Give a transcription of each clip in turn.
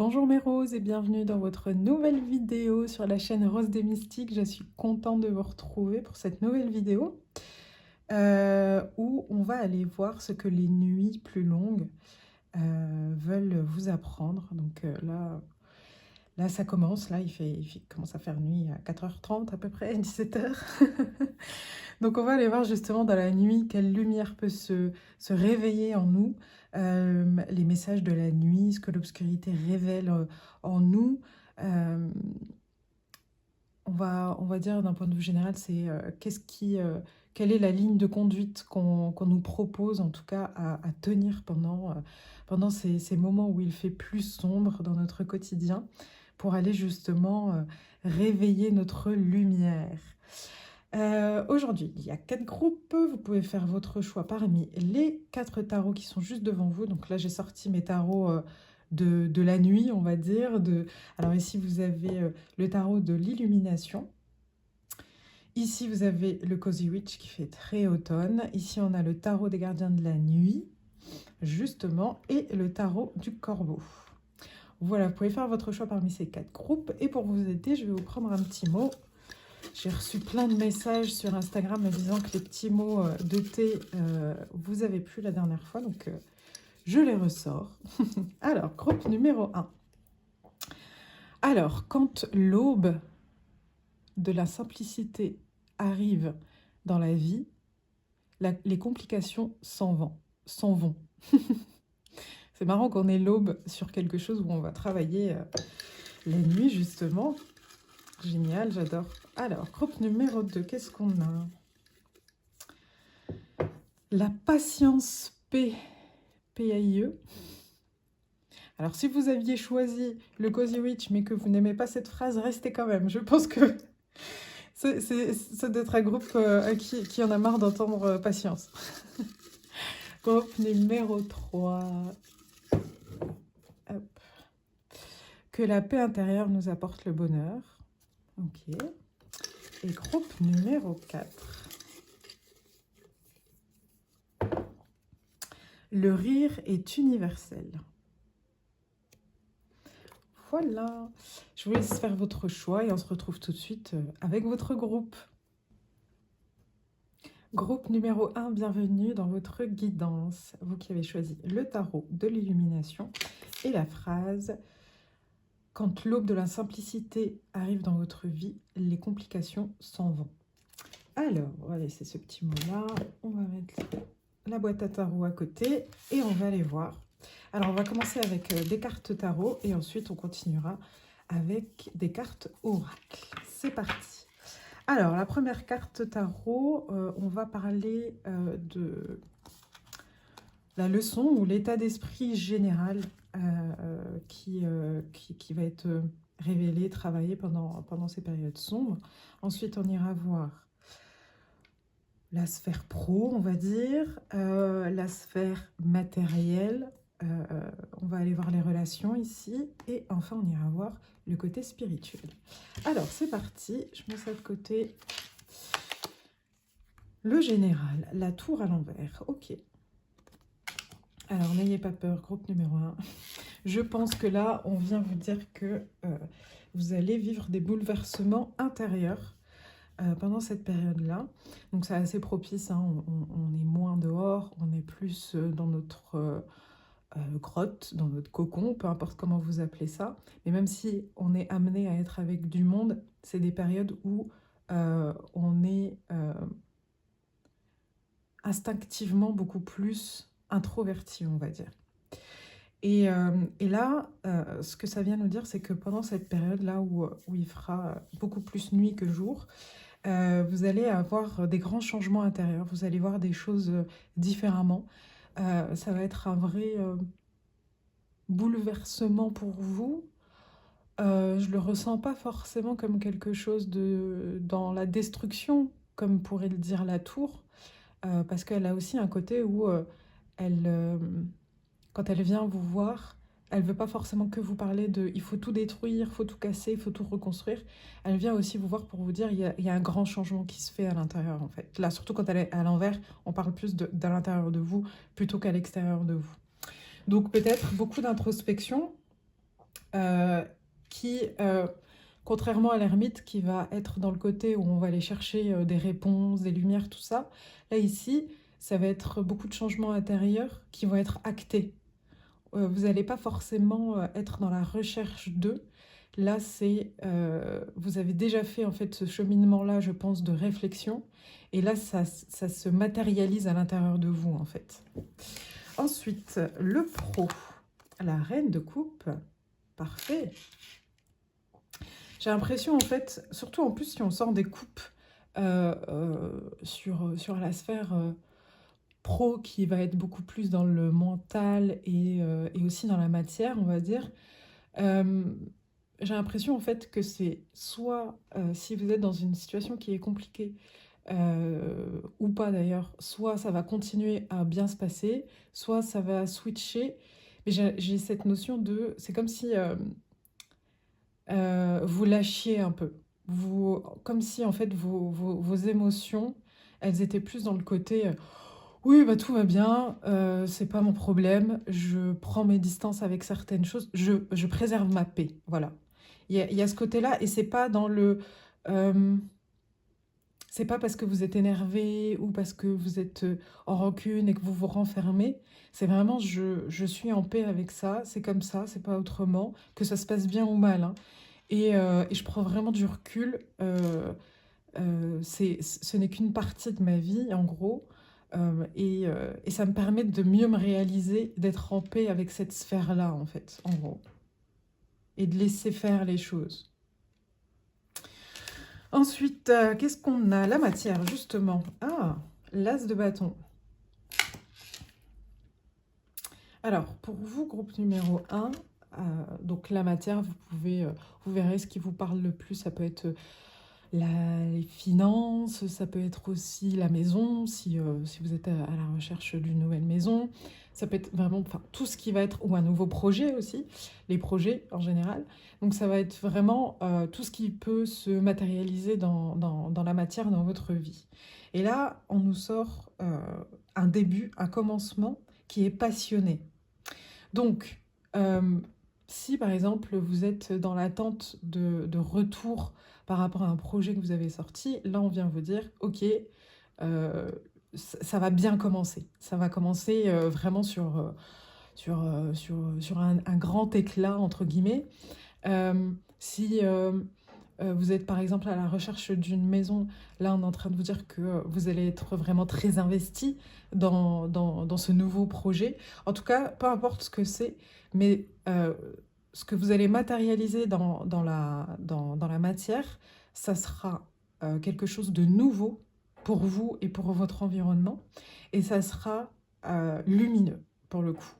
Bonjour mes roses et bienvenue dans votre nouvelle vidéo sur la chaîne Rose des Mystiques. Je suis contente de vous retrouver pour cette nouvelle vidéo où on va aller voir ce que les nuits plus longues veulent vous apprendre. Donc là ça commence, là il commence à faire nuit à 4h30 à peu près, 17h. Donc on va aller voir justement dans la nuit quelle lumière peut se réveiller en nous, les messages de la nuit, ce que l'obscurité révèle en nous. Euh, on va dire d'un point de vue général, c'est quelle est la ligne de conduite qu'on nous propose en tout cas à tenir pendant ces moments où il fait plus sombre dans notre quotidien pour aller justement réveiller notre lumière. Aujourd'hui, il y a 4 groupes. Vous pouvez faire votre choix parmi les 4 tarots qui sont juste devant vous. Donc là, j'ai sorti mes tarots de la nuit, on va dire. Alors ici, vous avez le tarot de l'illumination. Ici, vous avez le Cozy Witch qui fait très automne. Ici, on a le tarot des gardiens de la nuit, justement, et le tarot du corbeau. Voilà, vous pouvez faire votre choix parmi ces 4 groupes. Et pour vous aider, je vais vous prendre un petit mot. J'ai reçu plein de messages sur Instagram me disant que les petits mots de thé vous avez plu la dernière fois, donc je les ressors. Alors, groupe numéro 1. Alors, quand l'aube de la simplicité arrive dans la vie, les complications s'en vont. C'est marrant qu'on ait l'aube sur quelque chose où on va travailler la nuit, justement. Génial, j'adore. Alors, groupe numéro 2, qu'est-ce qu'on a? La patience P-A-I-E. Alors, si vous aviez choisi le Cozy Witch, mais que vous n'aimez pas cette phrase, restez quand même. Je pense que c'est d'être un groupe qui en a marre d'entendre patience. Groupe numéro 3. Hop. Que la paix intérieure nous apporte le bonheur. Ok. Et groupe numéro 4. Le rire est universel. Voilà. Je vous laisse faire votre choix et on se retrouve tout de suite avec votre groupe. Groupe numéro 1, bienvenue dans votre guidance. Vous qui avez choisi le tarot de l'illumination et la phrase « Quand l'aube de la simplicité arrive dans votre vie, les complications s'en vont ». Alors, on va laisser ce petit mot-là. On va mettre la boîte à tarot à côté et on va aller voir. Alors, on va commencer avec des cartes tarot et ensuite on continuera avec des cartes oracles. C'est parti. Alors, la première carte tarot, on va parler de la leçon ou l'état d'esprit général qui va être révélé, travaillé pendant ces périodes sombres. Ensuite, on ira voir la sphère pro, on va dire, la sphère matérielle. On va aller voir les relations ici. Et enfin, on ira voir le côté spirituel. Alors, c'est parti. Je mets ça de côté. Le général, la tour à l'envers. Ok. Alors, n'ayez pas peur, groupe numéro 1. Je pense que là, on vient vous dire que vous allez vivre des bouleversements intérieurs pendant cette période-là. Donc, c'est assez propice. Hein. On est moins dehors, on est plus dans notre grotte, dans notre cocon, peu importe comment vous appelez ça. Mais même si on est amené à être avec du monde, c'est des périodes où on est instinctivement beaucoup plus introverti, on va dire. Et là, ce que ça vient nous dire, c'est que pendant cette période-là où il fera beaucoup plus nuit que jour, vous allez avoir des grands changements intérieurs, vous allez voir des choses différemment. Ça va être un vrai bouleversement pour vous. Je ne le ressens pas forcément comme quelque chose dans la destruction, comme pourrait le dire la tour, parce qu'elle a aussi un côté où quand elle vient vous voir, elle ne veut pas forcément que vous parler de « il faut tout détruire, il faut tout casser, il faut tout reconstruire ». Elle vient aussi vous voir pour vous dire il y a un grand changement qui se fait à l'intérieur en fait. Là, surtout quand elle est à l'envers, on parle plus de l'intérieur de vous plutôt qu'à l'extérieur de vous. Donc peut-être beaucoup d'introspection, euh, qui, contrairement à l'ermite qui va être dans le côté où on va aller chercher des réponses, des lumières, tout ça, là ici, ça va être beaucoup de changements intérieurs qui vont être actés. Vous n'allez pas forcément être dans la recherche d'eux. Là, vous avez déjà fait en fait ce cheminement-là, je pense, de réflexion. Et là, ça se matérialise à l'intérieur de vous, en fait. Ensuite, le pro. La reine de coupe. Parfait. J'ai l'impression, en fait, surtout en plus si on sort des coupes sur la sphère pro qui va être beaucoup plus dans le mental et aussi dans la matière, on va dire. Euh, j'ai l'impression en fait que c'est soit si vous êtes dans une situation qui est compliquée ou pas d'ailleurs, soit ça va continuer à bien se passer, soit ça va switcher. Mais j'ai cette notion de, c'est comme si vous lâchiez un peu. Comme si en fait vos émotions, elles étaient plus dans le côté oui, bah tout va bien, c'est pas mon problème, je prends mes distances avec certaines choses, je préserve ma paix, voilà. Il y a ce côté-là, et c'est pas dans euh, c'est pas parce que vous êtes énervé ou parce que vous êtes en rancune et que vous vous renfermez, c'est vraiment je suis en paix avec ça, c'est comme ça, c'est pas autrement, que ça se passe bien ou mal, hein. Et je prends vraiment du recul. Ce n'est qu'une partie de ma vie, en gros. Et ça me permet de mieux me réaliser, d'être en paix avec cette sphère-là, en fait, en gros. Et de laisser faire les choses. Ensuite, qu'est-ce qu'on a? La matière, justement. Ah, l'as de bâton. Alors, pour vous, groupe numéro 1, donc la matière, vous verrez ce qui vous parle le plus. Ça peut être les finances, ça peut être aussi la maison, si vous êtes à la recherche d'une nouvelle maison. Ça peut être vraiment enfin, tout ce qui va être, ou un nouveau projet aussi, les projets en général. Donc ça va être vraiment tout ce qui peut se matérialiser dans la matière, dans votre vie. Et là, on nous sort un début, un commencement qui est passionné. Donc, si par exemple vous êtes dans l'attente de retour par rapport à un projet que vous avez sorti, là on vient vous dire, ok, ça va bien commencer. Ça va commencer vraiment sur un grand éclat, entre guillemets. Si vous êtes par exemple à la recherche d'une maison, là on est en train de vous dire que vous allez être vraiment très investi dans ce nouveau projet. En tout cas, peu importe ce que c'est, mais ce que vous allez matérialiser dans la matière, ça sera quelque chose de nouveau pour vous et pour votre environnement. Et ça sera lumineux pour le coup.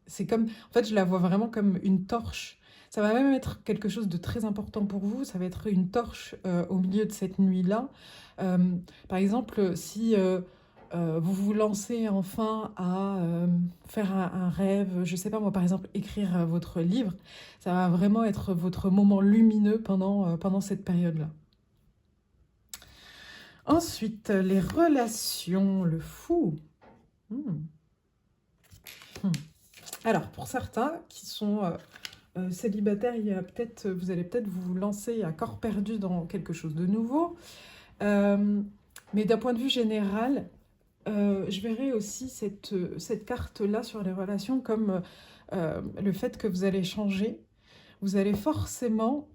C'est comme, en fait, je la vois vraiment comme une torche. Ça va même être quelque chose de très important pour vous. Ça va être une torche au milieu de cette nuit-là. Euh, Par exemple, si vous vous lancez enfin à faire un rêve, je sais pas moi, par exemple, écrire votre livre, ça va vraiment être votre moment lumineux pendant cette période-là. Ensuite, les relations, le fou. Hmm. Hmm. Alors, pour certains qui sont célibataires, vous allez peut-être vous lancer à corps perdu dans quelque chose de nouveau. Euh, mais d'un point de vue général, je verrais aussi cette carte-là sur les relations comme le fait que vous allez changer. Vous allez forcément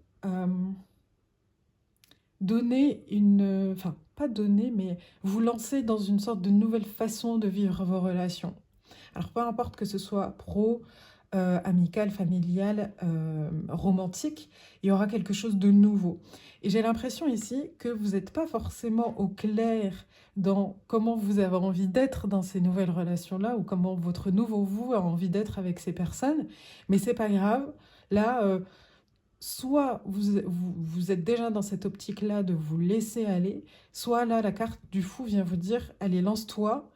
donner enfin, pas donner, mais vous lancer dans une sorte de nouvelle façon de vivre vos relations. Alors, peu importe que ce soit pro, amical, familial, romantique, il y aura quelque chose de nouveau. Et j'ai l'impression ici que vous n'êtes pas forcément au clair dans comment vous avez envie d'être dans ces nouvelles relations-là ou comment votre nouveau vous a envie d'être avec ces personnes. Mais c'est pas grave. Là, soit vous êtes déjà dans cette optique-là de vous laisser aller, soit là, la carte du fou vient vous dire, allez, lance-toi,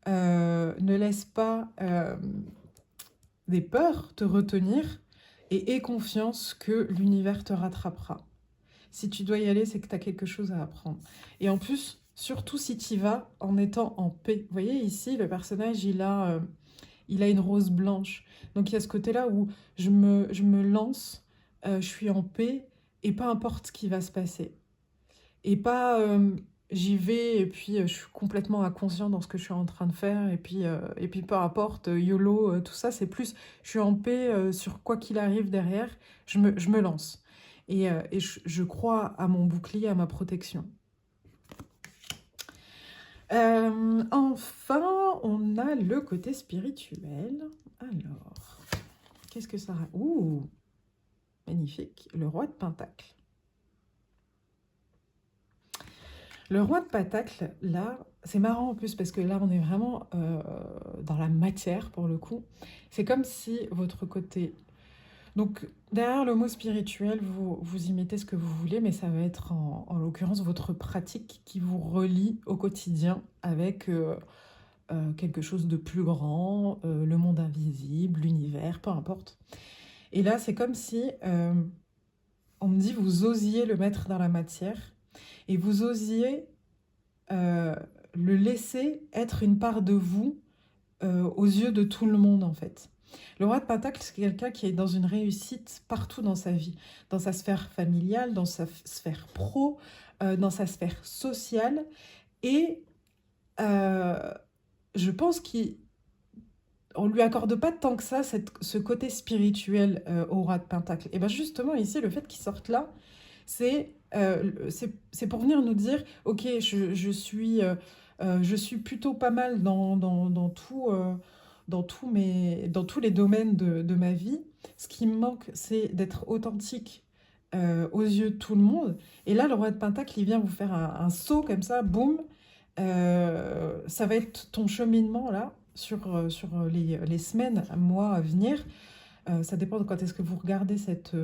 ne laisse pas des peurs te retenir et aie confiance que l'univers te rattrapera. Si tu dois y aller, c'est que tu as quelque chose à apprendre. Et en plus, surtout si tu y vas en étant en paix. Vous voyez ici, le personnage, il a une rose blanche. Donc il y a ce côté-là où je me lance je suis en paix et peu importe ce qui va se passer. Et pas j'y vais et puis je suis complètement inconscient dans ce que je suis en train de faire et puis peu importe, YOLO, tout ça, c'est plus je suis en paix sur quoi qu'il arrive derrière, je me lance. Et je crois à mon bouclier, à ma protection. Enfin, on a le côté spirituel. Alors, qu'est-ce que ça... Ouh, magnifique, le roi de Pentacle. Le roi de Pentacle, là, c'est marrant en plus parce que là, on est vraiment dans la matière pour le coup. C'est comme si votre côté... Donc, derrière le mot spirituel, vous y mettez ce que vous voulez, mais ça va être en l'occurrence votre pratique qui vous relie au quotidien avec quelque chose de plus grand, le monde invisible, l'univers, peu importe. Et là, c'est comme si on me dit vous osiez le mettre dans la matière et vous osiez le laisser être une part de vous aux yeux de tout le monde en fait. Le roi de Pentacle, c'est quelqu'un qui est dans une réussite partout dans sa vie, dans sa sphère familiale, dans sa sphère pro, dans sa sphère sociale. Et je pense qu'on ne lui accorde pas tant que ça ce côté spirituel au roi de Pentacle. Et bien justement, ici, le fait qu'il sorte là, c'est pour venir nous dire, ok, je suis plutôt pas mal dans tous les domaines de ma vie. Ce qui me manque, c'est d'être authentique aux yeux de tout le monde. Et là, le roi de Pentacle, il vient vous faire un saut comme ça, boum. Ça va être ton cheminement là sur les semaines, mois à venir. Ça dépend de quand est-ce que vous regardez cette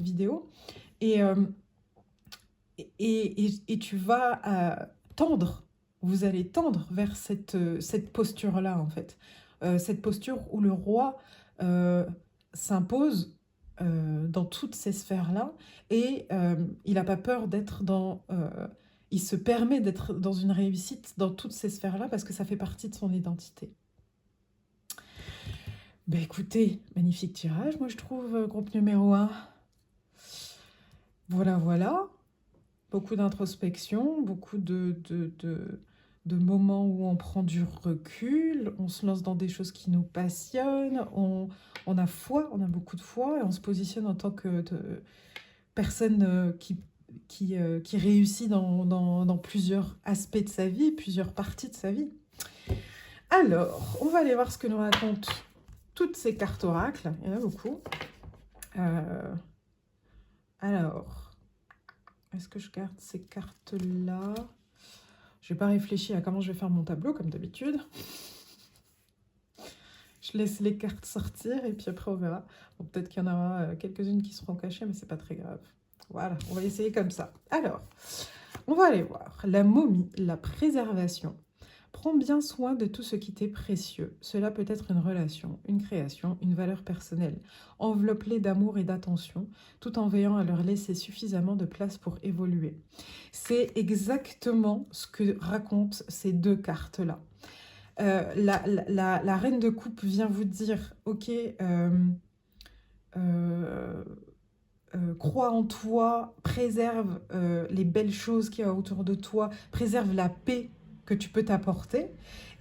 vidéo. Et, et tu vas tendre, vous allez tendre vers cette posture-là, en fait. Cette posture où le roi s'impose dans toutes ces sphères-là et il n'a pas peur d'être dans... il se permet d'être dans une réussite dans toutes ces sphères-là parce que ça fait partie de son identité. Ben écoutez, magnifique tirage, moi je trouve, groupe numéro 1. Voilà, voilà. Beaucoup d'introspection, beaucoup de moments où on prend du recul, on se lance dans des choses qui nous passionnent, on a foi, on a beaucoup de foi, et on se positionne en tant que personne qui réussit dans plusieurs aspects de sa vie, plusieurs parties de sa vie. Alors, on va aller voir ce que nous racontent toutes ces cartes oracles, il y en a beaucoup. Alors... Est-ce que je garde ces cartes-là? Je n'ai pas réfléchi à comment je vais faire mon tableau, comme d'habitude. Je laisse les cartes sortir et puis après on verra. Bon, peut-être qu'il y en aura quelques-unes qui seront cachées, mais c'est pas très grave. Voilà, on va essayer comme ça. Alors, on va aller voir. La momie, la préservation. Prends bien soin de tout ce qui t'est précieux. Cela peut être une relation, une création, une valeur personnelle. Enveloppe-les d'amour et d'attention, tout en veillant à leur laisser suffisamment de place pour évoluer. C'est exactement ce que racontent ces deux cartes-là. La reine de coupe vient vous dire, ok, crois en toi, préserve les belles choses qu'il y a autour de toi, préserve la paix que tu peux t'apporter.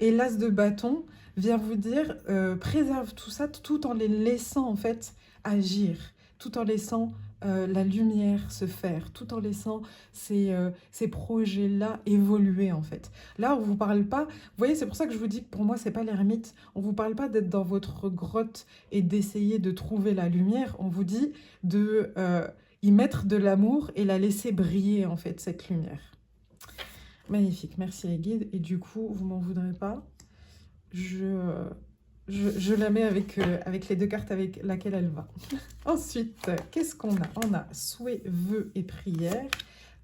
Et l'as de bâton vient vous dire, préserve tout ça tout en les laissant en fait agir, tout en laissant la lumière se faire, tout en laissant ces projets-là évoluer en fait. Là, on vous parle pas, vous voyez, c'est pour ça que je vous dis que pour moi, c'est pas l'ermite, on vous parle pas d'être dans votre grotte et d'essayer de trouver la lumière, on vous dit de y mettre de l'amour et la laisser briller en fait, cette lumière. Magnifique, merci les guides. Et du coup, vous m'en voudrez pas. Je la mets avec les deux cartes avec laquelle elle va. Ensuite, qu'est-ce qu'on a? On a souhait, vœux et prières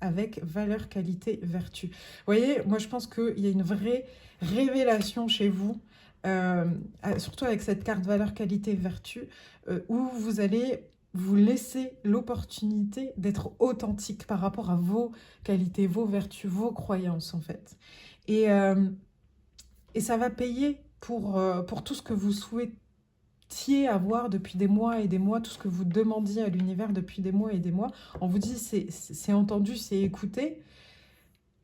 avec valeur, qualité, vertu. Vous voyez, moi je pense qu'il y a une vraie révélation chez vous, surtout avec cette carte valeur, qualité, vertu, où vous allez vous laisser l'opportunité d'être authentique par rapport à vos qualités, vos vertus, vos croyances en fait. Et ça va payer pour tout ce que vous souhaitez à voir depuis des mois et des mois, tout ce que vous demandiez à l'univers depuis des mois et des mois, on vous dit c'est entendu, c'est écouté.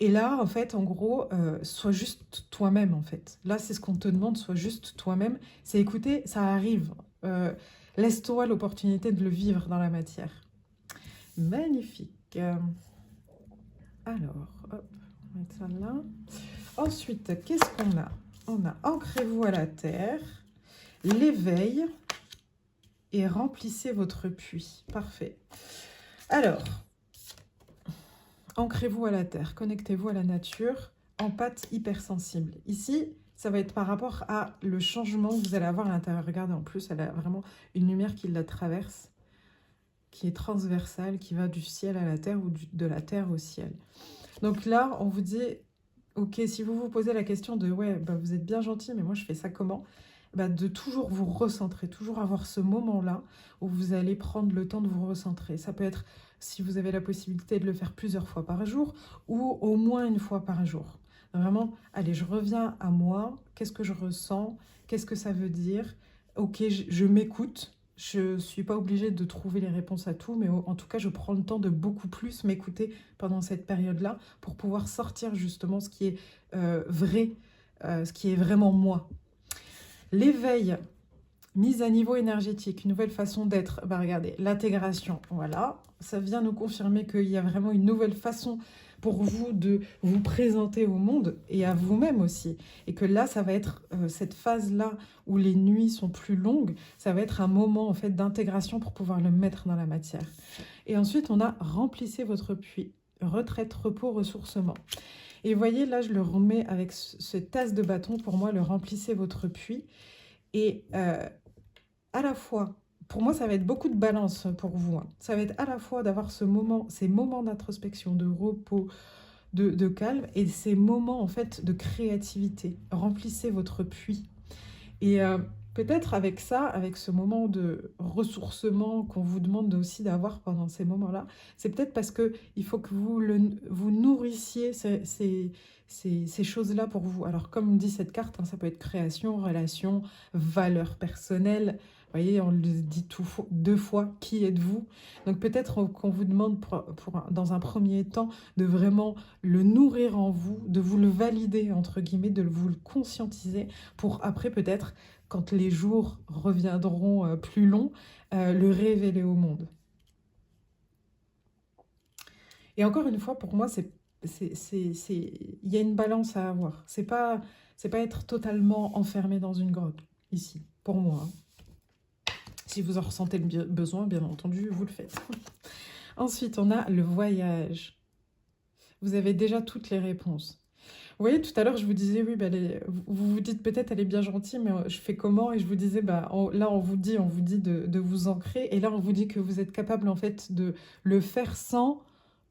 Et là, en fait, en gros, sois juste toi-même, en fait. Là, c'est ce qu'on te demande, sois juste toi-même. C'est écouter, ça arrive. Laisse-toi l'opportunité de le vivre dans la matière. Magnifique. Alors, hop, on va mettre ça là. Ensuite, qu'est-ce qu'on a? On a ancrez-vous à la terre, l'éveil et remplissez votre puits. Parfait. Alors, ancrez-vous à la terre, connectez-vous à la nature, empathe hypersensible. Ici, ça va être par rapport à le changement que vous allez avoir à l'intérieur. Regardez, en plus, elle a vraiment une lumière qui la traverse, qui est transversale, qui va du ciel à la terre ou de la terre au ciel. Donc là, on vous dit, ok, si vous vous posez la question de, ouais, bah, vous êtes bien gentil, mais moi je fais ça comment? Bah, de toujours vous recentrer, toujours avoir ce moment-là où vous allez prendre le temps de vous recentrer. Ça peut être, si vous avez la possibilité de le faire plusieurs fois par jour, ou au moins une fois par jour. Vraiment, allez, je reviens à moi, qu'est-ce que je ressens, qu'est-ce que ça veut dire? Ok, je m'écoute. Je ne suis pas obligée de trouver les réponses à tout, mais en tout cas, je prends le temps de beaucoup plus m'écouter pendant cette période-là pour pouvoir sortir justement ce qui est vrai, ce qui est vraiment moi. L'éveil, mise à niveau énergétique, une nouvelle façon d'être. Bah, regardez, l'intégration, voilà. Ça vient nous confirmer qu'il y a vraiment une nouvelle façon pour vous de vous présenter au monde et à vous-même aussi. Et que là, ça va être cette phase-là où les nuits sont plus longues, ça va être un moment en fait d'intégration pour pouvoir le mettre dans la matière. Et ensuite, on a remplissez votre puits. Retraite, repos, ressourcement. Et vous voyez, là, je le remets avec ce tasse de bâton. Pour moi, le remplissez votre puits. Et à la fois, pour moi, ça va être beaucoup de balance pour vous. Hein. Ça va être à la fois d'avoir ces moments d'introspection, de repos, de calme, et ces moments, en fait, de créativité. Remplissez votre puits. Et peut-être avec ça, avec ce moment de ressourcement qu'on vous demande aussi d'avoir pendant ces moments-là, c'est peut-être parce qu'il faut que vous nourrissiez ces choses-là pour vous. Alors comme dit cette carte, hein, ça peut être création, relation, valeur personnelle. Vous voyez, on le dit deux fois, qui êtes-vous? Donc peut-être qu'on vous demande dans un premier temps de vraiment le nourrir en vous, de vous le valider, entre guillemets, de vous le conscientiser pour après peut-être, quand les jours reviendront plus longs, le révéler au monde. Et encore une fois, pour moi, il y a une balance à avoir. C'est pas être totalement enfermé dans une grotte, ici, pour moi. Hein. Si vous en ressentez le besoin, bien entendu, vous le faites. Ensuite, on a le voyage. Vous avez déjà toutes les réponses. Vous voyez, tout à l'heure, je vous disais, oui, bah, vous vous dites peut-être, elle est bien gentille, mais je fais comment? Et je vous disais, bah, là, on vous dit de vous ancrer. Et là, on vous dit que vous êtes capable, en fait, de le faire sans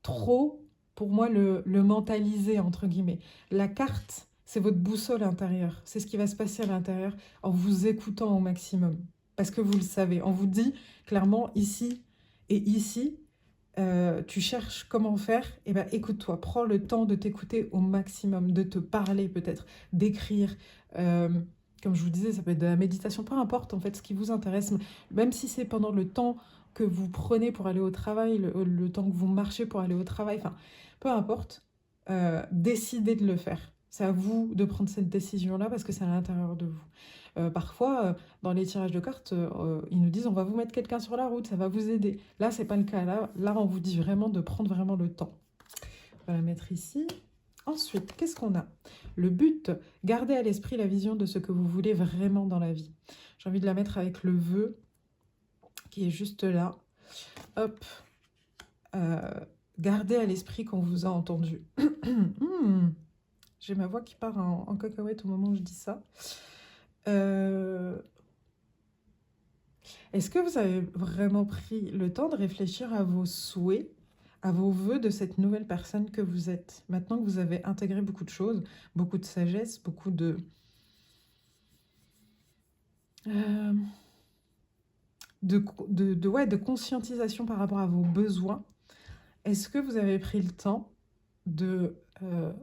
trop, pour moi, le mentaliser, entre guillemets. La carte, c'est votre boussole intérieure. C'est ce qui va se passer à l'intérieur en vous écoutant au maximum. Parce que vous le savez. On vous dit, clairement, ici et ici, tu cherches comment faire, et ben écoute-toi, prends le temps de t'écouter au maximum, de te parler peut-être, d'écrire. Comme je vous disais, ça peut être de la méditation, peu importe en fait ce qui vous intéresse, même si c'est pendant le temps que vous prenez pour aller au travail, le temps que vous marchez pour aller au travail, enfin, peu importe, décidez de le faire. C'est à vous de prendre cette décision-là parce que c'est à l'intérieur de vous. Parfois, dans les tirages de cartes, ils nous disent on va vous mettre quelqu'un sur la route, ça va vous aider. Là, c'est pas le cas. Là, on vous dit vraiment de prendre vraiment le temps. On va la mettre ici. Ensuite, qu'est-ce qu'on a? Le but, gardez à l'esprit la vision de ce que vous voulez vraiment dans la vie. J'ai envie de la mettre avec le vœu qui est juste là. Hop. Gardez à l'esprit qu'on vous a entendu. J'ai ma voix qui part en cacahuète au moment où je dis ça. Est-ce que vous avez vraiment pris le temps de réfléchir à vos souhaits, à vos vœux de cette nouvelle personne que vous êtes? Maintenant que vous avez intégré beaucoup de choses, beaucoup de sagesse, beaucoup de conscientisation par rapport à vos besoins, est-ce que vous avez pris le temps de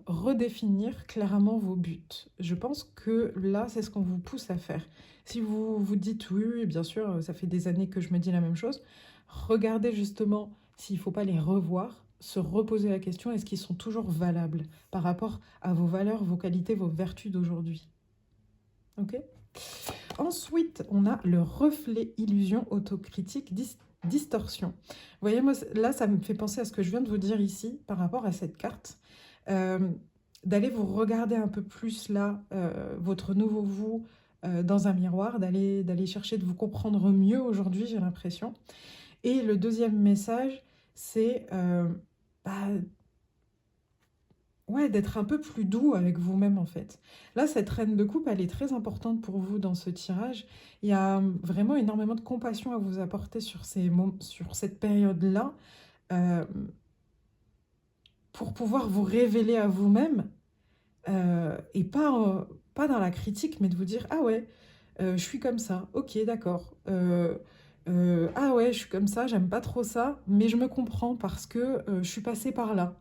redéfinir clairement vos buts. Je pense que là, c'est ce qu'on vous pousse à faire. Si vous vous dites oui, oui, bien sûr, ça fait des années que je me dis la même chose, regardez justement s'il ne faut pas les revoir, se reposer la question, est-ce qu'ils sont toujours valables par rapport à vos valeurs, vos qualités, vos vertus d'aujourd'hui. Ok? Ensuite, on a le reflet, illusion, autocritique, distorsion. Vous voyez, moi, là, ça me fait penser à ce que je viens de vous dire ici par rapport à cette carte. D'aller vous regarder un peu plus là, votre nouveau vous, dans un miroir, d'aller chercher de vous comprendre mieux aujourd'hui, j'ai l'impression. Et le deuxième message, c'est bah, ouais, d'être un peu plus doux avec vous-même en fait. Là, cette reine de coupe, elle est très importante pour vous dans ce tirage. Il y a vraiment énormément de compassion à vous apporter sur sur cette période-là, euh, pour pouvoir vous révéler à vous-même, et pas dans la critique, mais de vous dire, ah ouais, je suis comme ça, ok, d'accord. Ah ouais, je suis comme ça, j'aime pas trop ça, mais je me comprends parce que je suis passée par là.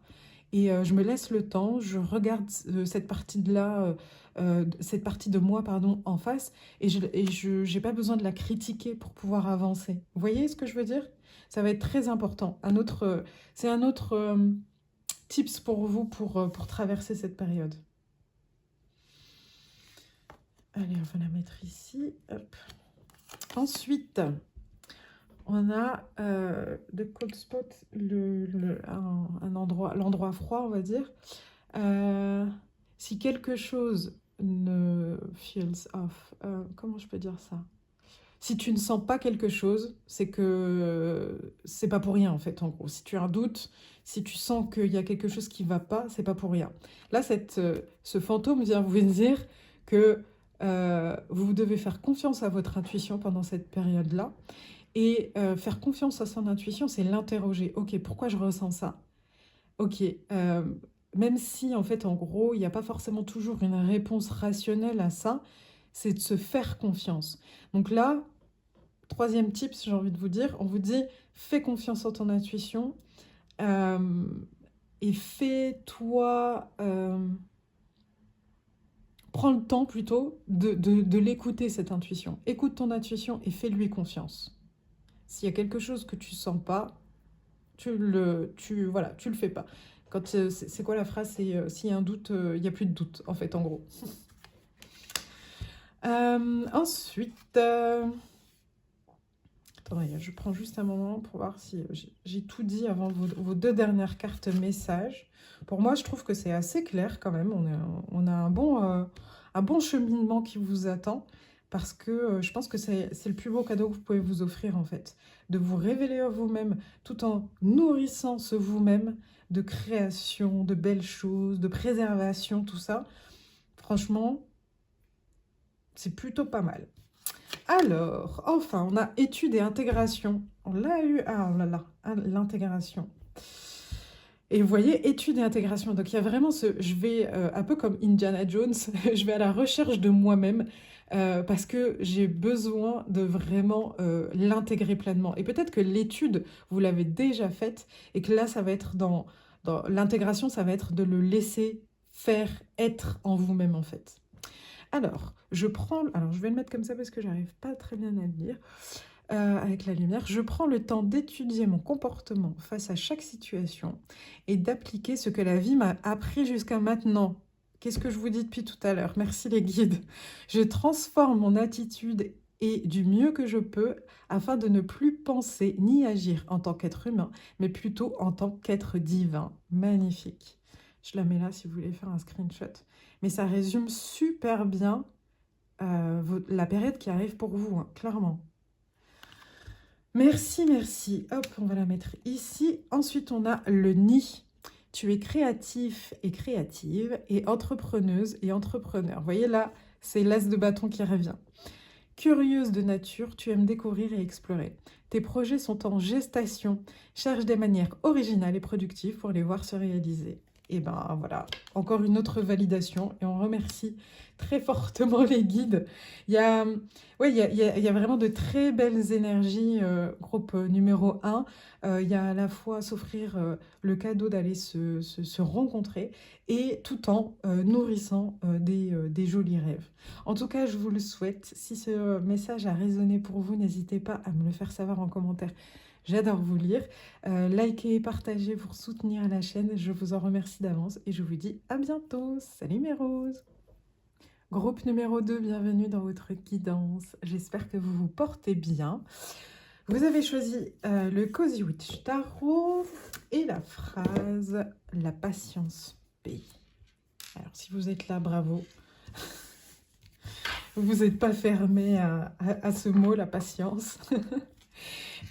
Et je me laisse le temps, je regarde cette partie de là, cette partie de moi, pardon, en face, et je j'ai pas besoin de la critiquer pour pouvoir avancer. Vous voyez ce que je veux dire? Ça va être très important. C'est un autre tips pour vous pour traverser cette période. Allez, on va la mettre ici. Hop. Ensuite, on a le cold spot, un endroit, l'endroit froid, on va dire. Si quelque chose ne feels off, comment je peux dire ça? Si tu ne sens pas quelque chose, c'est que c'est pas pour rien en fait, en gros. Si tu as un doute, si tu sens qu'il y a quelque chose qui va pas, c'est pas pour rien. Là, ce fantôme vient vous dire que vous devez faire confiance à votre intuition pendant cette période-là. Et faire confiance à son intuition, c'est l'interroger. Ok, pourquoi je ressens ça? Ok, même si en fait, en gros, il n'y a pas forcément toujours une réponse rationnelle à ça, c'est de se faire confiance. Donc là, troisième tip, j'ai envie de vous dire, on vous dit, fais confiance en ton intuition, euh, et fais-toi... prends le temps plutôt de l'écouter, cette intuition. Écoute ton intuition et fais-lui confiance. S'il y a quelque chose que tu sens pas, voilà, tu le fais pas. Quand c'est quoi la phrase? C'est s'il y a un doute, il n'y a plus de doute, en fait, en gros. Ensuite, attendez, je prends juste un moment pour voir si j'ai tout dit avant vos deux dernières cartes messages. Pour moi, je trouve que c'est assez clair quand même. On a un bon cheminement qui vous attend, parce que je pense que c'est le plus beau cadeau que vous pouvez vous offrir en fait. De vous révéler à vous-même tout en nourrissant ce vous-même de création, de belles choses, de préservation, tout ça. Franchement, c'est plutôt pas mal. Alors, enfin, on a étude et intégration. On l'a eu, ah là là, l'intégration. Et vous voyez, étude et intégration. Donc il y a vraiment je vais, un peu comme Indiana Jones, je vais à la recherche de moi-même, parce que j'ai besoin de vraiment l'intégrer pleinement. Et peut-être que l'étude, vous l'avez déjà faite, et que là, ça va être dans l'intégration, ça va être de le laisser faire être en vous-même, en fait. Alors, je vais le mettre comme ça parce que j'arrive pas très bien à le lire. Avec la lumière, je prends le temps d'étudier mon comportement face à chaque situation et d'appliquer ce que la vie m'a appris jusqu'à maintenant. Qu'est-ce que je vous dis depuis tout à l'heure? Merci les guides. Je transforme mon attitude et du mieux que je peux afin de ne plus penser ni agir en tant qu'être humain, mais plutôt en tant qu'être divin. Magnifique. Je la mets là si vous voulez faire un screenshot. Mais ça résume super bien la période qui arrive pour vous, hein, clairement. Merci, merci. Hop, on va la mettre ici. Ensuite, on a le nid. Tu es créatif et créative et entrepreneuse et entrepreneur. Vous voyez là, c'est l'as de bâton qui revient. Curieuse de nature, tu aimes découvrir et explorer. Tes projets sont en gestation. Cherche des manières originales et productives pour les voir se réaliser. Et ben voilà, encore une autre validation. Et on remercie très fortement les guides. Il y a, ouais, il y a vraiment de très belles énergies, groupe numéro 1. Il y a à la fois s'offrir le cadeau d'aller se rencontrer et tout en nourrissant des jolis rêves. En tout cas, je vous le souhaite. Si ce message a résonné pour vous, n'hésitez pas à me le faire savoir en commentaire. J'adore vous lire. Likez et partagez pour soutenir la chaîne. Je vous en remercie d'avance et je vous dis à bientôt. Salut mes roses! Groupe numéro 2, bienvenue dans votre guidance. J'espère que vous vous portez bien. Vous avez choisi le Cozy Witch Tarot et la phrase « La patience paye ». Alors si vous êtes là, bravo. Vous n'êtes pas fermé à ce mot, la patience.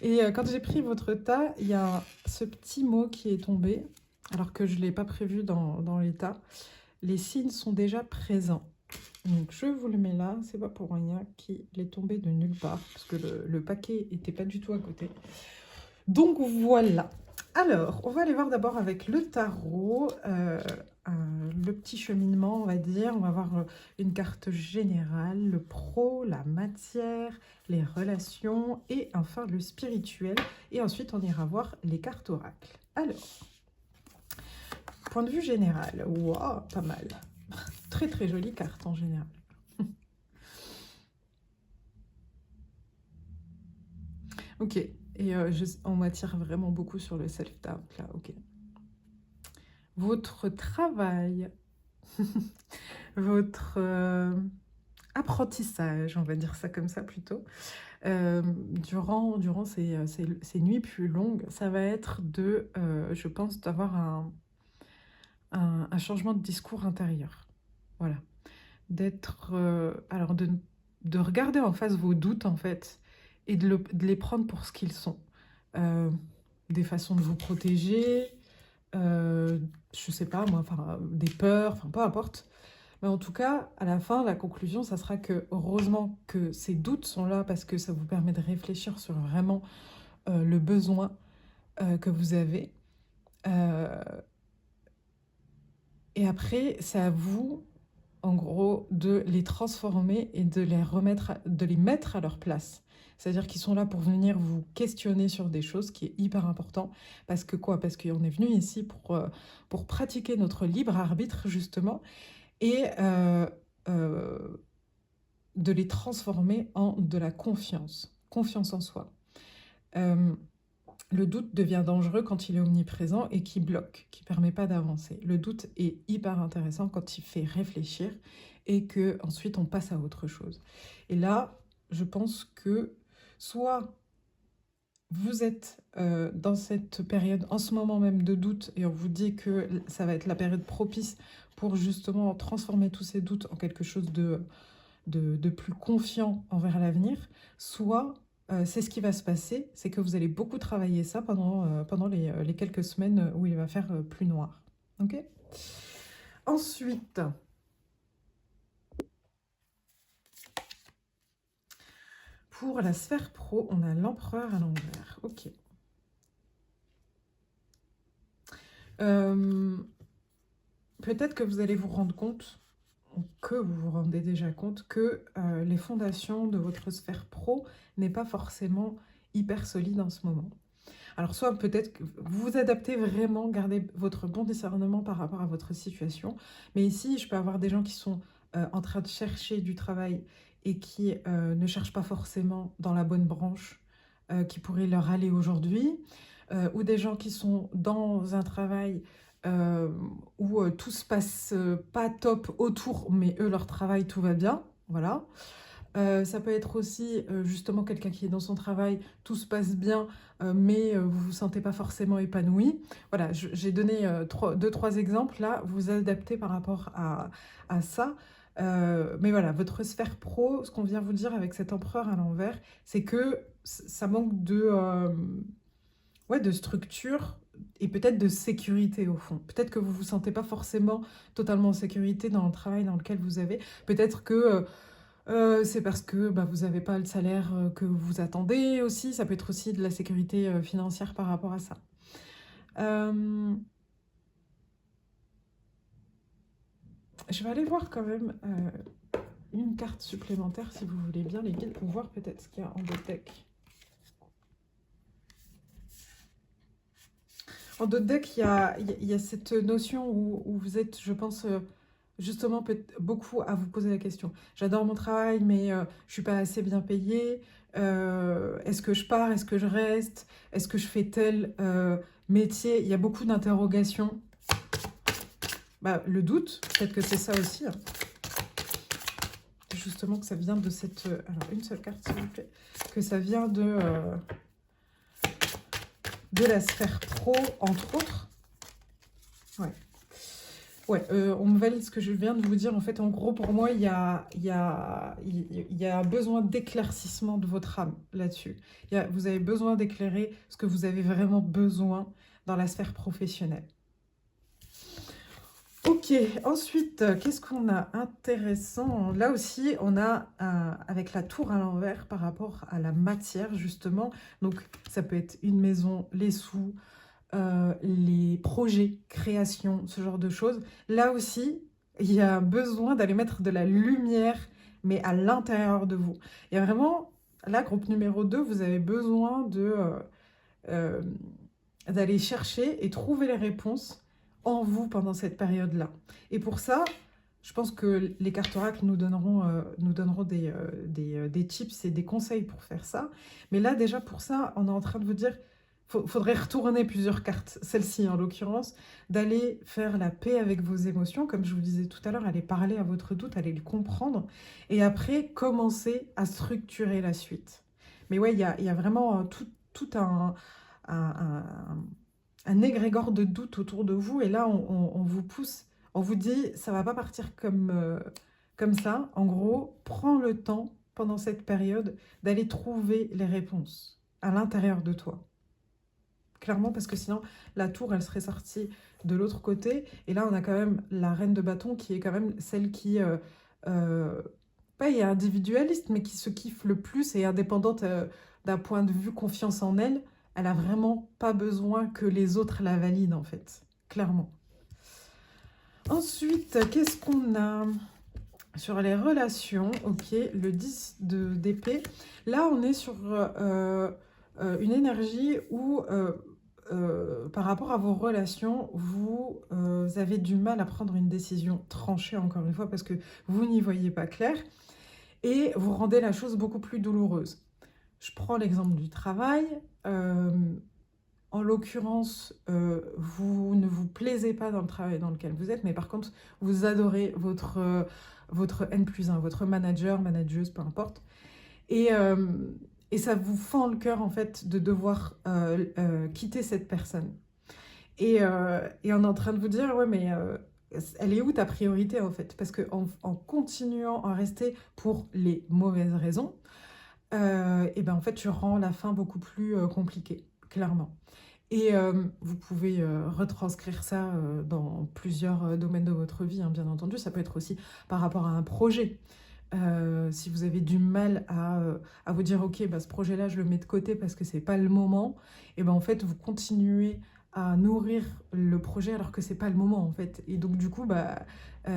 Et quand j'ai pris votre tas, il y a ce petit mot qui est tombé, alors que je ne l'ai pas prévu dans les tas. Les signes sont déjà présents. Donc je vous le mets là, c'est pas pour rien qu'il est tombé de nulle part, parce que le paquet n'était pas du tout à côté. Donc voilà. Alors, on va aller voir d'abord avec le tarot, le petit cheminement, on va dire. On va voir une carte générale, le pro, la matière, les relations et enfin le spirituel. Et ensuite, on ira voir les cartes oracles. Alors, point de vue général, waouh, pas mal. Très très jolie carte en général. Ok, et on m'attire vraiment beaucoup sur le self-doubt là, ok. Votre travail, votre apprentissage, on va dire ça comme ça plutôt, durant ces nuits plus longues, ça va être de, je pense, d'avoir un changement de discours intérieur. Voilà. D'être, alors de regarder en face vos doutes en fait, et de les prendre pour ce qu'ils sont. Des façons de vous protéger, je sais pas moi, enfin, des peurs, enfin peu importe. Mais en tout cas, à la fin, la conclusion, ça sera que heureusement que ces doutes sont là parce que ça vous permet de réfléchir sur vraiment le besoin que vous avez. Et après, c'est à vous, en gros, de les transformer et de les mettre à leur place. C'est-à-dire qu'ils sont là pour venir vous questionner sur des choses, qui est hyper important. Parce que quoi? Parce qu'on est venu ici pour pratiquer notre libre arbitre, justement, et de les transformer en de la confiance. Confiance en soi. Le doute devient dangereux quand il est omniprésent et qui bloque, qui ne permet pas d'avancer. Le doute est hyper intéressant quand il fait réfléchir et que ensuite on passe à autre chose. Et là, je pense que soit vous êtes dans cette période, en ce moment même de doute, et on vous dit que ça va être la période propice pour justement transformer tous ces doutes en quelque chose de plus confiant envers l'avenir, soit c'est ce qui va se passer, c'est que vous allez beaucoup travailler ça pendant les quelques semaines où il va faire plus noir. Ok. Ensuite, pour la sphère pro, on a l'empereur à l'envers. Ok. Peut-être que vous allez vous rendre compte, que vous vous rendez déjà compte, que les fondations de votre sphère pro n'est pas forcément hyper solide en ce moment. Alors soit peut-être que vous vous adaptez vraiment, gardez votre bon discernement par rapport à votre situation, mais ici je peux avoir des gens qui sont en train de chercher du travail et qui ne cherchent pas forcément dans la bonne branche qui pourrait leur aller aujourd'hui, ou des gens qui sont dans un travail où tout se passe pas top autour, mais eux, leur travail, tout va bien, voilà. Ça peut être aussi justement quelqu'un qui est dans son travail, tout se passe bien, mais vous ne vous sentez pas forcément épanoui. Voilà, j'ai donné deux, trois exemples, là, vous adaptez par rapport à ça. Mais voilà, votre sphère pro, ce qu'on vient vous dire avec cet empereur à l'envers, c'est que ça manque ouais, de structure et peut-être de sécurité au fond. Peut-être que vous ne vous sentez pas forcément totalement en sécurité dans le travail dans lequel vous avez. Peut-être que c'est parce que bah, vous n'avez pas le salaire que vous attendez aussi. Ça peut être aussi de la sécurité financière par rapport à ça. Je vais aller voir quand même une carte supplémentaire, si vous voulez bien, les guides, pour voir peut-être ce qu'il y a en dos de deck. En dos de deck, il y a cette notion où vous êtes, je pense, justement, beaucoup à vous poser la question. J'adore mon travail, mais je ne suis pas assez bien payée. Est-ce que je pars? Est-ce que je reste? Est-ce que je fais tel métier? Il y a beaucoup d'interrogations. Bah, le doute, peut-être que c'est ça aussi. Hein. Justement, que ça vient de cette... alors, une seule carte, s'il vous plaît. Que ça vient de la sphère pro, entre autres. Ouais. Ouais, on me valide ce que je viens de vous dire. En fait, en gros, pour moi, il y a besoin d'éclaircissement de votre âme là-dessus. Vous avez besoin d'éclairer ce que vous avez vraiment besoin dans la sphère professionnelle. Ok, ensuite, qu'est-ce qu'on a intéressant? Là aussi, on a avec la tour à l'envers par rapport à la matière, justement. Donc, ça peut être une maison, les sous, les projets, création, ce genre de choses. Là aussi, il y a besoin d'aller mettre de la lumière, mais à l'intérieur de vous. Il y a vraiment, là, groupe numéro 2, vous avez besoin d'aller chercher et trouver les réponses en vous pendant cette période-là. Et pour ça, je pense que les cartes oracles nous donneront des tips et des conseils pour faire ça. Mais là, déjà, pour ça, on est en train de vous dire, faudrait retourner plusieurs cartes, celle-ci en l'occurrence, d'aller faire la paix avec vos émotions, comme je vous disais tout à l'heure, aller parler à votre doute, aller le comprendre, et après, commencer à structurer la suite. Mais ouais, il y a vraiment tout un égrégore de doute autour de vous, et là, on vous pousse, on vous dit, ça va pas partir comme ça. En gros, prends le temps, pendant cette période, d'aller trouver les réponses à l'intérieur de toi. Clairement, parce que sinon, la tour, elle serait sortie de l'autre côté. Et là, on a quand même la reine de bâton qui est quand même celle qui, pas est individualiste, mais qui se kiffe le plus et indépendante d'un point de vue confiance en elle. Elle a vraiment pas besoin que les autres la valident, en fait. Clairement. Ensuite, qu'est-ce qu'on a sur les relations? Ok, le 10 d'épée. Là, on est sur une énergie où... par rapport à vos relations, vous avez du mal à prendre une décision tranchée, encore une fois, parce que vous n'y voyez pas clair, et vous rendez la chose beaucoup plus douloureuse. Je prends l'exemple du travail. En l'occurrence, vous ne vous plaisez pas dans le travail dans lequel vous êtes, mais par contre, vous adorez votre N+1, votre manager, manageuse, peu importe. Et ça vous fend le cœur, en fait, de devoir quitter cette personne. Et on est en train de vous dire, ouais, mais elle est où ta priorité, en fait? Parce qu'en continuant à rester pour les mauvaises raisons, et ben, en fait, tu rends la fin beaucoup plus compliquée, clairement. Et vous pouvez retranscrire ça dans plusieurs domaines de votre vie, hein, bien entendu. Ça peut être aussi par rapport à un projet. Si vous avez du mal à vous dire, ok, bah, ce projet-là, je le mets de côté parce que c'est pas le moment, et ben en fait, vous continuez à nourrir le projet alors que c'est pas le moment, en fait. Et donc, du coup, bah,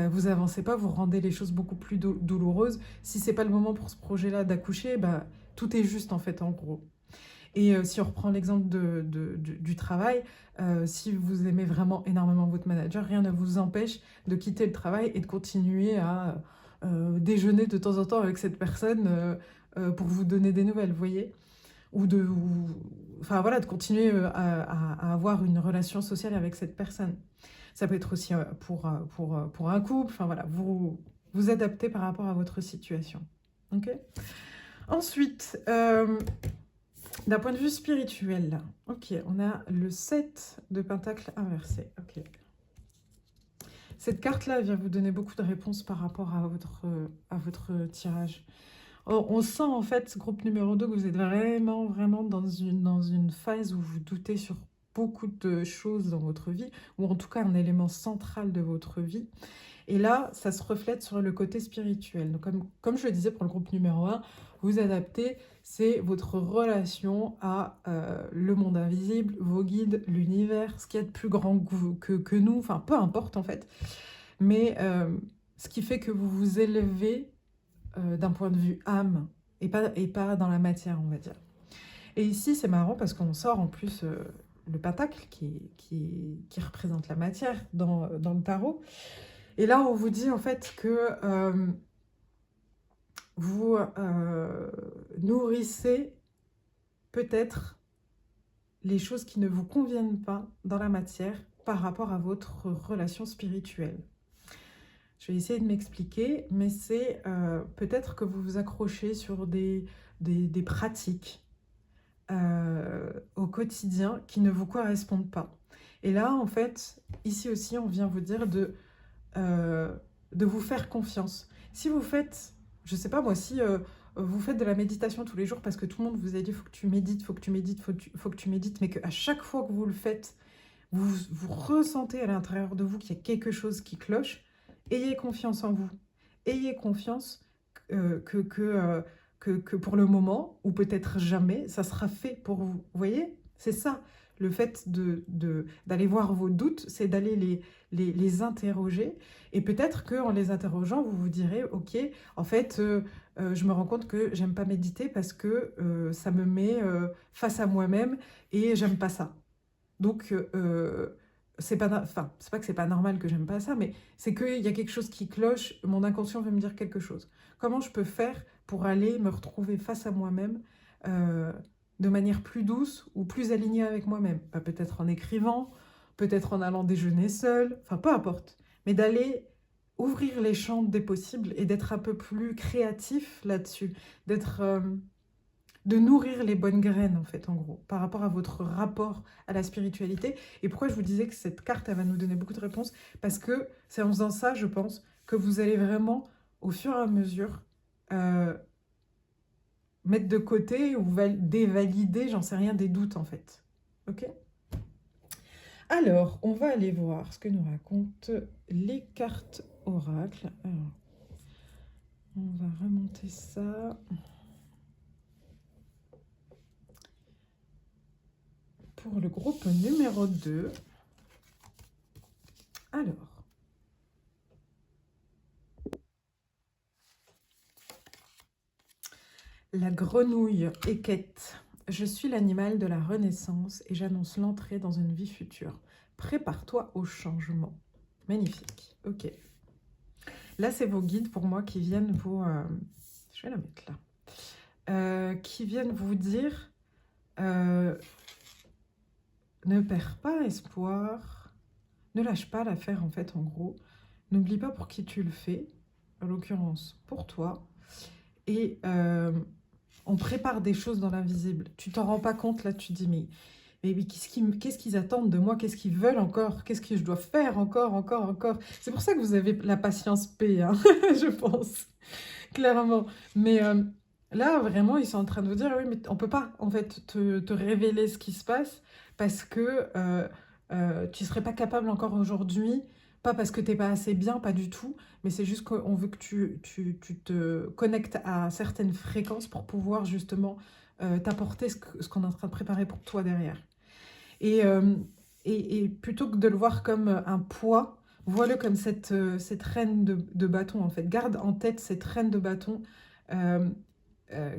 vous avancez pas, vous rendez les choses beaucoup plus douloureuses. Si c'est pas le moment pour ce projet-là d'accoucher, bah, tout est juste, en fait, en gros. Et si on reprend l'exemple du travail, si vous aimez vraiment énormément votre manager, rien ne vous empêche de quitter le travail et de continuer à déjeuner de temps en temps avec cette personne pour vous donner des nouvelles, vous voyez? Enfin voilà, de continuer à avoir une relation sociale avec cette personne. Ça peut être aussi pour un couple, enfin voilà, vous adaptez par rapport à votre situation. Ok? Ensuite, d'un point de vue spirituel, ok, on a le 7 de pentacle inversé. Ok. Cette carte-là vient vous donner beaucoup de réponses par rapport à votre tirage. On sent en fait, groupe numéro 2, que vous êtes vraiment dans une phase où vous doutez sur beaucoup de choses dans votre vie, ou en tout cas un élément central de votre vie. Et là, ça se reflète sur le côté spirituel. Donc, comme je le disais pour le groupe numéro 1, vous adaptez, c'est votre relation à le monde invisible, vos guides, l'univers, ce qu'il y a de plus grand que nous, enfin peu importe en fait. Mais ce qui fait que vous vous élevez d'un point de vue âme et pas dans la matière, on va dire. Et ici, c'est marrant parce qu'on sort en plus le pentacle qui représente la matière dans le tarot. Et là, on vous dit en fait que vous nourrissez peut-être les choses qui ne vous conviennent pas dans la matière par rapport à votre relation spirituelle. Je vais essayer de m'expliquer, mais c'est peut-être que vous vous accrochez sur des pratiques au quotidien qui ne vous correspondent pas. Et là, en fait, ici aussi, on vient vous dire de vous faire confiance. Si vous faites, je sais pas moi, si vous faites de la méditation tous les jours parce que tout le monde vous a dit faut que tu médites, faut que tu médites, faut que tu médites, mais qu'à chaque fois que vous le faites, vous ressentez à l'intérieur de vous qu'il y a quelque chose qui cloche, ayez confiance en vous. Ayez confiance que pour le moment, ou peut-être jamais, ça sera fait pour vous. Vous voyez? C'est ça. Le fait d'aller voir vos doutes, c'est d'aller les interroger. Et peut-être qu'en les interrogeant, vous vous direz, ok, en fait, je me rends compte que j'aime pas méditer parce que ça me met face à moi-même et j'aime pas ça. Donc, c'est pas, enfin, c'est pas que c'est pas normal que j'aime pas ça, mais c'est qu'il y a quelque chose qui cloche, mon inconscient veut me dire quelque chose. Comment je peux faire pour aller me retrouver face à moi-même de manière plus douce ou plus alignée avec moi-même? Peut-être en écrivant, peut-être en allant déjeuner seul, enfin peu importe. Mais d'aller ouvrir les champs des possibles et d'être un peu plus créatif là-dessus, de nourrir les bonnes graines, en fait, en gros, par rapport à votre rapport à la spiritualité. Et pourquoi je vous disais que cette carte, elle va nous donner beaucoup de réponses? Parce que c'est en faisant ça, je pense, que vous allez vraiment, au fur et à mesure, mettre de côté ou dévalider, j'en sais rien, des doutes, en fait. Ok? Alors, on va aller voir ce que nous racontent les cartes oracles. Alors, on va remonter ça. Pour le groupe numéro 2. Alors, la grenouille équette. Je suis l'animal de la renaissance et j'annonce l'entrée dans une vie future. Prépare-toi au changement. Magnifique. Ok. Là, c'est vos guides pour moi qui viennent vous... je vais la mettre là. Qui viennent vous dire... ne perds pas espoir. Ne lâche pas l'affaire, en fait, en gros. N'oublie pas pour qui tu le fais. En l'occurrence, pour toi. Et... on prépare des choses dans l'invisible. Tu t'en rends pas compte, là, tu te dis, mais qu'est-ce qu'ils attendent de moi? Qu'est-ce qu'ils veulent encore? Qu'est-ce que je dois faire encore? C'est pour ça que vous avez la patience P, hein, je pense, clairement. Mais là, vraiment, ils sont en train de vous dire, oui, mais on peut pas, en fait, te révéler ce qui se passe parce que tu serais pas capable encore aujourd'hui. Pas parce que t'es pas assez bien, pas du tout, mais c'est juste qu'on veut que tu te connectes à certaines fréquences pour pouvoir justement t'apporter ce qu'on est en train de préparer pour toi derrière. Et, plutôt que de le voir comme un poids, vois-le comme cette reine de bâton en fait. Garde en tête cette reine de bâton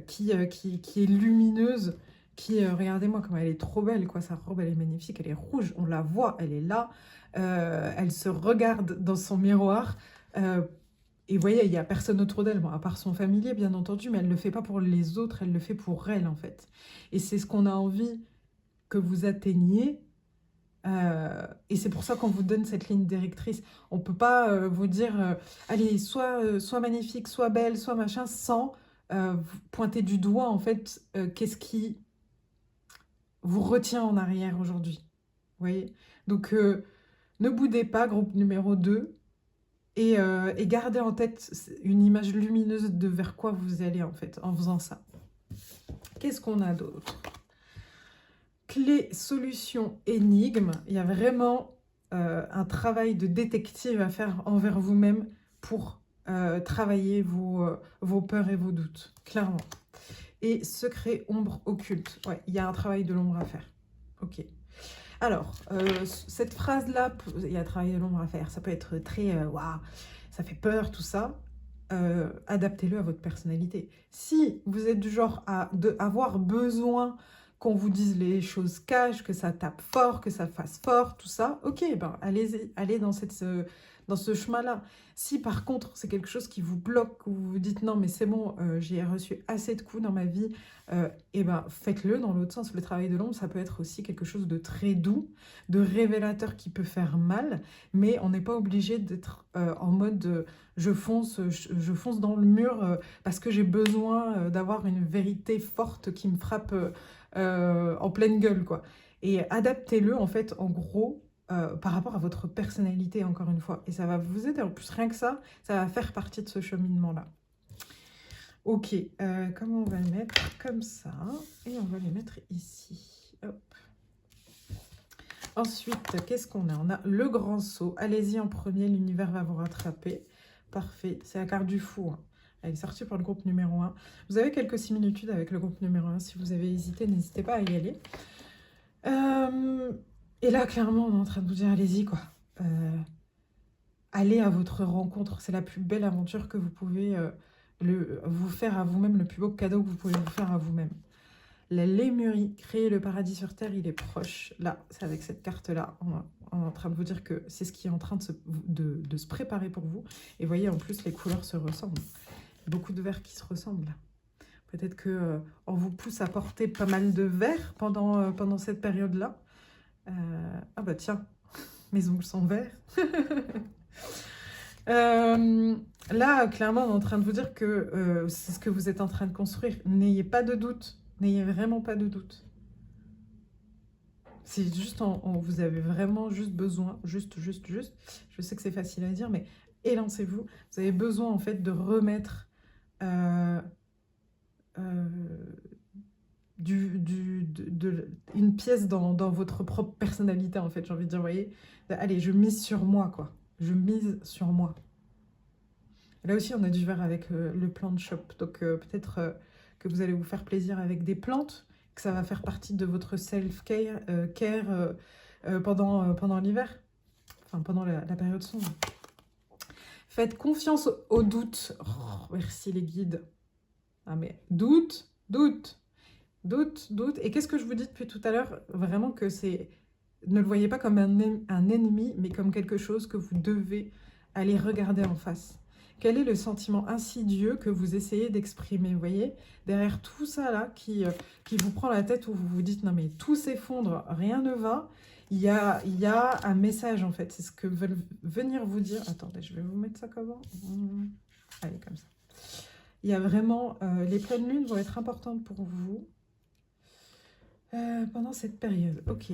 qui est lumineuse, regardez-moi comme elle est trop belle, quoi. Sa robe, elle est magnifique, elle est rouge, on la voit, elle est là. Elle se regarde dans son miroir et vous voyez, il n'y a personne autour d'elle, bon, à part son familier bien entendu, mais elle ne le fait pas pour les autres, elle le fait pour elle en fait. Et c'est ce qu'on a envie que vous atteigniez et c'est pour ça qu'on vous donne cette ligne directrice. On ne peut pas vous dire allez, soit magnifique, soit belle, soit machin, sans pointer du doigt en fait qu'est-ce qui vous retient en arrière aujourd'hui. Vous voyez? Donc ne boudez pas, groupe numéro 2, et gardez en tête une image lumineuse de vers quoi vous allez, en fait, en faisant ça. Qu'est-ce qu'on a d'autre? Clé, solution, énigme. Il y a vraiment un travail de détective à faire envers vous-même pour travailler vos peurs et vos doutes, clairement. Et secret, ombre, occulte. Ouais, il y a un travail de l'ombre à faire. Ok. Alors, cette phrase-là, il y a un travail de l'ombre à faire. Ça peut être très... waouh. ça fait peur, tout ça, adaptez-le à votre personnalité. Si vous êtes du genre à avoir besoin qu'on vous dise les choses cash, que ça tape fort, que ça fasse fort, tout ça, ok, ben allez-y, allez dans dans ce chemin-là. Si par contre c'est quelque chose qui vous bloque, ou vous vous dites non mais c'est bon, j'ai reçu assez de coups dans ma vie, et ben faites-le dans l'autre sens. Le travail de l'ombre, ça peut être aussi quelque chose de très doux, de révélateur qui peut faire mal, mais on n'est pas obligé d'être en mode je fonce dans le mur parce que j'ai besoin d'avoir une vérité forte qui me frappe en pleine gueule, quoi. Et adaptez-le, en fait, en gros, par rapport à votre personnalité, encore une fois. Et ça va vous aider. En plus, rien que ça va faire partie de ce cheminement-là. Ok, comment on va le mettre? Comme ça. Et on va les mettre ici. Hop. Ensuite, qu'est-ce qu'on a? On a le grand saut. Allez-y en premier, l'univers va vous rattraper. Parfait, c'est la carte du fou. Hein. Elle est sortie pour le groupe numéro 1. Vous avez quelques similitudes avec le groupe numéro 1. Si vous avez hésité, n'hésitez pas à y aller. Et là, clairement, on est en train de vous dire, allez-y, quoi. Allez à votre rencontre. C'est la plus belle aventure que vous pouvez vous faire à vous-même, le plus beau cadeau que vous pouvez vous faire à vous-même. La Lémurie, créer le paradis sur Terre, il est proche. Là, c'est avec cette carte-là. On est en train de vous dire que c'est ce qui est en train de se préparer pour vous. Et voyez, en plus, les couleurs se ressemblent. Beaucoup de verts qui se ressemblent, là. Peut-être qu'on vous pousse à porter pas mal de vert pendant cette période-là. Ah bah tiens, mes ongles sont verts. Là, clairement, on est en train de vous dire que c'est ce que vous êtes en train de construire. N'ayez pas de doute. N'ayez vraiment pas de doute. C'est juste, vous avez vraiment juste besoin, juste. Je sais que c'est facile à dire, mais élancez-vous. Vous avez besoin, en fait, de remettre une pièce dans votre propre personnalité, en fait, j'ai envie de dire, vous voyez. Allez, je mise sur moi, quoi. Je mise sur moi. Là aussi, on a du vert avec le plant shop. Donc, peut-être que vous allez vous faire plaisir avec des plantes, que ça va faire partie de votre self-care pendant l'hiver, enfin, pendant la période sombre. Faites confiance au doute. Oh, merci les guides. Ah mais doute. Et qu'est-ce que je vous dis depuis tout à l'heure? Vraiment que c'est... Ne le voyez pas comme un ennemi, mais comme quelque chose que vous devez aller regarder en face. Quel est le sentiment insidieux que vous essayez d'exprimer? Vous voyez, derrière tout ça là qui vous prend la tête, où vous vous dites non mais tout s'effondre, rien ne va. Il y a un message en fait. C'est ce que veulent venir vous dire. Attendez, je vais vous mettre ça comment? Allez, comme ça. Il y a vraiment... les pleines lunes vont être importantes pour vous pendant cette période. Ok.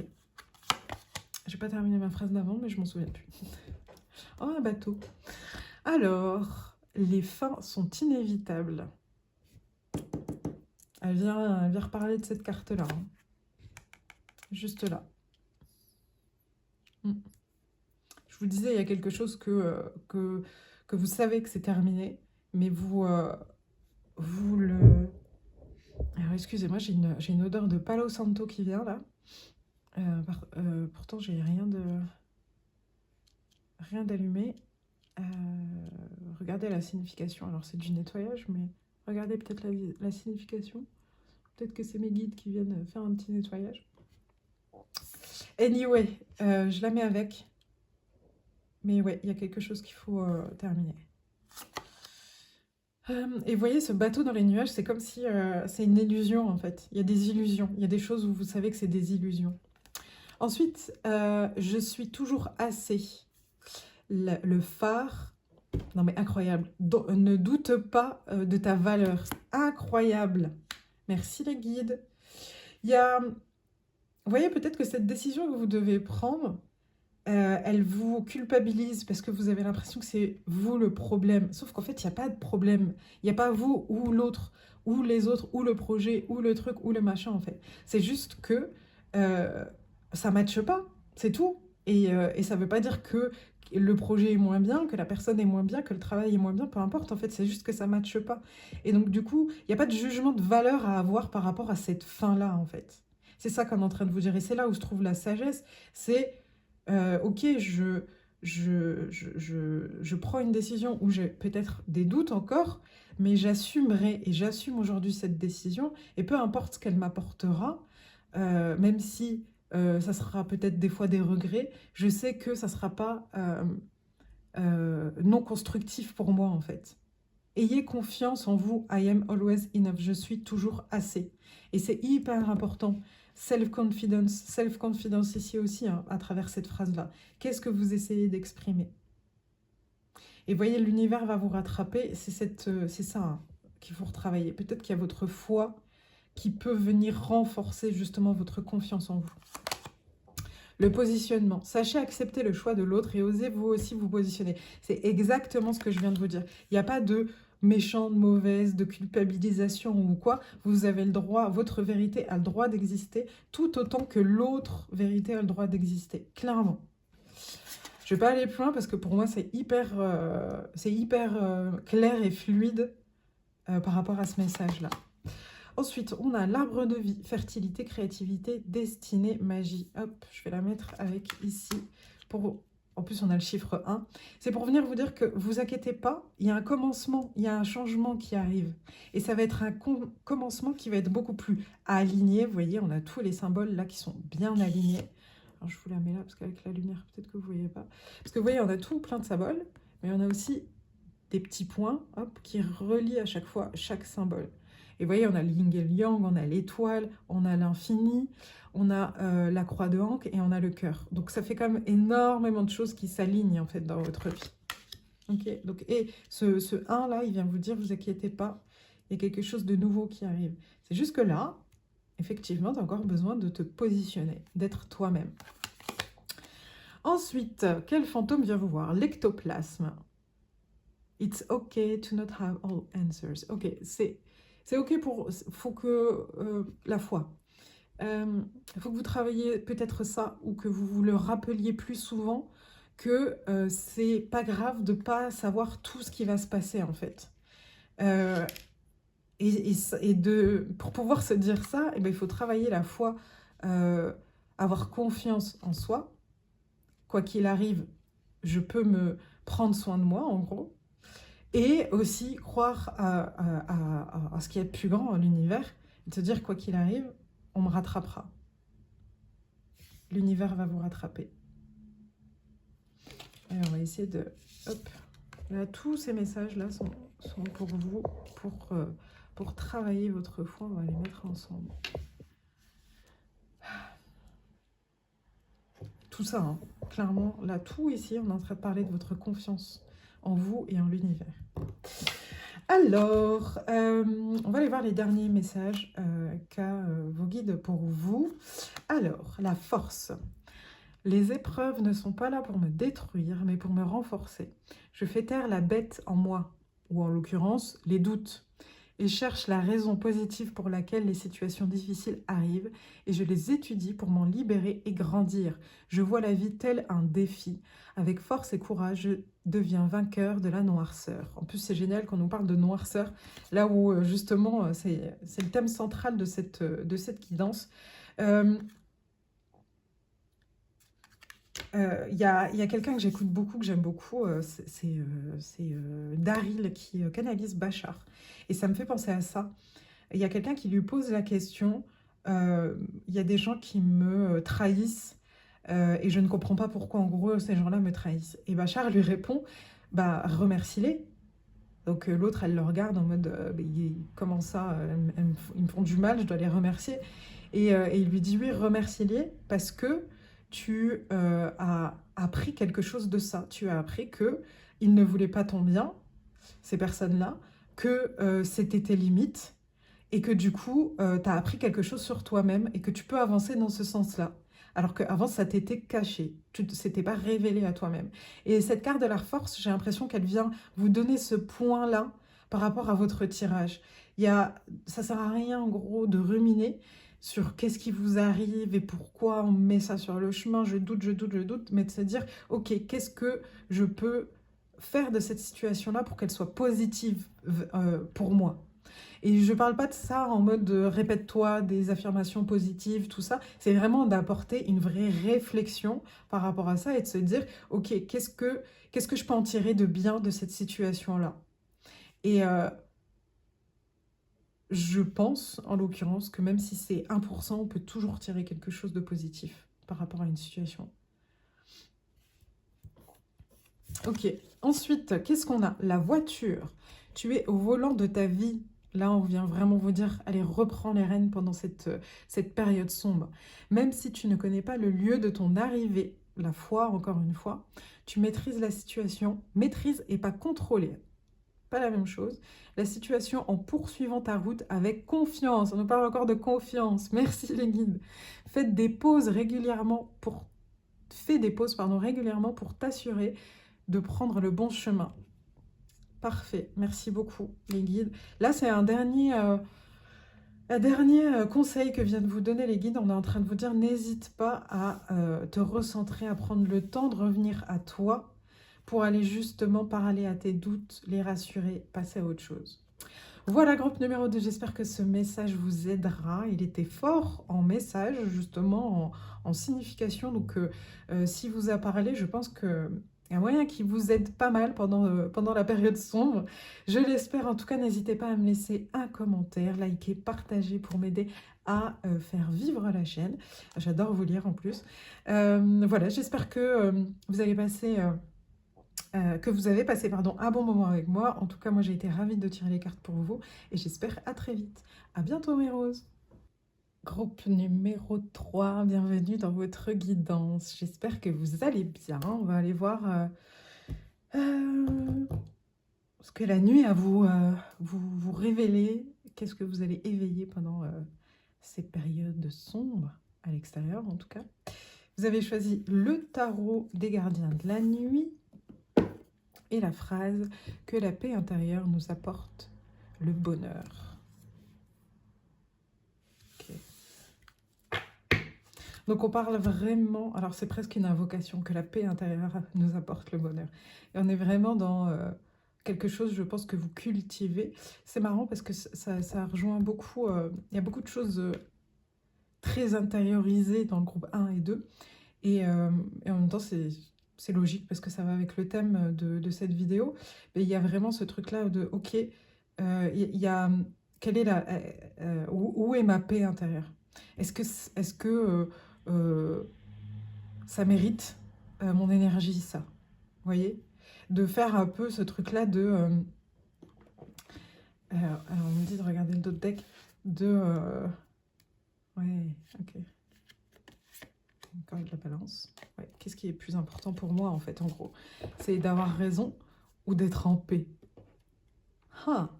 Je n'ai pas terminé ma phrase d'avant, mais je m'en souviens plus. Oh, un bateau. Alors, les fins sont inévitables. Elle vient reparler de cette carte-là. Hein. Juste là. Je vous disais, il y a quelque chose que vous savez que c'est terminé, mais vous le... Alors, excusez-moi, j'ai une odeur de Palo Santo qui vient, là. Pourtant, j'ai rien d'allumé. Regardez la signification. Alors, c'est du nettoyage, mais regardez peut-être la signification. Peut-être que c'est mes guides qui viennent faire un petit nettoyage. Anyway, je la mets avec. Mais ouais, il y a quelque chose qu'il faut terminer. Et vous voyez, ce bateau dans les nuages, c'est comme si c'est une illusion, en fait. Il y a des illusions. Il y a des choses où vous savez que c'est des illusions. Ensuite, je suis toujours assez. Le phare, non mais incroyable. Ne doute pas de ta valeur. Incroyable. Merci les guides. Il y a, vous voyez, peut-être que cette décision que vous devez prendre, elle vous culpabilise parce que vous avez l'impression que c'est vous le problème. Sauf qu'en fait, il n'y a pas de problème. Il n'y a pas vous ou l'autre, ou les autres, ou le projet, ou le truc, ou le machin, en fait. C'est juste que ça ne matche pas, c'est tout. Et ça ne veut pas dire que le projet est moins bien, que la personne est moins bien, que le travail est moins bien, peu importe, en fait, c'est juste que ça ne matche pas. Et donc, du coup, il n'y a pas de jugement de valeur à avoir par rapport à cette fin-là, en fait. C'est ça qu'on est en train de vous dire. Et c'est là où se trouve la sagesse, c'est... ok, je prends une décision où j'ai peut-être des doutes encore, mais j'assumerai et j'assume aujourd'hui cette décision, et peu importe ce qu'elle m'apportera, même si ça sera peut-être des fois des regrets, je sais que ça ne sera pas non constructif pour moi en fait. Ayez confiance en vous. I am always enough. Je suis toujours assez. Et c'est hyper important. Self-confidence. Self-confidence ici aussi, hein, à travers cette phrase-là. Qu'est-ce que vous essayez d'exprimer? Et voyez, l'univers va vous rattraper. C'est ça, hein, qu'il faut retravailler. Peut-être qu'il y a votre foi qui peut venir renforcer justement votre confiance en vous. Le positionnement. Sachez accepter le choix de l'autre et osez vous aussi vous positionner. C'est exactement ce que je viens de vous dire. Il n'y a pas de méchant, de mauvaise, de culpabilisation ou quoi. Vous avez le droit, votre vérité a le droit d'exister tout autant que l'autre vérité a le droit d'exister. Clairement. Je ne vais pas aller plus loin parce que pour moi c'est hyper clair et fluide par rapport à ce message-là. Ensuite, on a l'arbre de vie, fertilité, créativité, destinée, magie. Hop, je vais la mettre avec ici. En plus, on a le chiffre 1. C'est pour venir vous dire que vous inquiétez pas, il y a un commencement, il y a un changement qui arrive. Et ça va être un commencement qui va être beaucoup plus aligné. Vous voyez, on a tous les symboles là qui sont bien alignés. Alors, je vous la mets là parce qu'avec la lumière, peut-être que vous ne voyez pas. Parce que vous voyez, on a tout plein de symboles, mais on a aussi des petits points hop, qui relient à chaque fois chaque symbole. Et vous voyez, on a le yin et le yang, on a l'étoile, on a l'infini, on a la croix de Ankh et on a le cœur. Donc ça fait quand même énormément de choses qui s'alignent en fait dans votre vie. Ok, donc, et ce 1 là, il vient vous dire, vous inquiétez pas, il y a quelque chose de nouveau qui arrive. C'est juste que là, effectivement, tu as encore besoin de te positionner, d'être toi-même. Ensuite, quel fantôme vient vous voir? L'ectoplasme. It's okay to not have all answers. Ok, c'est ok pour... faut que... la foi. Il faut que vous travailliez peut-être ça, ou que vous vous le rappeliez plus souvent, que c'est pas grave de pas savoir tout ce qui va se passer, en fait. Pour pouvoir se dire ça, eh ben, il faut travailler la foi, avoir confiance en soi. Quoi qu'il arrive, je peux me prendre soin de moi, en gros. Et aussi croire à ce qui est de plus grand, l'univers, et se dire quoi qu'il arrive, on me rattrapera. L'univers va vous rattraper. Et on va essayer de... Hop. Là, tous ces messages-là sont pour vous, pour travailler votre foi. On va les mettre ensemble. Tout ça, hein, clairement, là, tout ici, on est en train de parler de votre confiance en vous et en l'univers. Alors, on va aller voir les derniers messages qu'a vos guides pour vous. Alors, la force. Les épreuves ne sont pas là pour me détruire, mais pour me renforcer. Je fais taire la bête en moi, ou en l'occurrence, les doutes. Et cherche la raison positive pour laquelle les situations difficiles arrivent, et je les étudie pour m'en libérer et grandir. Je vois la vie tel un défi. Avec force et courage, je deviens vainqueur de la noirceur. En plus, c'est génial qu'on nous parle de noirceur, là où justement, c'est le thème central de cette guidance. Y a quelqu'un que j'écoute beaucoup, que j'aime beaucoup, c'est Daryl qui canalise Bachar. Et ça me fait penser à ça. Il y a quelqu'un qui lui pose la question, il y a des gens qui me trahissent et je ne comprends pas pourquoi en gros ces gens-là me trahissent. Et Bachar lui répond, bah remercie-les. Donc l'autre, elle le regarde en mode, comment ça, ils me font du mal, je dois les remercier. Et il lui dit, oui, remercie-les parce que tu as appris quelque chose de ça. Tu as appris qu'ils ne voulaient pas ton bien, ces personnes-là, que c'était tes limites, et que du coup, tu as appris quelque chose sur toi-même, et que tu peux avancer dans ce sens-là. Alors qu'avant, ça t'était caché, tu ne s'était pas révélé à toi-même. Et cette carte de la force, j'ai l'impression qu'elle vient vous donner ce point-là par rapport à votre tirage. Ça ne sert à rien, en gros, de ruminer sur qu'est-ce qui vous arrive et pourquoi on met ça sur le chemin, je doute, mais de se dire, ok, qu'est-ce que je peux faire de cette situation-là pour qu'elle soit positive pour moi. Et je parle pas de ça en mode répète-toi des affirmations positives, tout ça. C'est vraiment d'apporter une vraie réflexion par rapport à ça et de se dire, ok, qu'est-ce que je peux en tirer de bien de cette situation-là? Et je pense, en l'occurrence, que même si c'est 1%, on peut toujours tirer quelque chose de positif par rapport à une situation. Ok, ensuite, qu'est-ce qu'on a? La voiture. Tu es au volant de ta vie. Là, on vient vraiment vous dire, allez, reprends les rênes pendant cette période sombre. Même si tu ne connais pas le lieu de ton arrivée, la foi, encore une fois, tu maîtrises la situation, maîtrise et pas contrôler. Pas la même chose. La situation en poursuivant ta route avec confiance. On nous parle encore de confiance. Merci les guides. Fais des pauses régulièrement pour t'assurer de prendre le bon chemin. Parfait, merci beaucoup les guides. Là, c'est un dernier conseil que viennent vous donner les guides. On est en train de vous dire, n'hésite pas à te recentrer, à prendre le temps de revenir à toi pour aller justement parler à tes doutes, les rassurer, passer à autre chose. Voilà, groupe numéro 2, j'espère que ce message vous aidera. Il était fort en message, justement, en signification. Donc, s'il vous a parlé, je pense que y a moyen qu'il vous aide pas mal pendant la période sombre. Je l'espère. En tout cas, n'hésitez pas à me laisser un commentaire, liker, partager pour m'aider à faire vivre la chaîne. J'adore vous lire en plus. Voilà, j'espère que vous allez passer... que vous avez passé un bon moment avec moi. En tout cas, moi, j'ai été ravie de tirer les cartes pour vous et j'espère à très vite. À bientôt, mes roses. Groupe numéro 3, bienvenue dans votre guidance. J'espère que vous allez bien. On va aller voir ce que la nuit a vous révéler. Qu'est-ce que vous allez éveiller pendant ces périodes sombres, à l'extérieur en tout cas. Vous avez choisi le tarot des gardiens de la nuit. Et la phrase « Que la paix intérieure nous apporte le bonheur ». Okay. Donc on parle vraiment, alors c'est presque une invocation, que la paix intérieure nous apporte le bonheur. Et on est vraiment dans quelque chose, je pense, que vous cultivez. C'est marrant parce que ça rejoint beaucoup, il y a beaucoup de choses très intériorisées dans le groupe 1 et 2. Et en même temps, c'est logique parce que ça va avec le thème de cette vidéo. Mais il y a vraiment ce truc-là de, ok, il y a, quelle est où est ma paix intérieure? Est-ce que ça mérite mon énergie, ça? Vous voyez? De faire un peu ce truc-là de... alors, on me dit de regarder le dos de deck, ouais, ok. Encore avec la balance. Ouais. Qu'est-ce qui est plus important pour moi, en fait, en gros? C'est d'avoir raison ou d'être en paix. Ah.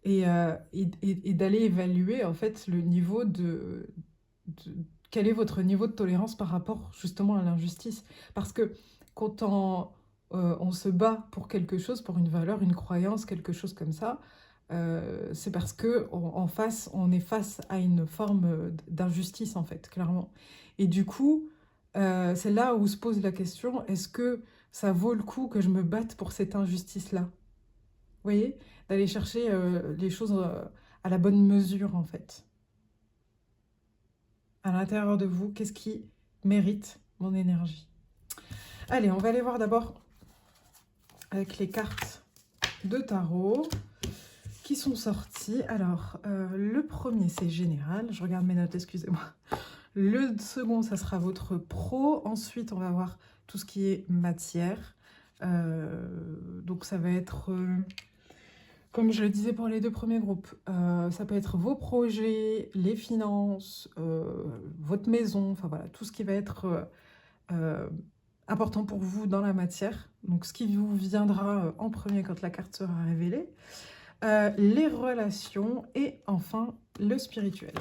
Et d'aller évaluer, en fait, le niveau quel est votre niveau de tolérance par rapport, justement, à l'injustice. Parce que quand on se bat pour quelque chose, pour une valeur, une croyance, quelque chose comme ça, c'est parce que on est face à une forme d'injustice, en fait, clairement. Et du coup, c'est là où se pose la question, est-ce que ça vaut le coup que je me batte pour cette injustice-là? Vous voyez? D'aller chercher les choses à la bonne mesure, en fait. À l'intérieur de vous, qu'est-ce qui mérite mon énergie? Allez, on va aller voir d'abord avec les cartes de tarot qui sont sorties. Alors, le premier, c'est général. Je regarde mes notes, excusez-moi. Le second, ça sera votre pro. Ensuite, on va voir tout ce qui est matière. Donc, ça va être, comme je le disais pour les deux premiers groupes, ça peut être vos projets, les finances, votre maison, enfin voilà, tout ce qui va être important pour vous dans la matière. Donc, ce qui vous viendra en premier quand la carte sera révélée. Les relations et enfin le spirituel.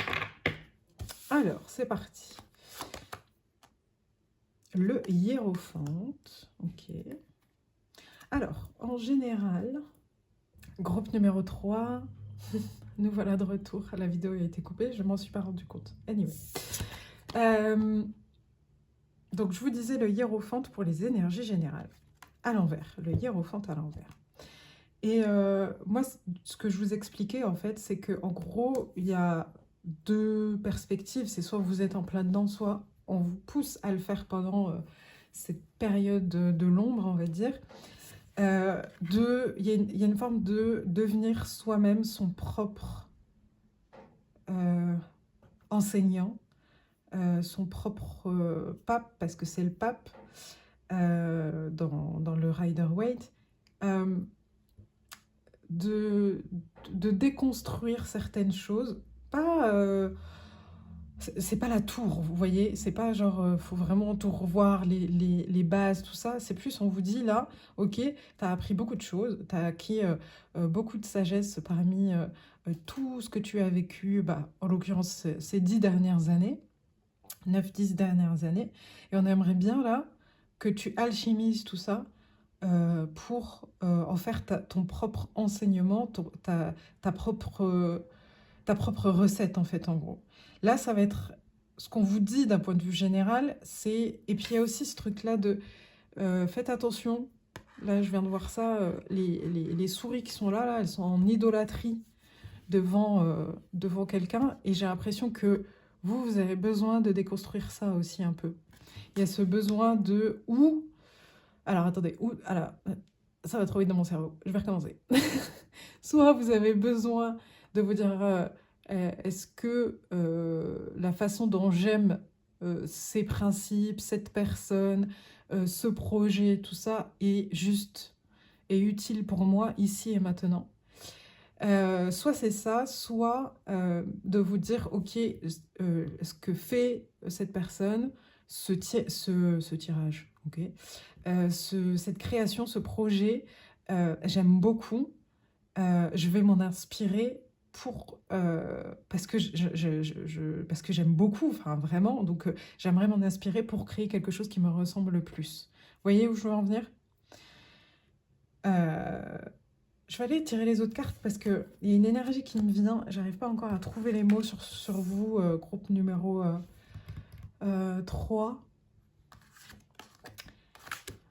Alors, c'est parti. Le hiérophante. Ok. Alors, en général, groupe numéro 3, nous voilà de retour. La vidéo a été coupée, je m'en suis pas rendu compte. Anyway. Donc, je vous disais le hiérophante pour les énergies générales. À l'envers, le hiérophante à l'envers. Et moi, ce que je vous expliquais, en fait, c'est qu'en gros, il y a deux perspectives. C'est soit vous êtes en plein dedans, soit on vous pousse à le faire pendant cette période de l'ombre, on va dire. Il y a une forme de devenir soi-même son propre euh, enseignant, son propre pape, parce que c'est le pape dans le Rider-Waite. Euh, de, de déconstruire certaines choses. Pas, c'est pas la tour, vous voyez, c'est pas genre, faut vraiment tout revoir, les bases, tout ça. C'est plus, on vous dit là, ok, t'as appris beaucoup de choses, t'as acquis beaucoup de sagesse parmi tout ce que tu as vécu, bah, en l'occurrence, ces 10 dernières années, 9 10 dernières années. Et on aimerait bien là que tu alchimises tout ça pour en faire ton propre enseignement, ta propre recette en fait en gros. Là, ça va être ce qu'on vous dit d'un point de vue général, c'est... Et puis il y a aussi ce truc-là de faites attention, là je viens de voir ça, les souris qui sont là, elles sont en idolâtrie devant quelqu'un, et j'ai l'impression que vous avez besoin de déconstruire ça aussi un peu. Il y a ce besoin de... Ou alors, attendez, alors, ça va trop vite dans mon cerveau. Je vais recommencer. Soit vous avez besoin de vous dire, est-ce que la façon dont j'aime ces principes, cette personne, ce projet, tout ça, est juste et utile pour moi ici et maintenant. Soit c'est ça, soit de vous dire, ok, ce que fait cette personne, ce tirage, ok, cette création, ce projet, j'aime beaucoup. Je vais m'en inspirer parce que parce que j'aime beaucoup, enfin vraiment. Donc j'aimerais m'en inspirer pour créer quelque chose qui me ressemble le plus. Vous voyez où je veux en venir? Euh, je vais aller tirer les autres cartes parce qu'il y a une énergie qui me vient. J'arrive pas encore à trouver les mots sur vous, groupe numéro 3.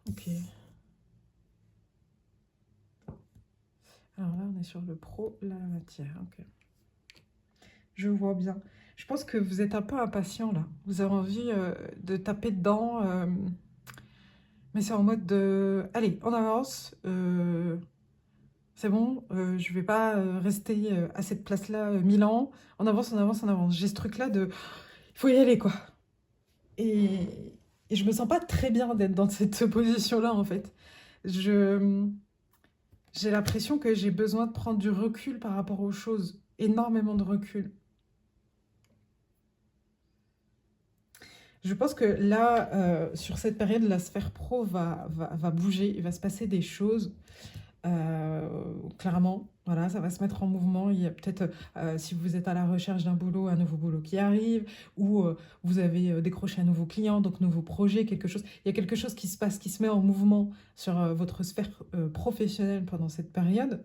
Ok. Alors là, on est sur le pro, là, la matière. Ok. Je vois bien. Je pense que vous êtes un peu impatient là. Vous avez envie de taper dedans. Mais c'est en mode de... Allez, on avance. C'est bon. Je vais pas rester à cette place-là 1000 ans. On avance, on avance, on avance. J'ai ce truc-là de... Il faut y aller, quoi. Et, et je me sens pas très bien d'être dans cette position-là, en fait. Je... J'ai l'impression que j'ai besoin de prendre du recul par rapport aux choses. Énormément de recul. Je pense que là, sur cette période, la sphère pro va bouger, il va se passer des choses, clairement. Voilà, ça va se mettre en mouvement. Il y a peut-être, si vous êtes à la recherche d'un boulot, un nouveau boulot qui arrive, ou vous avez décroché un nouveau client, donc nouveau projet, quelque chose. Il y a quelque chose qui se passe, qui se met en mouvement sur votre sphère professionnelle pendant cette période.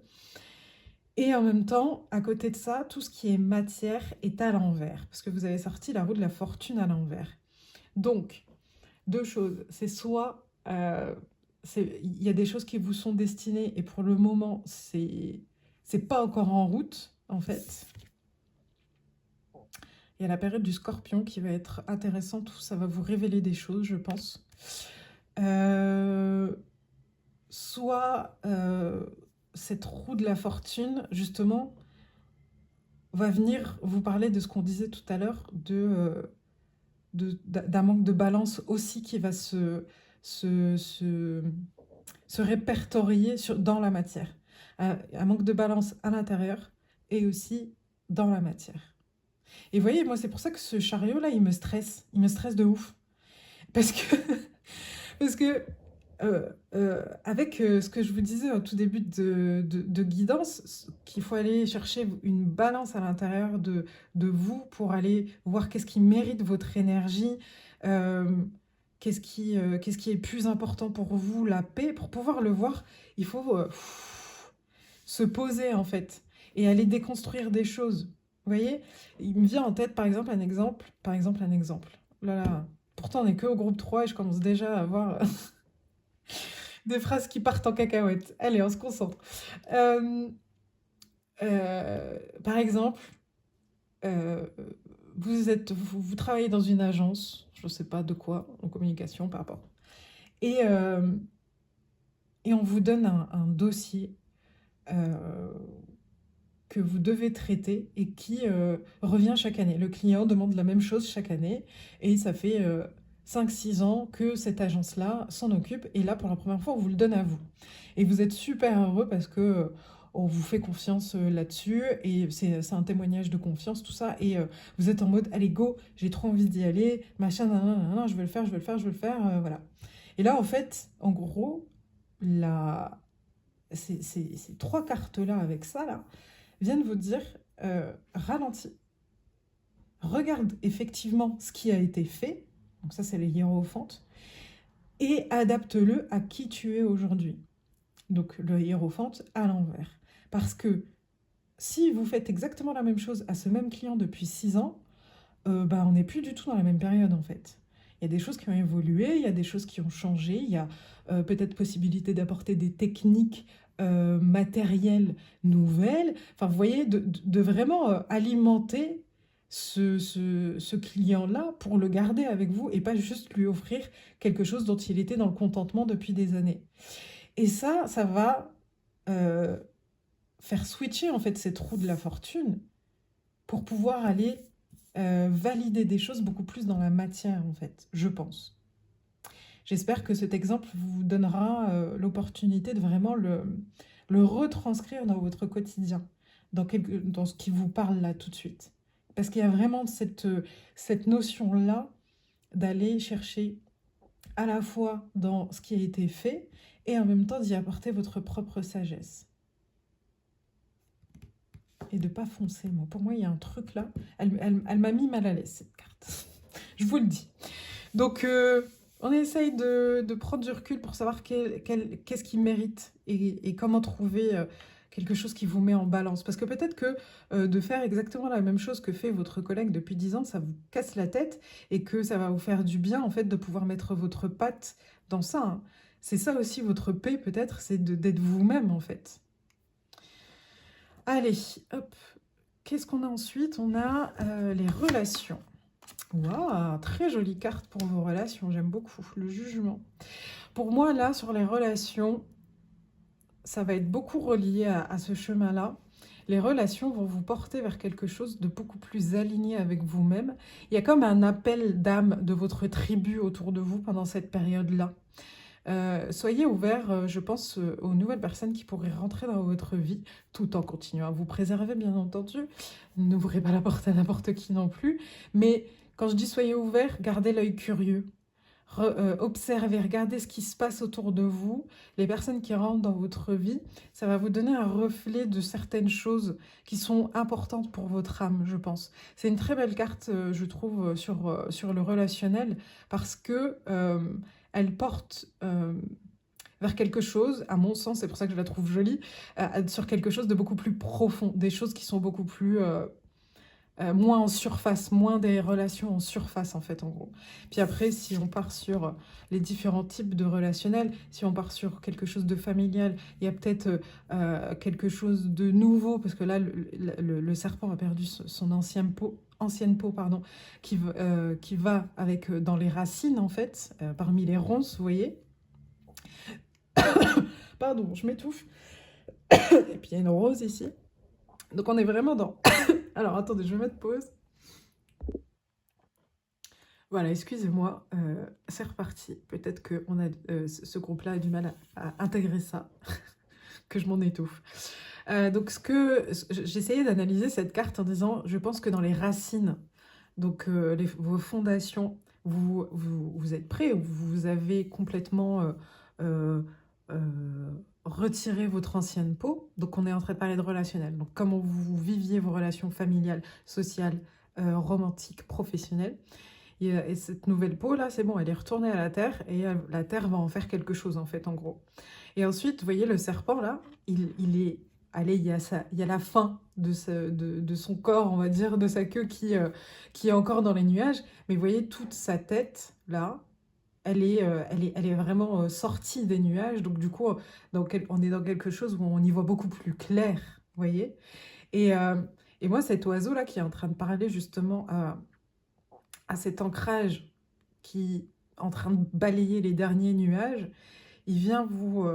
Et en même temps, à côté de ça, tout ce qui est matière est à l'envers, parce que vous avez sorti la roue de la fortune à l'envers. Donc, deux choses. C'est soit il y a des choses qui vous sont destinées et pour le moment, c'est pas encore en route, en fait. Il y a la période du Scorpion qui va être intéressante, où ça va vous révéler des choses, je pense. Euh, Soit cette roue de la fortune, justement, va venir vous parler de ce qu'on disait tout à l'heure, d'un manque de balance aussi qui va se, se, se répertorier dans la matière. Un manque de balance à l'intérieur et aussi dans la matière. Et vous voyez, moi, c'est pour ça que ce chariot-là, il me stresse. Il me stresse de ouf. Parce que, parce que avec ce que je vous disais au tout début de guidance, qu'il faut aller chercher une balance à l'intérieur de vous pour aller voir qu'est-ce qui mérite votre énergie, euh, qu'est-ce qui est plus important pour vous, la paix. Pour pouvoir le voir, il faut se poser en fait et aller déconstruire des choses. Vous voyez, il me vient en tête par exemple. Là, là. Pourtant, on n'est que au groupe 3 et je commence déjà à avoir Des phrases qui partent en cacahuète. Allez, on se concentre. Euh, Par exemple, euh, vous travaillez dans une agence, je ne sais pas de quoi, en communication, par rapport. Et, euh, et on vous donne un dossier euh, que vous devez traiter et qui revient chaque année. Le client demande la même chose chaque année et ça fait 5-6 ans que cette agence-là s'en occupe et là, pour la première fois, on vous le donne à vous. Et vous êtes super heureux parce que on vous fait confiance là-dessus et c'est un témoignage de confiance, tout ça. Et vous êtes en mode, allez, go, j'ai trop envie d'y aller, machin, nan, je vais le faire, je vais le faire, je vais le faire, voilà. Et là, en fait, en gros, la... ces trois cartes-là avec ça, là, viennent vous dire ralentis, regarde effectivement ce qui a été fait, donc ça c'est les hiérophantes, et adapte-le à qui tu es aujourd'hui. Donc le hiérophante à l'envers. Parce que si vous faites exactement la même chose à ce même client depuis 6 ans, on n'est plus du tout dans la même période en fait. Il y a des choses qui ont évolué, il y a des choses qui ont changé, il y a peut-être possibilité d'apporter des techniques matérielles nouvelles. Enfin, vous voyez, de vraiment alimenter ce client-là pour le garder avec vous et pas juste lui offrir quelque chose dont il était dans le contentement depuis des années. Et ça va euh, faire switcher en fait ces trous de la fortune pour pouvoir aller valider des choses beaucoup plus dans la matière, en fait, je pense. J'espère que cet exemple vous donnera l'opportunité de vraiment le retranscrire dans votre quotidien, dans ce qui vous parle là tout de suite. Parce qu'il y a vraiment cette notion-là d'aller chercher à la fois dans ce qui a été fait et en même temps d'y apporter votre propre sagesse. Et de pas foncer, moi. Pour moi, il y a un truc là. Elle m'a mis mal à l'aise, cette carte. Je vous le dis. Donc, on essaye de prendre du recul pour savoir qu'est-ce qui mérite et comment trouver quelque chose qui vous met en balance. Parce que peut-être que de faire exactement la même chose que fait votre collègue depuis 10 ans, ça vous casse la tête et que ça va vous faire du bien, en fait, de pouvoir mettre votre patte dans ça. Hein. C'est ça aussi votre paix, peut-être, c'est d'être vous-même, en fait. Allez, hop. Qu'est-ce qu'on a ensuite? On a les relations. Waouh, très jolie carte pour vos relations, j'aime beaucoup. Le jugement. Pour moi, là, sur les relations, ça va être beaucoup relié à ce chemin-là. Les relations vont vous porter vers quelque chose de beaucoup plus aligné avec vous-même. Il y a comme un appel d'âme de votre tribu autour de vous pendant cette période-là. Soyez ouverts, je pense, aux nouvelles personnes qui pourraient rentrer dans votre vie, tout en continuant à vous préserver, bien entendu. N'ouvrez pas la porte à n'importe qui non plus. Mais quand je dis soyez ouverts, gardez l'œil curieux. Observez, regardez ce qui se passe autour de vous, les personnes qui rentrent dans votre vie, ça va vous donner un reflet de certaines choses qui sont importantes pour votre âme, je pense. C'est une très belle carte, je trouve, sur le relationnel, parce que elle porte vers quelque chose, à mon sens, c'est pour ça que je la trouve jolie, sur quelque chose de beaucoup plus profond, des choses qui sont beaucoup plus moins en surface, moins des relations en surface en fait en gros. Puis après, si on part sur les différents types de relationnels, si on part sur quelque chose de familial, il y a peut-être quelque chose de nouveau, parce que là, le serpent a perdu son ancienne peau, pardon, qui va avec dans les racines en fait, parmi les ronces, vous voyez. Pardon, je m'étouffe. Et puis il y a une rose ici. Donc on est vraiment dans... Alors attendez, je vais mettre pause. Voilà, excusez-moi, c'est reparti. Peut-être que ce groupe-là a du mal à intégrer ça, que je m'en étouffe. Donc j'essayais d'analyser cette carte en disant, je pense que dans les racines, donc vos fondations, vous êtes prêts, vous avez complètement retiré votre ancienne peau. Donc on est en train de parler de relationnel. Donc comment vous viviez vos relations familiales, sociales, romantiques, professionnelles. Et cette nouvelle peau là, c'est bon, elle est retournée à la terre et la terre va en faire quelque chose en fait, en gros. Et ensuite, vous voyez le serpent là, il est, allez, il y a la fin de son corps, on va dire, de sa queue qui est encore dans les nuages. Mais vous voyez toute sa tête là, elle est vraiment sortie des nuages. Donc du coup, on est dans quelque chose où on y voit beaucoup plus clair, vous voyez? Et, euh, et moi, cet oiseau-là qui est en train de parler justement à cet ancrage qui est en train de balayer les derniers nuages, il vient vous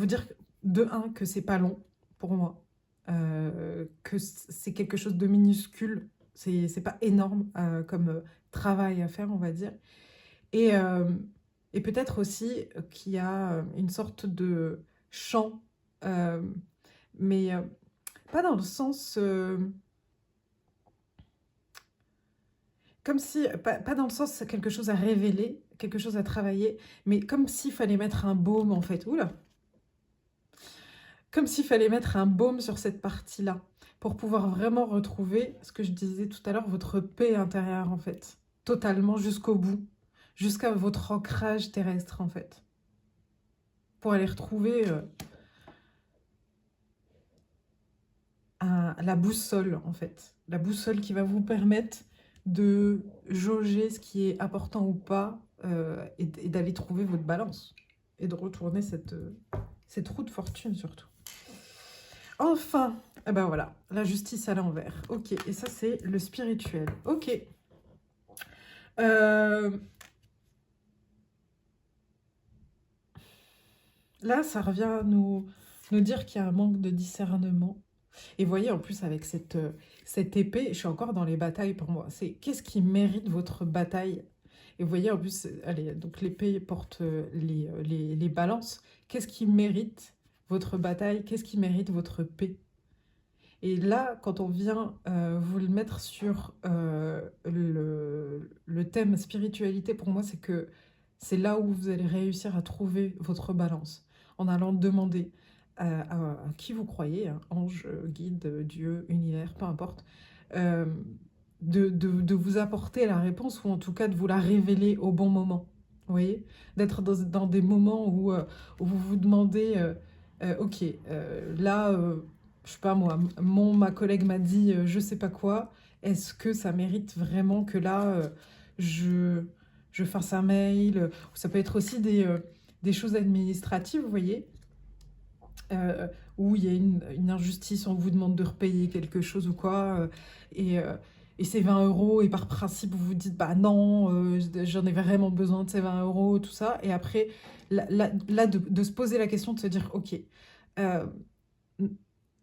dire de un que c'est pas long pour moi, que c'est quelque chose de minuscule, c'est pas énorme comme travail à faire, on va dire. Et, euh, et peut-être aussi qu'il y a une sorte de chant, euh, mais pas dans le sens, comme si, pas dans le sens c'est quelque chose à révéler, quelque chose à travailler, mais comme s'il fallait mettre un baume en fait. Oula! Comme s'il fallait mettre un baume sur cette partie-là, pour pouvoir vraiment retrouver, ce que je disais tout à l'heure, votre paix intérieure en fait. Totalement jusqu'au bout, jusqu'à votre ancrage terrestre en fait. Pour aller retrouver la boussole en fait. La boussole qui va vous permettre de jauger ce qui est important ou pas et d'aller trouver votre balance. Et de retourner cette roue de fortune surtout. Enfin, eh ben voilà, la justice à l'envers. Ok, et ça c'est le spirituel. Ok. Euh, Là, ça revient à nous dire qu'il y a un manque de discernement. Et vous voyez, en plus, avec cette épée, je suis encore dans les batailles pour moi. C'est qu'est-ce qui mérite votre bataille? Et vous voyez, en plus, allez, donc l'épée porte les balances. Qu'est-ce qui mérite votre bataille? Qu'est-ce qui mérite votre paix? Et là, quand on vient vous le mettre sur le thème spiritualité, pour moi, c'est que c'est là où vous allez réussir à trouver votre balance, en allant demander à qui vous croyez, hein, ange, guide, Dieu, univers, peu importe, euh, de vous apporter la réponse, ou en tout cas de vous la révéler au bon moment. Vous voyez? D'être dans des moments où vous vous demandez, ok, là... je sais pas moi, ma collègue m'a dit je sais pas quoi, est-ce que ça mérite vraiment que là je, je fasse un mail Ça peut être aussi des choses administratives, vous voyez, euh, où il y a une injustice, on vous demande de repayer quelque chose ou quoi, et, euh, et c'est 20 euros, et par principe vous vous dites bah non, j'en ai vraiment besoin de ces 20 euros, tout ça, et après, là, de se poser la question, de se dire ok, euh,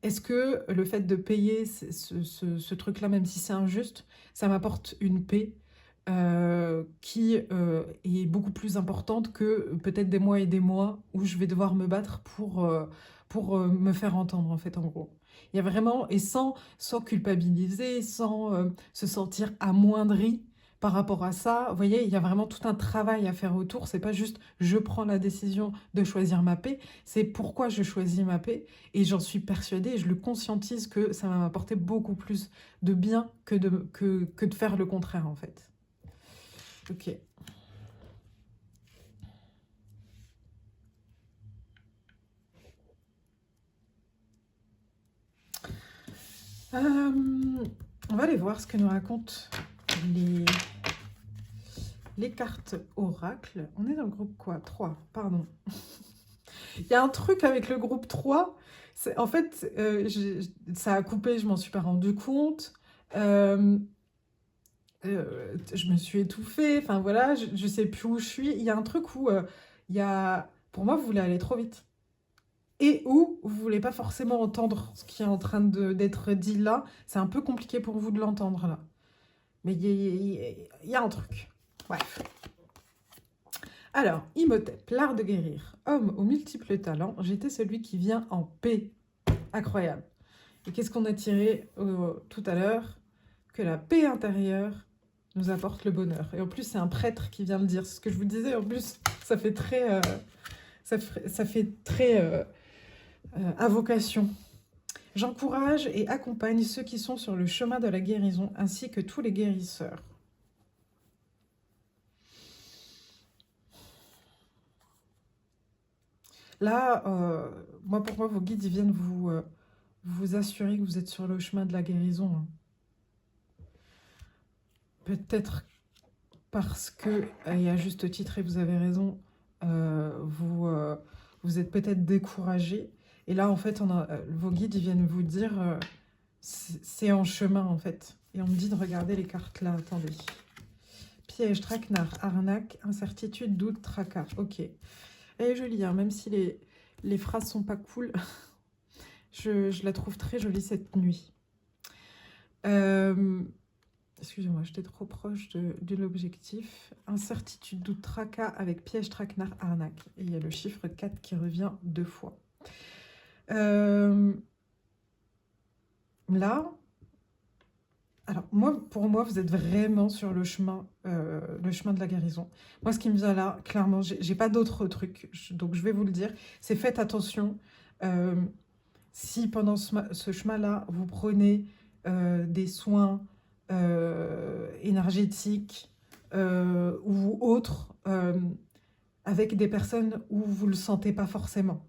est-ce que le fait de payer ce truc-là, même si c'est injuste, ça m'apporte une paix qui est beaucoup plus importante que peut-être des mois et des mois où je vais devoir me battre pour me faire entendre, en fait, en gros. Il y a vraiment, et sans culpabiliser, sans se sentir amoindri par rapport à ça, vous voyez, il y a vraiment tout un travail à faire autour. C'est pas juste je prends la décision de choisir ma paix, c'est pourquoi je choisis ma paix. Et j'en suis persuadée, et je le conscientise que ça va m'apporter beaucoup plus de bien que de faire le contraire, en fait. Ok. On va aller voir ce que nous racontent les, les cartes oracle. On est dans le groupe quoi? 3, pardon. Il y a un truc avec le groupe 3. En fait, ça a coupé, je m'en suis pas rendu compte. Euh, je me suis étouffée, enfin voilà, je sais plus où je suis. Il y a un truc où il y a... Pour moi, vous voulez aller trop vite. Et où vous voulez pas forcément entendre ce qui est en train d'être dit là. C'est un peu compliqué pour vous de l'entendre là. Mais il y a un truc. Bref. Alors, Imhotep, l'art de guérir. Homme aux multiples talents, j'étais celui qui vient en paix. Incroyable. Et qu'est-ce qu'on a tiré tout à l'heure? Que la paix intérieure nous apporte le bonheur. Et en plus, c'est un prêtre qui vient le dire. C'est ce que je vous disais, en plus, ça fait très... ça fait très invocation. J'encourage et accompagne ceux qui sont sur le chemin de la guérison, ainsi que tous les guérisseurs. Là, moi, pour moi, vos guides, ils viennent vous assurer que vous êtes sur le chemin de la guérison, hein. Peut-être parce que, et à juste titre, et vous avez raison, vous êtes peut-être découragé. Et là, en fait, vos guides ils viennent vous dire, c'est en chemin, en fait. Et on me dit de regarder les cartes là, attendez. Piège, traquenard, arnaque, incertitude, doute, tracas. Ok. Elle est jolie, hein, même si les phrases sont pas cool. je la trouve très jolie cette nuit. Excusez-moi, j'étais trop proche de l'objectif. Incertitude, doute, tracas avec piège, traquenard, arnaque. Et il y a le chiffre 4 qui revient 2 fois. Là, alors pour moi, vous êtes vraiment sur le chemin de la guérison. Moi, ce qui me vient là, clairement, j'ai pas d'autres trucs, donc je vais vous le dire, c'est faites attention. Si pendant ce chemin-là, vous prenez des soins énergétiques ou autres avec des personnes où vous ne le sentez pas forcément.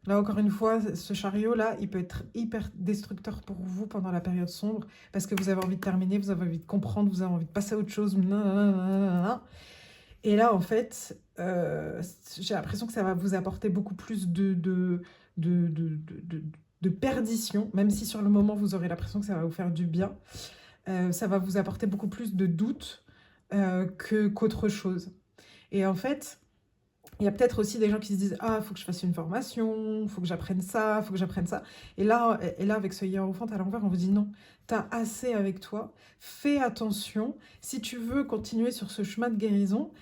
Là, encore une fois, ce chariot-là, il peut être hyper destructeur pour vous pendant la période sombre, parce que vous avez envie de terminer, vous avez envie de comprendre, vous avez envie de passer à autre chose. Nanana. Et là, en fait, j'ai l'impression que ça va vous apporter beaucoup plus de perdition, même si sur le moment, vous aurez l'impression que ça va vous faire du bien. Ça va vous apporter beaucoup plus de doute qu'autre chose. Et en fait... Il y a peut-être aussi des gens qui se disent « Ah, il faut que je fasse une formation, il faut que j'apprenne ça, il faut que j'apprenne ça. » Et là, avec ce hiérophante à l'envers, on vous dit « Non, tu as assez avec toi. Fais attention. Si tu veux continuer sur ce chemin de guérison,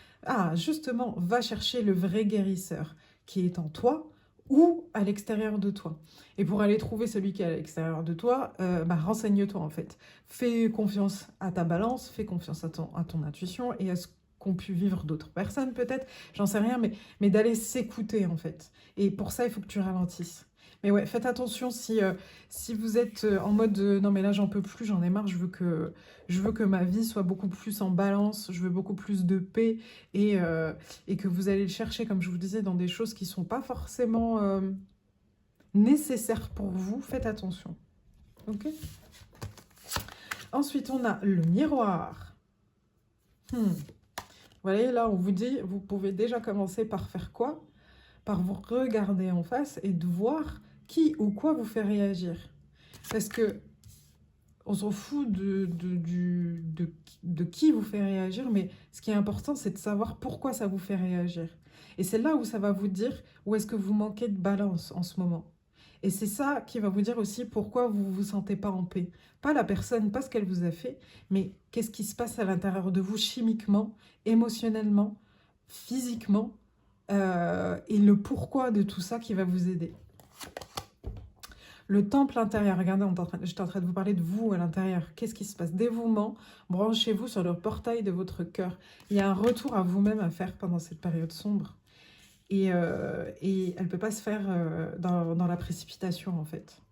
justement, va chercher le vrai guérisseur qui est en toi ou à l'extérieur de toi. Et pour aller trouver celui qui est à l'extérieur de toi, renseigne-toi en fait. Fais confiance à ta balance, fais confiance à ton intuition et à ce qu'ont pu vivre d'autres personnes peut-être, j'en sais rien, mais d'aller s'écouter en fait. Et pour ça, il faut que tu ralentisses. Mais ouais, faites attention si vous êtes en mode non mais là j'en peux plus, j'en ai marre, je veux que ma vie soit beaucoup plus en balance, je veux beaucoup plus de paix et que vous allez le chercher, comme je vous disais, dans des choses qui ne sont pas forcément nécessaires pour vous. Faites attention. Ok. Ensuite, on a le miroir. Vous voyez, là, on vous dit, vous pouvez déjà commencer par faire quoi? Par vous regarder en face et de voir qui ou quoi vous fait réagir. Parce que on s'en fout de qui vous fait réagir, mais ce qui est important, c'est de savoir pourquoi ça vous fait réagir. Et c'est là où ça va vous dire où est-ce que vous manquez de balance en ce moment. Et c'est ça qui va vous dire aussi pourquoi vous ne vous sentez pas en paix. Pas la personne, pas ce qu'elle vous a fait, mais qu'est-ce qui se passe à l'intérieur de vous chimiquement, émotionnellement, physiquement, et le pourquoi de tout ça qui va vous aider. Le temple intérieur, regardez, j'étais en train de vous parler de vous à l'intérieur. Qu'est-ce qui se passe? Dévouement, branchez-vous sur le portail de votre cœur. Il y a un retour à vous-même à faire pendant cette période sombre. Et elle ne peut pas se faire dans la précipitation, en fait.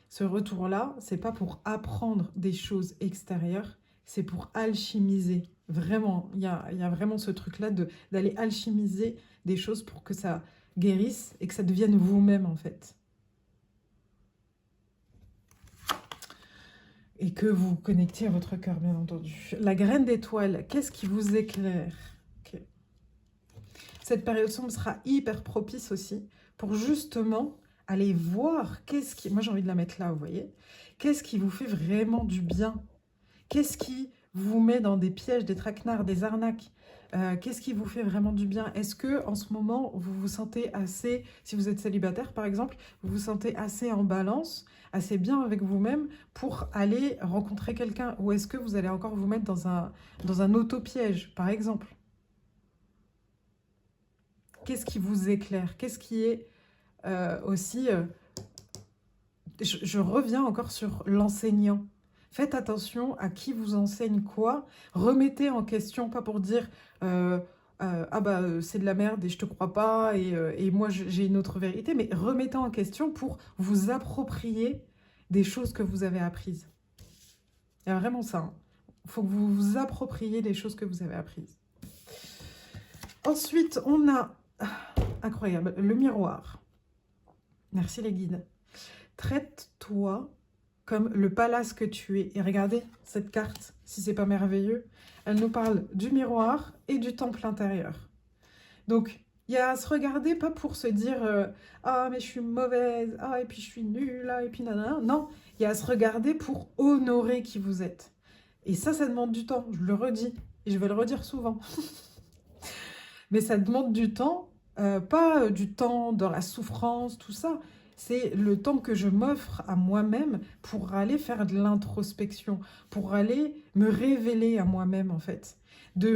Ce retour-là, c'est pas pour apprendre des choses extérieures, c'est pour alchimiser. Vraiment, il y a vraiment ce truc-là d'aller alchimiser des choses pour que ça guérisse et que ça devienne vous-même, en fait. Et que vous vous connectiez à votre cœur, bien entendu. La graine d'étoile, qu'est-ce qui vous éclaire? Okay. Cette période sombre sera hyper propice aussi pour justement aller voir qu'est-ce qui... Moi, j'ai envie de la mettre là, vous voyez. Qu'est-ce qui vous fait vraiment du bien? Qu'est-ce qui vous met dans des pièges, des traquenards, des arnaques? Qu'est-ce qui vous fait vraiment du bien? Est-ce que en ce moment, vous vous sentez assez, si vous êtes célibataire par exemple, vous vous sentez assez en balance, assez bien avec vous-même pour aller rencontrer quelqu'un? Ou est-ce que vous allez encore vous mettre dans un auto-piège, par exemple? Qu'est-ce qui vous éclaire? Qu'est-ce qui est aussi... je reviens encore sur l'enseignant. Faites attention à qui vous enseigne quoi. Remettez en question, pas pour dire c'est de la merde et je te crois pas et moi j'ai une autre vérité, mais remettez en question pour vous approprier des choses que vous avez apprises. Il y a vraiment ça. Il faut que vous vous appropriez des choses que vous avez apprises. Ensuite, on a, incroyable, le miroir. Merci les guides. Traite-toi comme le palace que tu es. Et regardez cette carte, si c'est pas merveilleux. Elle nous parle du miroir et du temple intérieur. Donc, il y a à se regarder, pas pour se dire ah, mais je suis mauvaise, ah, et puis je suis nulle, ah, et puis nanana. Non, il y a à se regarder pour honorer qui vous êtes. Et ça demande du temps, je le redis. Et je vais le redire souvent. Mais ça demande du temps, pas du temps dans la souffrance, tout ça. C'est le temps que je m'offre à moi-même pour aller faire de l'introspection, pour aller me révéler à moi-même, en fait. Vous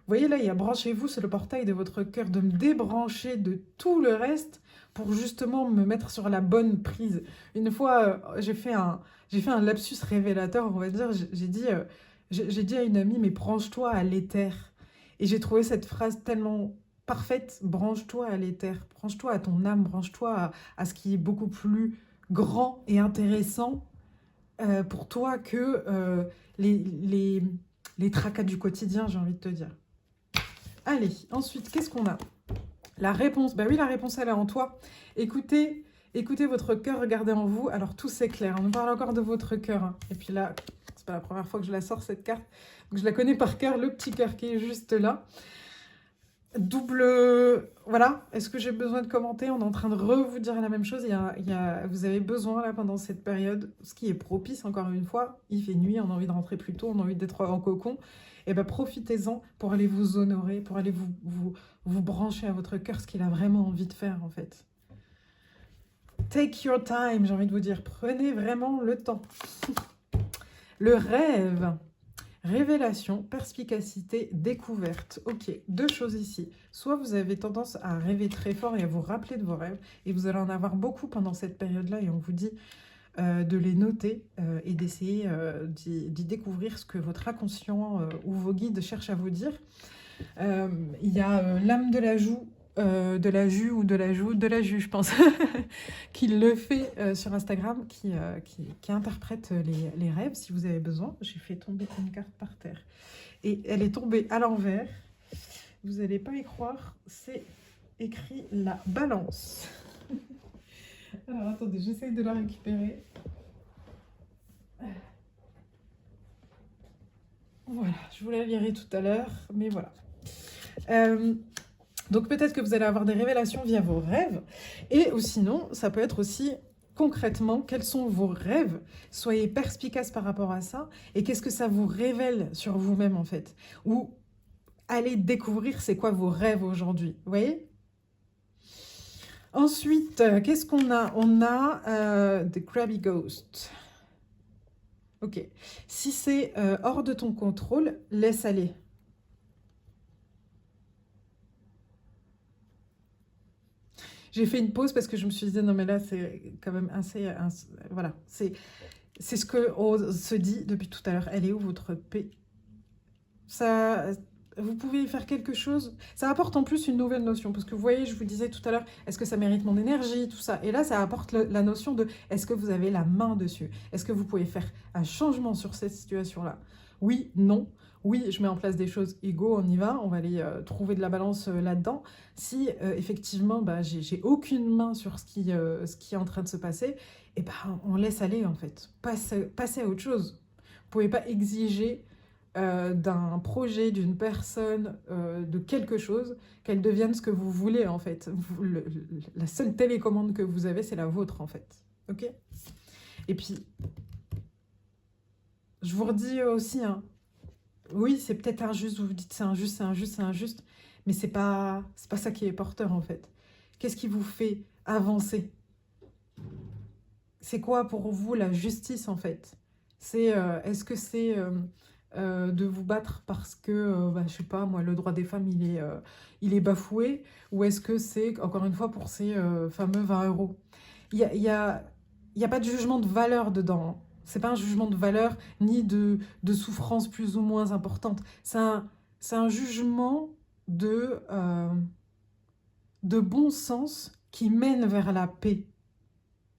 voyez là, il y a branchez-vous, c'est le portail de votre cœur, de me débrancher de tout le reste pour justement me mettre sur la bonne prise. Une fois, j'ai fait un lapsus révélateur, on va dire, j'ai dit à une amie, mais branche-toi à l'éther. Et j'ai trouvé cette phrase tellement parfaite, branche-toi à l'éther, branche-toi à ton âme, branche-toi à ce qui est beaucoup plus grand et intéressant pour toi que les tracas du quotidien, j'ai envie de te dire. Allez, ensuite, qu'est-ce qu'on a? La réponse, bah oui, la réponse, elle est en toi. Écoutez votre cœur, regardez en vous. Alors, tout s'éclaire. On nous parle encore de votre cœur. Hein. Et puis là, c'est pas la première fois que je la sors, cette carte. Donc, je la connais par cœur, le petit cœur qui est juste là. Double... Voilà, est-ce que j'ai besoin de commenter? On est en train de vous dire la même chose. Vous avez besoin, là, pendant cette période, ce qui est propice, encore une fois. Il fait nuit, on a envie de rentrer plus tôt, on a envie d'être en cocon. Et bien, profitez-en pour aller vous honorer, pour aller vous brancher à votre cœur, ce qu'il a vraiment envie de faire, en fait. Take your time, j'ai envie de vous dire. Prenez vraiment le temps. Le rêve. Révélation, perspicacité, découverte. Ok, deux choses ici. Soit vous avez tendance à rêver très fort et à vous rappeler de vos rêves, et vous allez en avoir beaucoup pendant cette période-là, et on vous dit de les noter et d'essayer d'y découvrir ce que votre inconscient ou vos guides cherchent à vous dire. Il y a l'âme de la joue, de la jus ou de la joue, de la jus, je pense, qui le fait sur Instagram, qui interprète les rêves, si vous avez besoin. J'ai fait tomber une carte par terre. Et elle est tombée à l'envers. Vous n'allez pas y croire, c'est écrit la balance. Alors, attendez, j'essaye de la récupérer. Voilà, je vous l'ai virée tout à l'heure, mais voilà. Donc peut-être que vous allez avoir des révélations via vos rêves, ou sinon, ça peut être aussi concrètement, quels sont vos rêves? Soyez perspicaces par rapport à ça, et qu'est-ce que ça vous révèle sur vous-même en fait? Ou allez découvrir c'est quoi vos rêves aujourd'hui, vous voyez? Ensuite, qu'est-ce qu'on a? On a The Crabby Ghost. Ok. Si c'est hors de ton contrôle, laisse aller. J'ai fait une pause parce que je me suis dit, non mais là, c'est quand même assez... voilà, c'est ce qu'on se dit depuis tout à l'heure. Elle est où votre paix? Ça... Vous pouvez y faire quelque chose. Ça apporte en plus une nouvelle notion. Parce que vous voyez, je vous disais tout à l'heure, est-ce que ça mérite mon énergie, tout ça. Et là, ça apporte la notion de, est-ce que vous avez la main dessus? Est-ce que vous pouvez faire un changement sur cette situation-là? Oui, non. Oui, je mets en place des choses, et go, on y va. On va aller trouver de la balance là-dedans. Si effectivement, bah, j'ai aucune main sur ce qui est en train de se passer, et ben, on laisse aller en fait. Passez à autre chose. Vous ne pouvez pas exiger d'un projet, d'une personne, de quelque chose, qu'elle devienne ce que vous voulez en fait. La seule télécommande que vous avez, c'est la vôtre en fait. Ok? Et puis, je vous redis aussi, hein, oui, c'est peut-être injuste, vous vous dites c'est injuste, c'est injuste, c'est injuste, mais c'est pas ça qui est porteur en fait. Qu'est-ce qui vous fait avancer? C'est quoi pour vous la justice en fait? Est-ce que c'est de vous battre parce que, bah, je sais pas, moi, le droit des femmes, il est bafoué, ou est-ce que c'est, encore une fois, pour ces fameux 20 euros? Il y a pas de jugement de valeur dedans. Hein. C'est pas un jugement de valeur, ni de souffrance plus ou moins importante. C'est un jugement de bon sens qui mène vers la paix.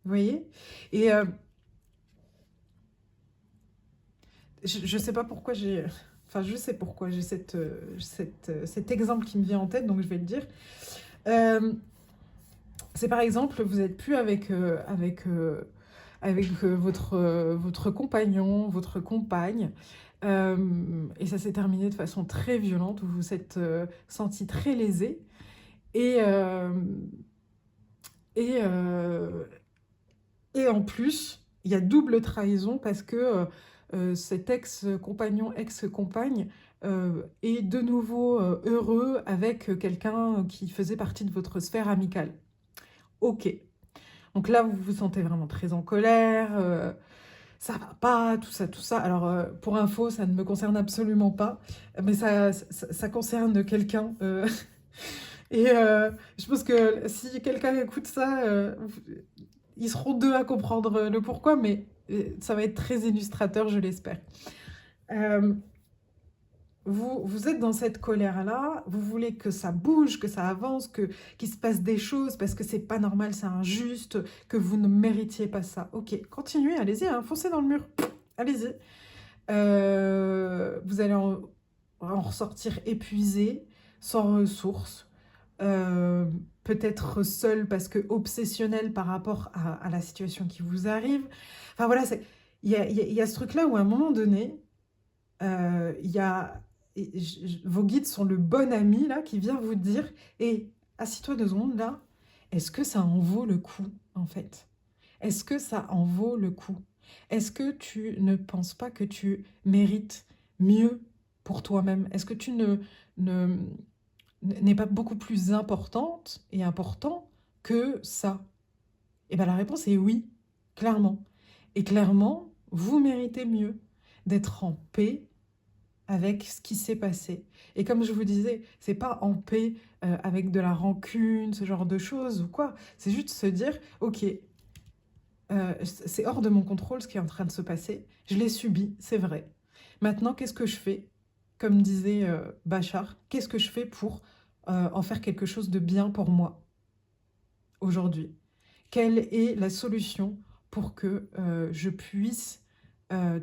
Vous voyez? Et je sais pas pourquoi j'ai... Enfin, je sais pourquoi j'ai cet exemple qui me vient en tête, donc je vais le dire. C'est par exemple, vous n'êtes plus avec avec votre compagnon, votre compagne. Et ça s'est terminé de façon très violente, vous vous êtes senti très lésé. Et, euh, et, euh, et en plus, il y a double trahison parce que cet ex-compagnon, ex-compagne est de nouveau heureux avec quelqu'un qui faisait partie de votre sphère amicale. Ok. Donc là, vous vous sentez vraiment très en colère, ça va pas, tout ça, tout ça. Alors, pour info, ça ne me concerne absolument pas, mais ça concerne quelqu'un. Et je pense que si quelqu'un écoute ça, ils seront deux à comprendre le pourquoi, mais ça va être très illustrateur, je l'espère. Euh, vous êtes dans cette colère-là, vous voulez que ça bouge, que ça avance, qu'il se passe des choses, parce que c'est pas normal, c'est injuste, que vous ne méritiez pas ça. Ok, continuez, allez-y, hein, foncez dans le mur, allez-y. Vous allez en ressortir épuisé, sans ressources, euh, peut-être seul parce que obsessionnel par rapport à la situation qui vous arrive. Enfin voilà, il y a ce truc-là où à un moment donné, il y a, vos guides sont le bon ami là qui vient vous dire, et assis-toi 2 secondes là, est-ce que ça en vaut le coup en fait? Est-ce que ça en vaut le coup? Est-ce que tu ne penses pas que tu mérites mieux pour toi-même? Est-ce que tu ne, n'est pas beaucoup plus importante et important que ça? Et bien la réponse est oui, clairement. Et clairement, vous méritez mieux d'être en paix avec ce qui s'est passé. Et comme je vous disais, c'est pas en paix avec de la rancune, ce genre de choses ou quoi. C'est juste se dire, ok, c'est hors de mon contrôle ce qui est en train de se passer. Je l'ai subi, c'est vrai. Maintenant, qu'est-ce que je fais? Comme disait Bachar, qu'est-ce que je fais pour en faire quelque chose de bien pour moi aujourd'hui? Quelle est la solution pour que je puisse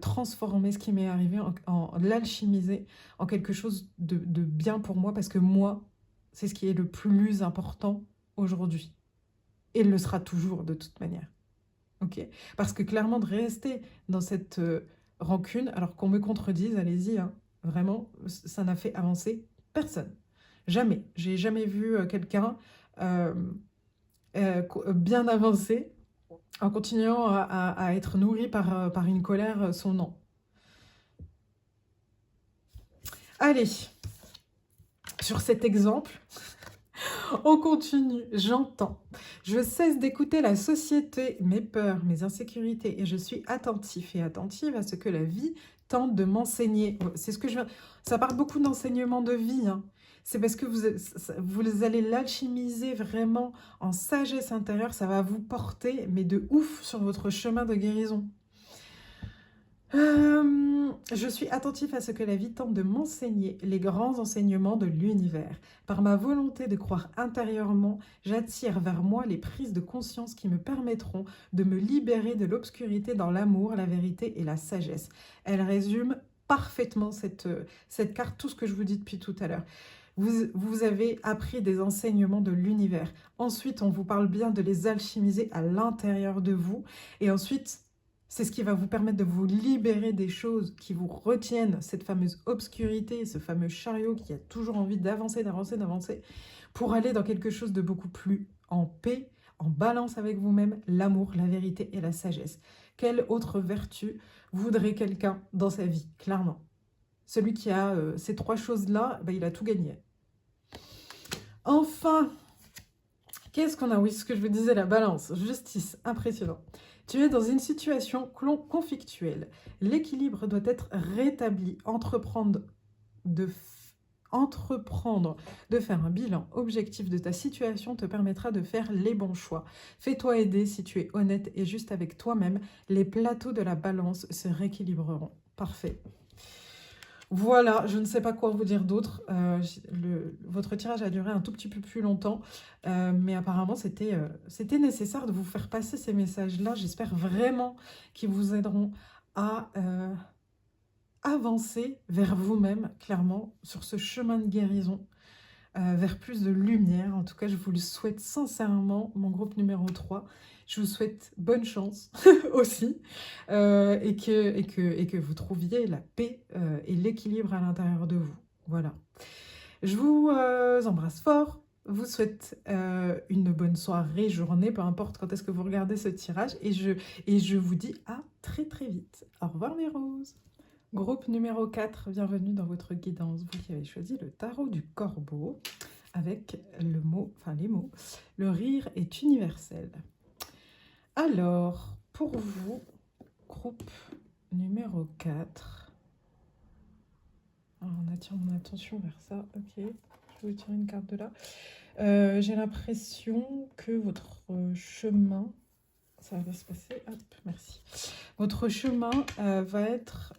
transformer ce qui m'est arrivé, en l'alchimiser en quelque chose de bien pour moi? Parce que moi, c'est ce qui est le plus important aujourd'hui. Et il le sera toujours de toute manière. Ok? Parce que clairement, de rester dans cette rancune, alors qu'on me contredise, allez-y, hein, vraiment, ça n'a fait avancer personne. Jamais. J'ai jamais vu quelqu'un euh, bien avancé en continuant à être nourri par une colère son nom. Allez, sur cet exemple, on continue, j'entends. Je cesse d'écouter la société, mes peurs, mes insécurités, et je suis attentif et attentive à ce que la vie tente de m'enseigner. C'est ce que je viens... Ça parle beaucoup d'enseignement de vie, hein. C'est parce que vous allez l'alchimiser vraiment en sagesse intérieure, ça va vous porter, mais de ouf, sur votre chemin de guérison. Je suis attentif à ce que la vie tente de m'enseigner les grands enseignements de l'univers. Par ma volonté de croire intérieurement, j'attire vers moi les prises de conscience qui me permettront de me libérer de l'obscurité dans l'amour, la vérité et la sagesse. Elle résume parfaitement cette carte, tout ce que je vous dis depuis tout à l'heure. Vous avez appris des enseignements de l'univers. Ensuite, on vous parle bien de les alchimiser à l'intérieur de vous. Et ensuite, c'est ce qui va vous permettre de vous libérer des choses qui vous retiennent, cette fameuse obscurité, ce fameux chariot qui a toujours envie d'avancer, d'avancer, d'avancer, pour aller dans quelque chose de beaucoup plus en paix, en balance avec vous-même, l'amour, la vérité et la sagesse. Quelle autre vertu voudrait quelqu'un dans sa vie, clairement? Celui qui a ces 3 choses-là, il a tout gagné. Enfin, qu'est-ce qu'on a? Oui, ce que je vous disais, la balance, justice, impressionnant. Tu es dans une situation conflictuelle. L'équilibre doit être rétabli. Entreprendre de faire un bilan objectif de ta situation te permettra de faire les bons choix. Fais-toi aider si tu es honnête et juste avec toi-même. Les plateaux de la balance se rééquilibreront. Parfait. Voilà, je ne sais pas quoi vous dire d'autre. Votre tirage a duré un tout petit peu plus longtemps, mais apparemment c'était nécessaire de vous faire passer ces messages-là. J'espère vraiment qu'ils vous aideront à avancer vers vous-même, clairement, sur ce chemin de guérison. vers plus de lumière. En tout cas, je vous le souhaite sincèrement, mon groupe numéro 3. Je vous souhaite bonne chance aussi et que vous trouviez la paix et l'équilibre à l'intérieur de vous. Voilà. Je vous embrasse fort. Vous souhaite une bonne soirée, journée, peu importe quand est-ce que vous regardez ce tirage. Et je vous dis à très très vite. Au revoir mes roses. Groupe numéro 4, bienvenue dans votre guidance. Vous qui avez choisi le tarot du corbeau avec le mot, enfin les mots, le rire est universel. Alors, pour vous, groupe numéro 4. Alors, on attire mon attention vers ça. Ok, je vais vous tirer une carte de là. J'ai l'impression que votre chemin, ça va se passer, hop, merci. Votre chemin va être,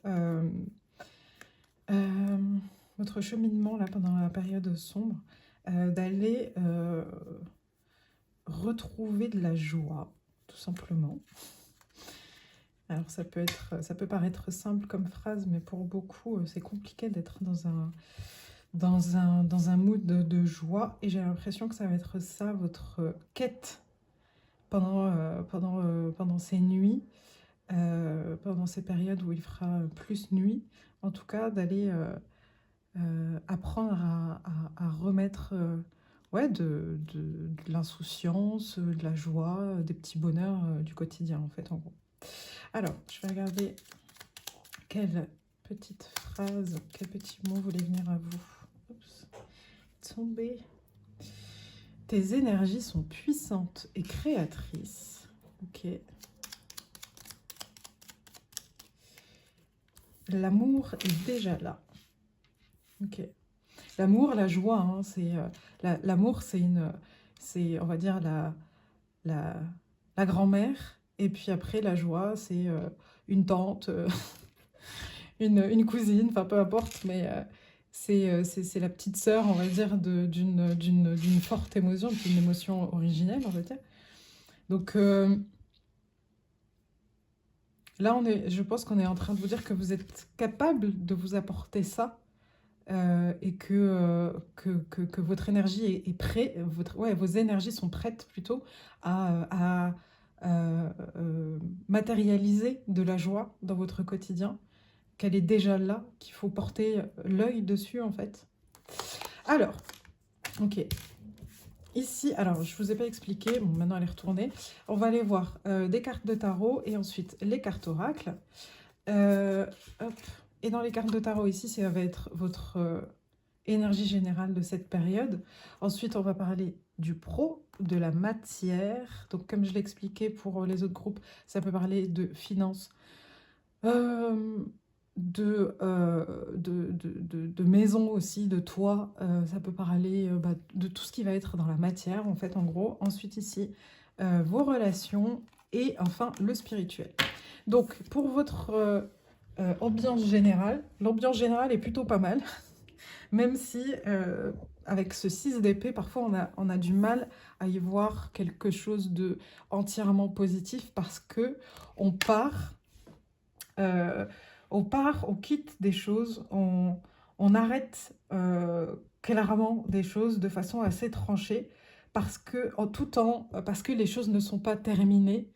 votre cheminement là pendant la période sombre, d'aller retrouver de la joie, tout simplement. Alors ça peut paraître simple comme phrase, mais pour beaucoup c'est compliqué d'être dans un mood de joie, et j'ai l'impression que ça va être ça votre quête pendant ces nuits, pendant ces périodes où il fera plus nuit, en tout cas d'aller apprendre à remettre ouais, de l'insouciance, de la joie, des petits bonheurs du quotidien en fait en gros. Alors, je vais regarder quelle petite phrase, quel petit mot voulait venir à vous. Oups, tombé. Tes énergies sont puissantes et créatrices. Ok. L'amour est déjà là. Ok. L'amour, la joie, hein, l'amour, c'est, on va dire, la grand-mère. Et puis après, la joie, c'est une tante, une cousine, enfin peu importe, mais c'est la petite sœur, on va dire, d'une forte émotion, d'une émotion originelle, on va dire. Donc là, je pense qu'on est en train de vous dire que vous êtes capable de vous apporter ça, et que votre énergie est prête, vos énergies sont prêtes plutôt à matérialiser de la joie dans votre quotidien, qu'elle est déjà là, qu'il faut porter l'œil dessus en fait. Alors, ok. Ici, alors je ne vous ai pas expliqué, bon maintenant elle est retournée. On va aller voir des cartes de tarot et ensuite les cartes oracles. Hop. Et dans les cartes de tarot ici, ça va être votre énergie générale de cette période. Ensuite, on va parler du pro, de la matière. Donc comme je l'expliquais pour les autres groupes, ça peut parler de finances, de maison aussi, de toit, ça peut parler de tout ce qui va être dans la matière, en fait, en gros. Ensuite, ici, vos relations et enfin le spirituel. Donc, pour votre ambiance générale, l'ambiance générale est plutôt pas mal, même si avec ce 6 d'épée, parfois on a du mal à y voir quelque chose de entièrement positif parce que on part... on quitte des choses, on arrête clairement des choses de façon assez tranchée parce que, parce que les choses ne sont pas terminées,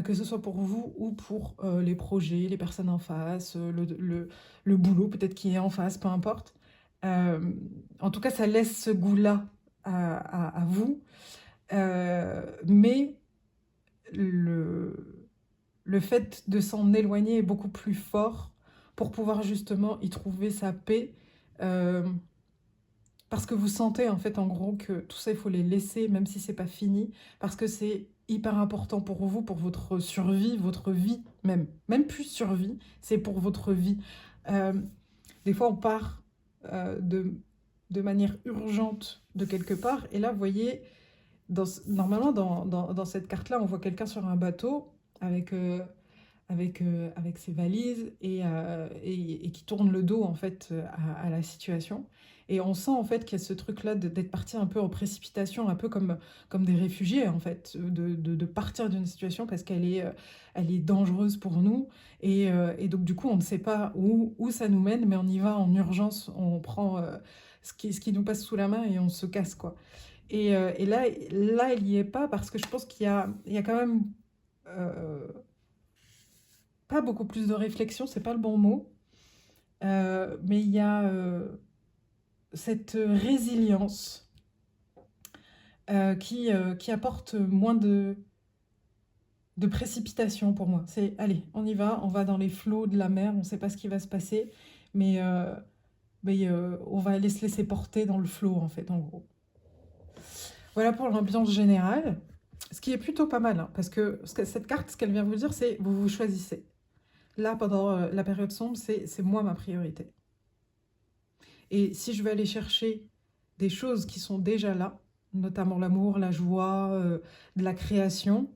que ce soit pour vous ou pour les projets, les personnes en face, le boulot peut-être qui est en face, peu importe. En tout cas, ça laisse ce goût-là à vous, mais le fait de s'en éloigner est beaucoup plus fort pour pouvoir justement y trouver sa paix, parce que vous sentez en fait en gros que tout ça il faut les laisser même si c'est pas fini, parce que c'est hyper important pour vous, pour votre survie, votre vie, même plus survie, c'est pour votre vie. Des fois on part de manière urgente de quelque part, et là vous voyez, normalement dans cette carte là on voit quelqu'un sur un bateau avec avec ses valises et qui tourne le dos en fait à la situation. Et on sent en fait qu'il y a ce truc-là d'être parti un peu en précipitation, un peu comme des réfugiés en fait, de partir d'une situation parce elle est dangereuse pour nous. Et donc du coup, on ne sait pas où ça nous mène, mais on y va en urgence, on prend ce qui nous passe sous la main et on se casse quoi. Et là, il n'y est pas parce que je pense il y a quand même euh, pas beaucoup plus de réflexion, c'est pas le bon mot, mais il y a cette résilience qui apporte moins de précipitation pour moi. C'est, allez, on va dans les flots de la mer, on ne sait pas ce qui va se passer, mais, on va aller se laisser porter dans le flot, en fait, en gros. Voilà pour l'ambiance générale, ce qui est plutôt pas mal, hein, parce que cette carte, ce qu'elle vient vous dire, c'est vous vous choisissez. Là, pendant la période sombre, c'est moi ma priorité. Et si je veux aller chercher des choses qui sont déjà là, notamment l'amour, la joie, de la création,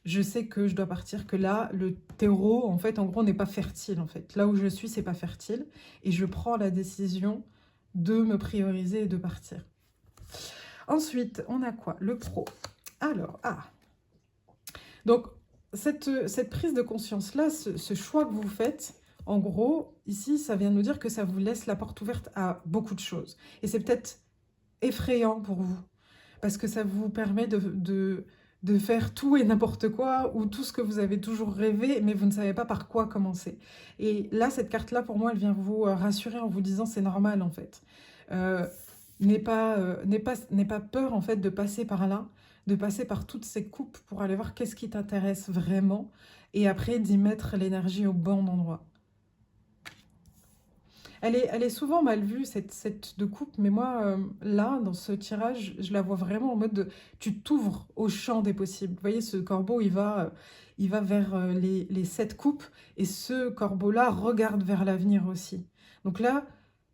je sais que je dois partir, que là, le terreau, en fait, en gros, n'est pas fertile, en fait. Là où je suis, c'est pas fertile. Et je prends la décision de me prioriser et de partir. Ensuite, on a quoi? Le pro. Alors, donc, cette prise de conscience-là, ce choix que vous faites, en gros, ici, ça vient nous dire que ça vous laisse la porte ouverte à beaucoup de choses. Et c'est peut-être effrayant pour vous, parce que ça vous permet de faire tout et n'importe quoi, ou tout ce que vous avez toujours rêvé, mais vous ne savez pas par quoi commencer. Et là, cette carte-là, pour moi, elle vient vous rassurer en vous disant c'est normal, en fait. Euh, n'aie pas peur, en fait, de passer par là, de passer par toutes ces coupes pour aller voir qu'est-ce qui t'intéresse vraiment, et après d'y mettre l'énergie au bon endroit. Elle est souvent mal vue, cette de coupe, mais moi, là, dans ce tirage, je la vois vraiment en mode de, tu t'ouvres au champ des possibles. Vous voyez, ce corbeau, il va vers les 7 coupes, et ce corbeau-là regarde vers l'avenir aussi. Donc là,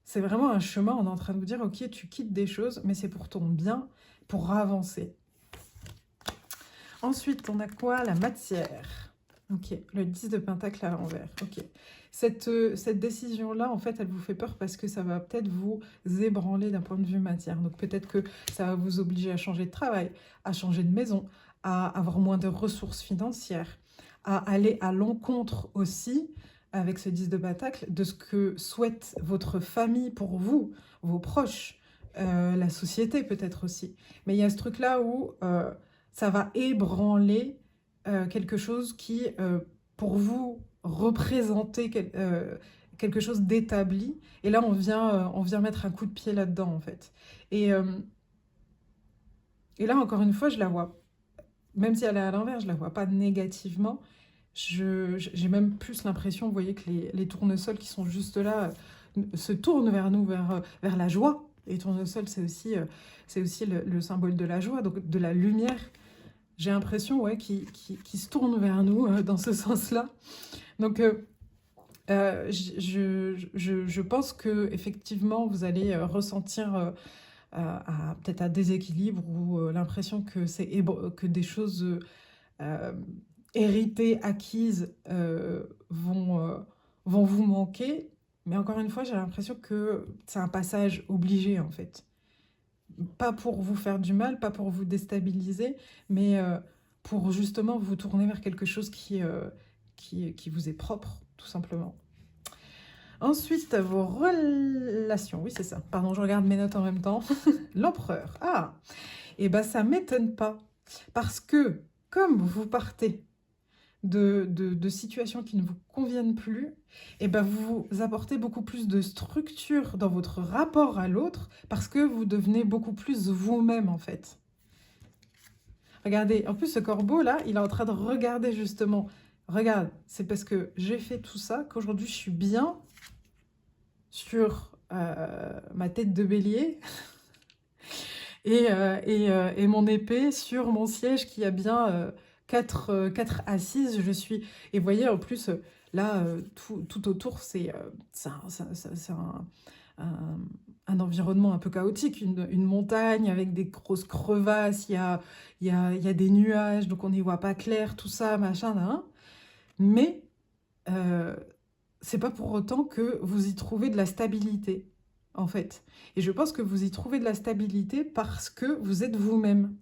c'est vraiment un chemin, on est en train de vous dire, ok, tu quittes des choses, mais c'est pour ton bien, pour avancer. Ensuite, on a quoi? La matière. Ok, le 10 de pentacle à l'envers. Ok. Cette décision-là, en fait, elle vous fait peur parce que ça va peut-être vous ébranler d'un point de vue matière. Donc peut-être que ça va vous obliger à changer de travail, à changer de maison, à avoir moins de ressources financières, à aller à l'encontre aussi, avec ce 10 de pentacle, de ce que souhaite votre famille pour vous, vos proches, la société peut-être aussi. Mais il y a ce truc-là où ça va ébranler quelque chose qui, pour vous, représentait quelque chose d'établi. Et là, on vient mettre un coup de pied là-dedans, en fait. Et, euh, et là, encore une fois, je la vois, même si elle est à l'envers, je la vois pas négativement. J'ai même plus l'impression, vous voyez, que les tournesols qui sont juste là se tournent vers nous, vers la joie. Les tournesols, c'est aussi le symbole de la joie, donc de la lumière. J'ai l'impression ouais, qui se tourne vers nous dans ce sens-là. Donc, je pense que effectivement, vous allez ressentir peut-être un déséquilibre ou l'impression que que des choses euh, héritées, acquises vont vous manquer. Mais encore une fois, j'ai l'impression que c'est un passage obligé en fait. Pas pour vous faire du mal, pas pour vous déstabiliser, mais pour justement vous tourner vers quelque chose qui vous est propre, tout simplement. Ensuite, vos relations. Oui, c'est ça. Pardon, je regarde mes notes en même temps. L'empereur. Ah, et ben ça m'étonne pas. Parce que, comme vous partez de situations qui ne vous conviennent plus, et ben vous apportez beaucoup plus de structure dans votre rapport à l'autre parce que vous devenez beaucoup plus vous-même en fait. Regardez, en plus ce corbeau là, il est en train de regarder justement. Regarde, c'est parce que j'ai fait tout ça qu'aujourd'hui je suis bien sur ma tête de bélier et mon épée sur mon siège qui a bien 4 assises. Je suis... Et vous voyez, en plus, là, tout autour, c'est un- un environnement un peu chaotique, une montagne avec des grosses crevasses, il y a des nuages, donc on n'y voit pas clair, tout ça, machin, là. Mais c'est pas pour autant que vous y trouvez de la stabilité, en fait. Et je pense que vous y trouvez de la stabilité parce que vous êtes vous-même.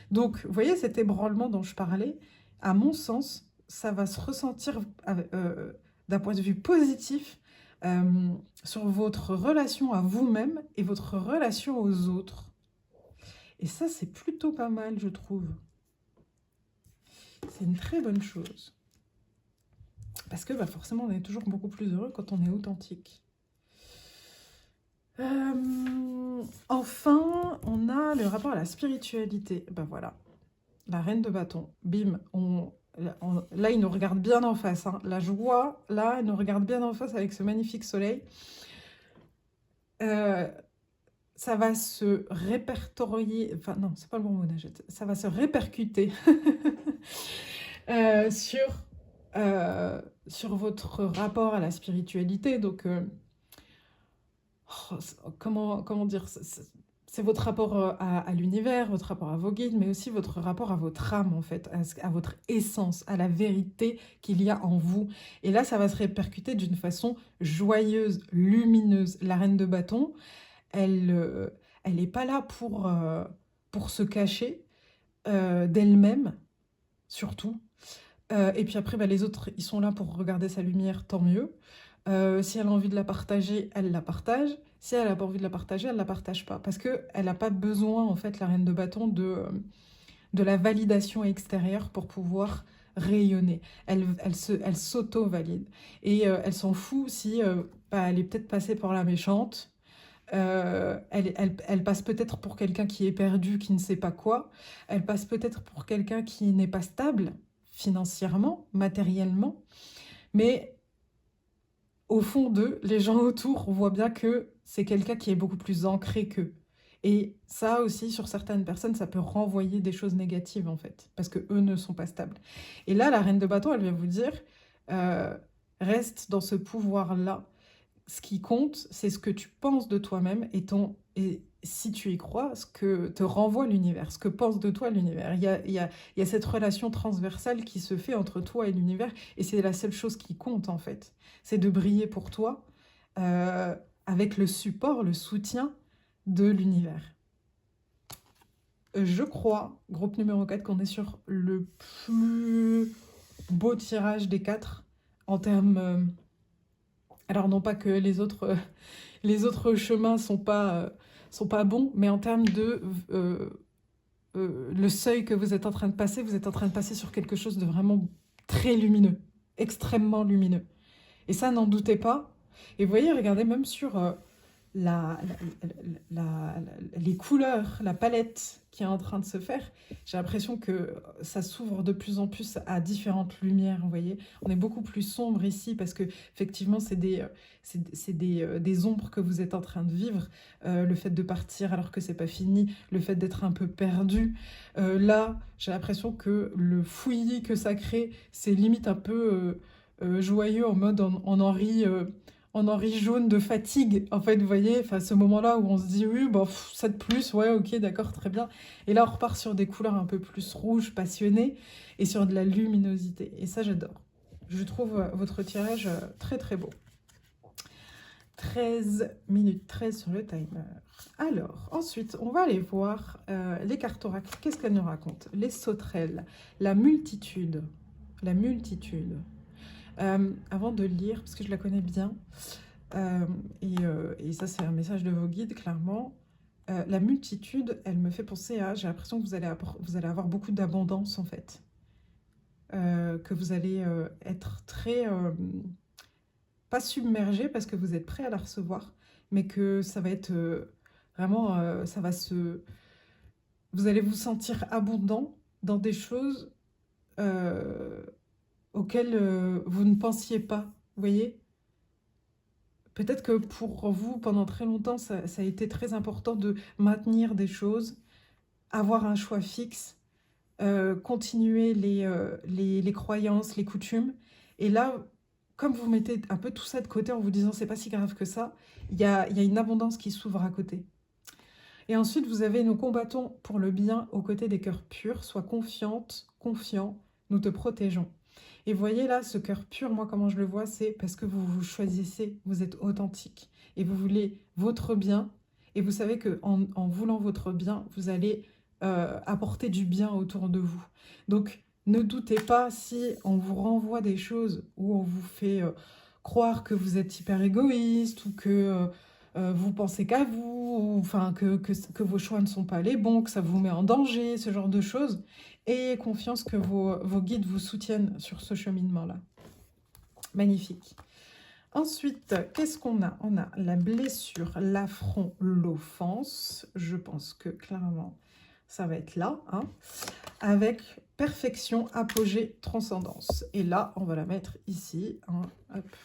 Donc, vous voyez cet ébranlement dont je parlais, à mon sens, ça va se ressentir d'un point de vue positif euh, sur votre relation à vous-même et votre relation aux autres. Et ça, c'est plutôt pas mal, je trouve. C'est une très bonne chose. Parce que bah, forcément, on est toujours beaucoup plus heureux quand on est authentique. Enfin, on a le rapport à la spiritualité. Ben voilà, la reine de bâton. Bim, là, il nous regarde bien en face. Hein. La joie, là, il nous regarde bien en face avec ce magnifique soleil. Ça va se répertorier... Enfin, non, c'est pas le bon mot, Najette. Ça va se répercuter sur votre rapport à la spiritualité. Donc... comment dire, c'est votre rapport à l'univers, votre rapport à vos guides, mais aussi votre rapport à votre âme, en fait, à votre essence, à la vérité qu'il y a en vous. Et là, ça va se répercuter d'une façon joyeuse, lumineuse. La reine de bâton, elle n'est pas là pour se cacher d'elle-même, surtout. Et puis après, bah, les autres, ils sont là pour regarder sa lumière, tant mieux. Si elle a envie de la partager, elle la partage. Si elle n'a pas envie de la partager, elle ne la partage pas. Parce qu'elle n'a pas besoin, en fait, la reine de bâton, de la validation extérieure pour pouvoir rayonner. Elle s'auto-valide. Et elle s'en fout si bah, elle est peut-être passée par la méchante. Elle passe peut-être pour quelqu'un qui est perdu, qui ne sait pas quoi. Elle passe peut-être pour quelqu'un qui n'est pas stable financièrement, matériellement. Mais au fond d'eux, les gens autour voient bien que c'est quelqu'un qui est beaucoup plus ancré qu'eux. Et ça aussi, sur certaines personnes, ça peut renvoyer des choses négatives, en fait, parce que eux ne sont pas stables. Et là, la reine de bâton, elle vient vous dire, euh, reste dans ce pouvoir-là. Ce qui compte, c'est ce que tu penses de toi-même et si tu y crois, ce que te renvoie l'univers, ce que pense de toi l'univers. Il y a cette relation transversale qui se fait entre toi et l'univers, et c'est la seule chose qui compte en fait. C'est de briller pour toi euh, avec le support, le soutien de l'univers. Je crois, groupe numéro 4, qu'on est sur le plus beau tirage des 4 en termes... alors non pas que les autres chemins sont pas bons, mais en termes de le seuil que vous êtes en train de passer sur quelque chose de vraiment très lumineux, extrêmement lumineux. Et ça, n'en doutez pas. Et vous voyez, regardez même sur la, les couleurs, la palette qui est en train de se faire, j'ai l'impression que ça s'ouvre de plus en plus à différentes lumières, vous voyez. On est beaucoup plus sombre ici parce que effectivement des ombres que vous êtes en train de vivre. Le fait de partir alors que c'est pas fini, le fait d'être un peu perdu. Là, j'ai l'impression que le fouillis que ça crée, c'est limite un peu joyeux en mode on en rit jaune de fatigue, en fait, vous voyez, enfin, ce moment-là où on se dit, oui, bon, 7 plus, ouais, ok, d'accord, très bien. Et là, on repart sur des couleurs un peu plus rouges, passionnées, et sur de la luminosité. Et ça, j'adore. Je trouve votre tirage très, très beau. 13 minutes 13 sur le timer. Alors, ensuite, on va aller voir les cartes oracles. Qu'est-ce qu'elles nous racontent? Les sauterelles, la multitude. La multitude. Avant de lire, parce que je la connais bien, et ça c'est un message de vos guides, clairement, la multitude, elle me fait penser à, j'ai l'impression que vous allez avoir beaucoup d'abondance en fait, que vous allez être très, pas submergé parce que vous êtes prêt à la recevoir, mais que ça va être vraiment, vous allez vous sentir abondant dans des choses auxquelles vous ne pensiez pas, vous voyez? Peut-être que pour vous, pendant très longtemps, ça a été très important de maintenir des choses, avoir un choix fixe, continuer les croyances, les coutumes. Et là, comme vous mettez un peu tout ça de côté en vous disant c'est pas si grave que ça, il y a une abondance qui s'ouvre à côté. Et ensuite, vous avez nous combattons pour le bien aux côtés des cœurs purs, sois confiante, confiant, nous te protégeons. Et vous voyez là, ce cœur pur, moi comment je le vois, c'est parce que vous vous choisissez, vous êtes authentique et vous voulez votre bien. Et vous savez qu'en voulant votre bien, vous allez apporter du bien autour de vous. Donc ne doutez pas si on vous renvoie des choses ou on vous fait croire que vous êtes hyper égoïste ou que vous pensez qu'à vous, ou, enfin que vos choix ne sont pas les bons, que ça vous met en danger, ce genre de choses. Ayez confiance que vos guides vous soutiennent sur ce cheminement-là. Magnifique. Ensuite, qu'est-ce qu'on a? On a la blessure, l'affront, l'offense. Je pense que clairement, ça va être là. Hein, avec perfection, apogée, transcendance. Et là, on va la mettre ici. Hein, hop,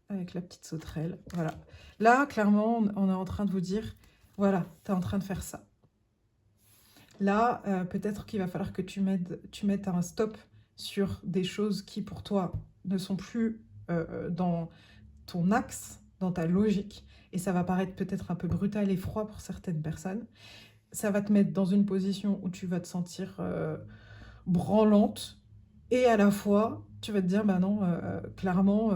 avec la petite sauterelle. Voilà. Là, clairement, on est en train de vous dire, voilà, tu es en train de faire ça. Là, peut-être qu'il va falloir que tu mettes un stop sur des choses qui, pour toi, ne sont plus dans ton axe, dans ta logique. Et ça va paraître peut-être un peu brutal et froid pour certaines personnes. Ça va te mettre dans une position où tu vas te sentir branlante. Et à la fois, tu vas te dire, bah non, clairement,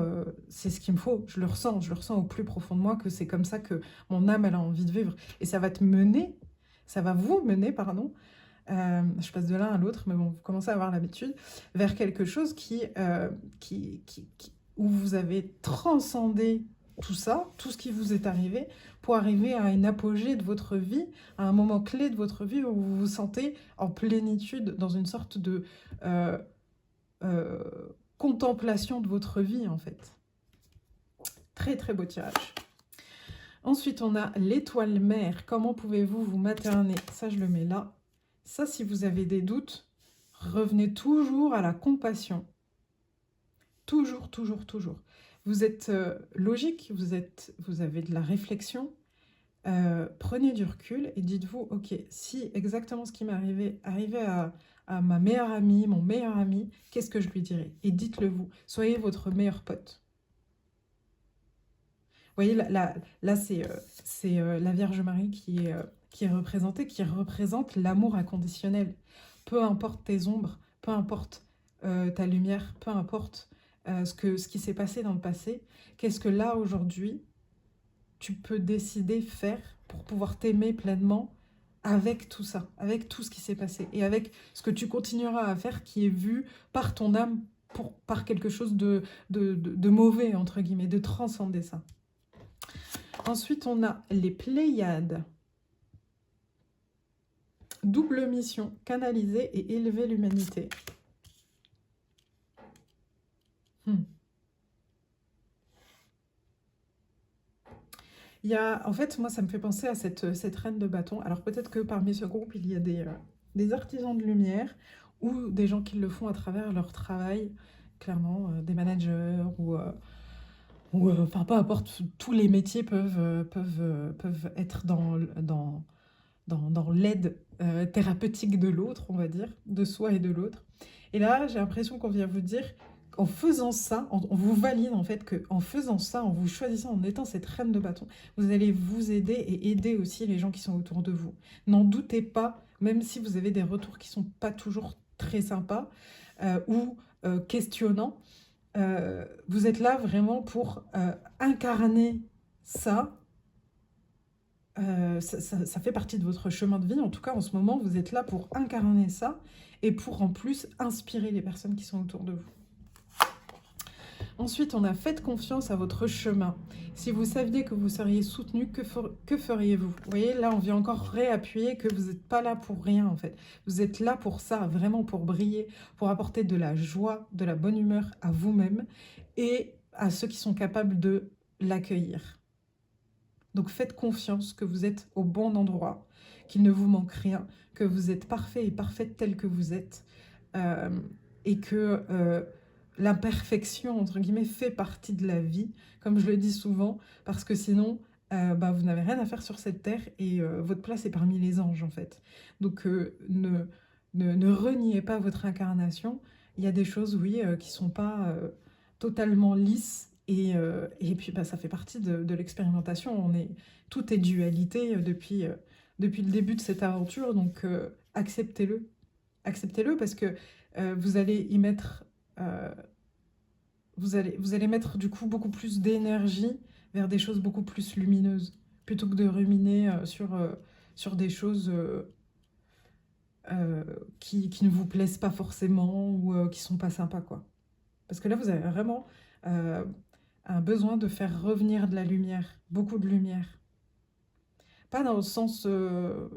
c'est ce qu'il me faut. Je le ressens au plus profond de moi que c'est comme ça que mon âme, elle a envie de vivre. Et ça va te mener, ça va vous mener, pardon, je passe de l'un à l'autre, mais bon, vous commencez à avoir l'habitude, vers quelque chose où vous avez transcendé tout ça, tout ce qui vous est arrivé, pour arriver à une apogée de votre vie, à un moment clé de votre vie où vous vous sentez en plénitude, dans une sorte de euh, euh, contemplation de votre vie, en fait. Très, très beau tirage. Ensuite, on a l'étoile mère. Comment pouvez-vous vous materner? Ça, je le mets là. Ça, si vous avez des doutes, revenez toujours à la compassion. Toujours, toujours, toujours. Vous êtes logique, vous avez de la réflexion. Prenez du recul et dites-vous, ok, si exactement ce qui m'est arrivait à ma meilleure amie, mon meilleur ami, qu'est-ce que je lui dirais? Et dites-le vous. Soyez votre meilleur pote. Vous voyez, là c'est la Vierge Marie qui est représentée, qui représente l'amour inconditionnel. Peu importe tes ombres, peu importe ta lumière, peu importe ce qui s'est passé dans le passé, qu'est-ce que là, aujourd'hui, tu peux décider faire pour pouvoir t'aimer pleinement avec tout ça, avec tout ce qui s'est passé, et avec ce que tu continueras à faire qui est vu par ton âme, par quelque chose de mauvais, entre guillemets, de transcender ça. Ensuite, on a les Pléiades. Double mission, canaliser et élever l'humanité. Il y a, en fait, moi, ça me fait penser à cette reine de bâton. Alors, peut-être que parmi ce groupe, il y a des artisans de lumière ou des gens qui le font à travers leur travail, clairement, des managers ou enfin, peu importe, tous les métiers peuvent être dans l'aide thérapeutique de l'autre, on va dire, de soi et de l'autre. Et là, j'ai l'impression qu'on vient vous dire qu'en faisant ça, on vous valide en fait qu'en faisant ça, en vous choisissant, en étant cette reine de bâton, vous allez vous aider et aider aussi les gens qui sont autour de vous. N'en doutez pas, même si vous avez des retours qui ne sont pas toujours très sympas ou questionnants, vous êtes là vraiment pour incarner ça. Ça fait partie de votre chemin de vie. En tout cas, en ce moment, vous êtes là pour incarner ça et pour en plus inspirer les personnes qui sont autour de vous. Ensuite, on a fait confiance à votre chemin. Si vous saviez que vous seriez soutenu, que feriez-vous? Vous voyez, là, on vient encore réappuyer que vous n'êtes pas là pour rien, en fait. Vous êtes là pour ça, vraiment pour briller, pour apporter de la joie, de la bonne humeur à vous-même et à ceux qui sont capables de l'accueillir. Donc faites confiance que vous êtes au bon endroit, qu'il ne vous manque rien, que vous êtes parfait et parfaite tel que vous êtes, et que l'imperfection, entre guillemets, fait partie de la vie, comme je le dis souvent, parce que sinon, vous n'avez rien à faire sur cette terre et votre place est parmi les anges, en fait. Donc ne reniez pas votre incarnation. Il y a des choses, oui, qui ne sont pas totalement lisses, et puis ça fait partie de l'expérimentation. Tout est dualité depuis le début de cette aventure, donc acceptez-le. Acceptez-le parce que vous allez y mettre euh, vous allez mettre du coup beaucoup plus d'énergie vers des choses beaucoup plus lumineuses, plutôt que de ruminer sur des choses euh, qui ne vous plaisent pas forcément ou qui sont pas sympas, quoi. Parce que là, vous avez vraiment euh, un besoin de faire revenir de la lumière, beaucoup de lumière. Pas dans le sens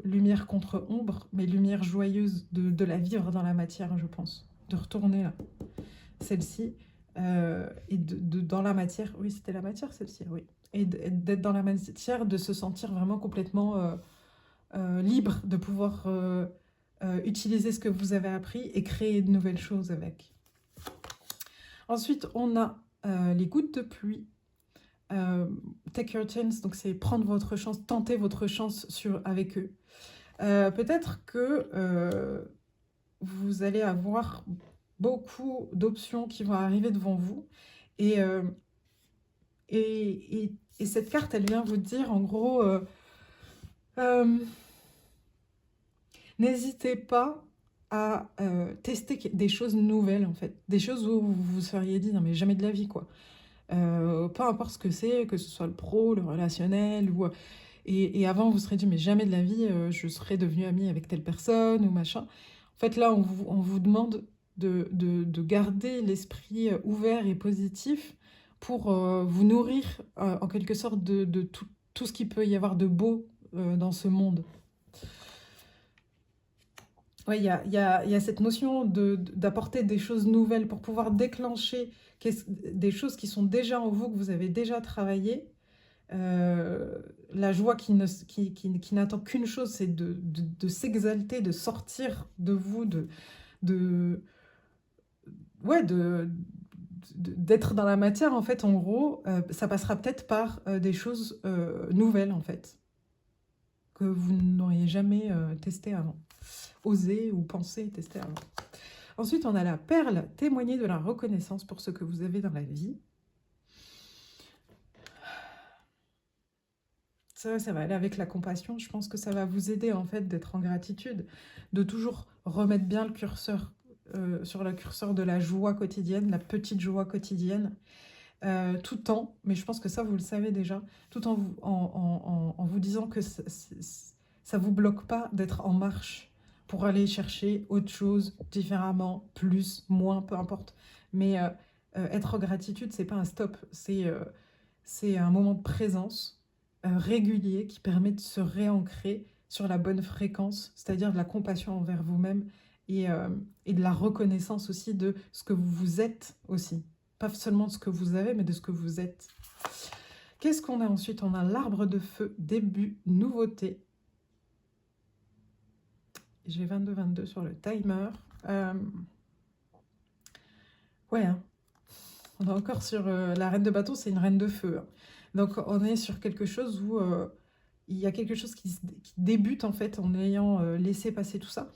lumière contre ombre, mais lumière joyeuse, de la vivre dans la matière, je pense. De retourner là, celle-ci, et dans la matière, oui, c'était la matière, celle-ci, oui. Et d'être dans la matière, de se sentir vraiment complètement libre, de pouvoir utiliser ce que vous avez appris et créer de nouvelles choses avec. Ensuite, on a les gouttes de pluie. Take your chance, donc c'est prendre votre chance, tenter votre chance avec eux. Peut-être que vous allez avoir beaucoup d'options qui vont arriver devant vous. Et, et cette carte, elle vient vous dire, en gros, n'hésitez pas à tester des choses nouvelles, en fait. Des choses où vous vous seriez dit, non mais jamais de la vie, quoi. Peu importe ce que c'est, que ce soit le pro, le relationnel, et avant vous serez dit, mais jamais de la vie, je serais devenue amie avec telle personne, ou machin. En fait, là, on vous demande de garder l'esprit ouvert et positif pour vous nourrir, en quelque sorte, de tout ce qu'il peut y avoir de beau dans ce monde. Ouais, il y a cette notion d'apporter des choses nouvelles pour pouvoir déclencher des choses qui sont déjà en vous, que vous avez déjà travaillé. La joie qui n'attend qu'une chose, c'est de s'exalter, de sortir de vous, de, ouais, d'être dans la matière, en fait, en gros. Ça passera peut-être par des choses nouvelles, en fait, que vous n'auriez jamais testé avant, osé ou pensé tester avant. Ensuite, on a la perle, témoigner de la reconnaissance pour ce que vous avez dans la vie. Ça va aller avec la compassion. Je pense que ça va vous aider, en fait, d'être en gratitude, de toujours remettre bien le curseur sur le curseur de la joie quotidienne, la petite joie quotidienne, tout en, mais je pense que ça, vous le savez déjà, tout en vous disant que ça vous bloque pas d'être en marche pour aller chercher autre chose, différemment, plus, moins, peu importe. Mais être en gratitude, c'est pas un stop, c'est un moment de présence régulier qui permet de se réancrer sur la bonne fréquence, c'est-à-dire de la compassion envers vous-même et de la reconnaissance aussi de ce que vous êtes aussi. Pas seulement de ce que vous avez, mais de ce que vous êtes. Qu'est-ce qu'on a ensuite? On a l'arbre de feu, début, nouveauté. J'ai 22-22 sur le timer. Ouais, hein. On est encore sur la reine de bâton, c'est une reine de feu, hein. Donc on est sur quelque chose où il y a quelque chose qui débute, en fait, en ayant laissé passer tout ça.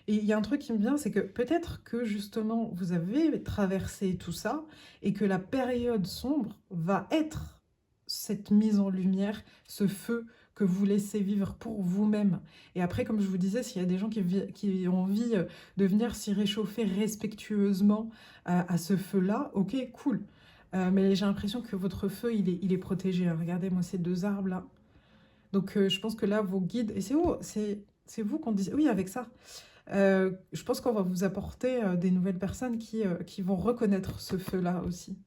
Et il y a un truc qui me vient, c'est que peut-être que justement vous avez traversé tout ça et que la période sombre va être cette mise en lumière, ce feu que vous laissez vivre pour vous-même. Et après, comme je vous disais, s'il y a des gens qui ont envie de venir s'y réchauffer respectueusement à ce feu-là, ok, cool. Mais j'ai l'impression que votre feu, il est protégé, hein. Regardez, moi, ces deux arbres-là. Donc, je pense que là, vos guides... Et c'est vous qu'on dit... Oui, avec ça. Je pense qu'on va vous apporter des nouvelles personnes qui vont reconnaître ce feu-là aussi.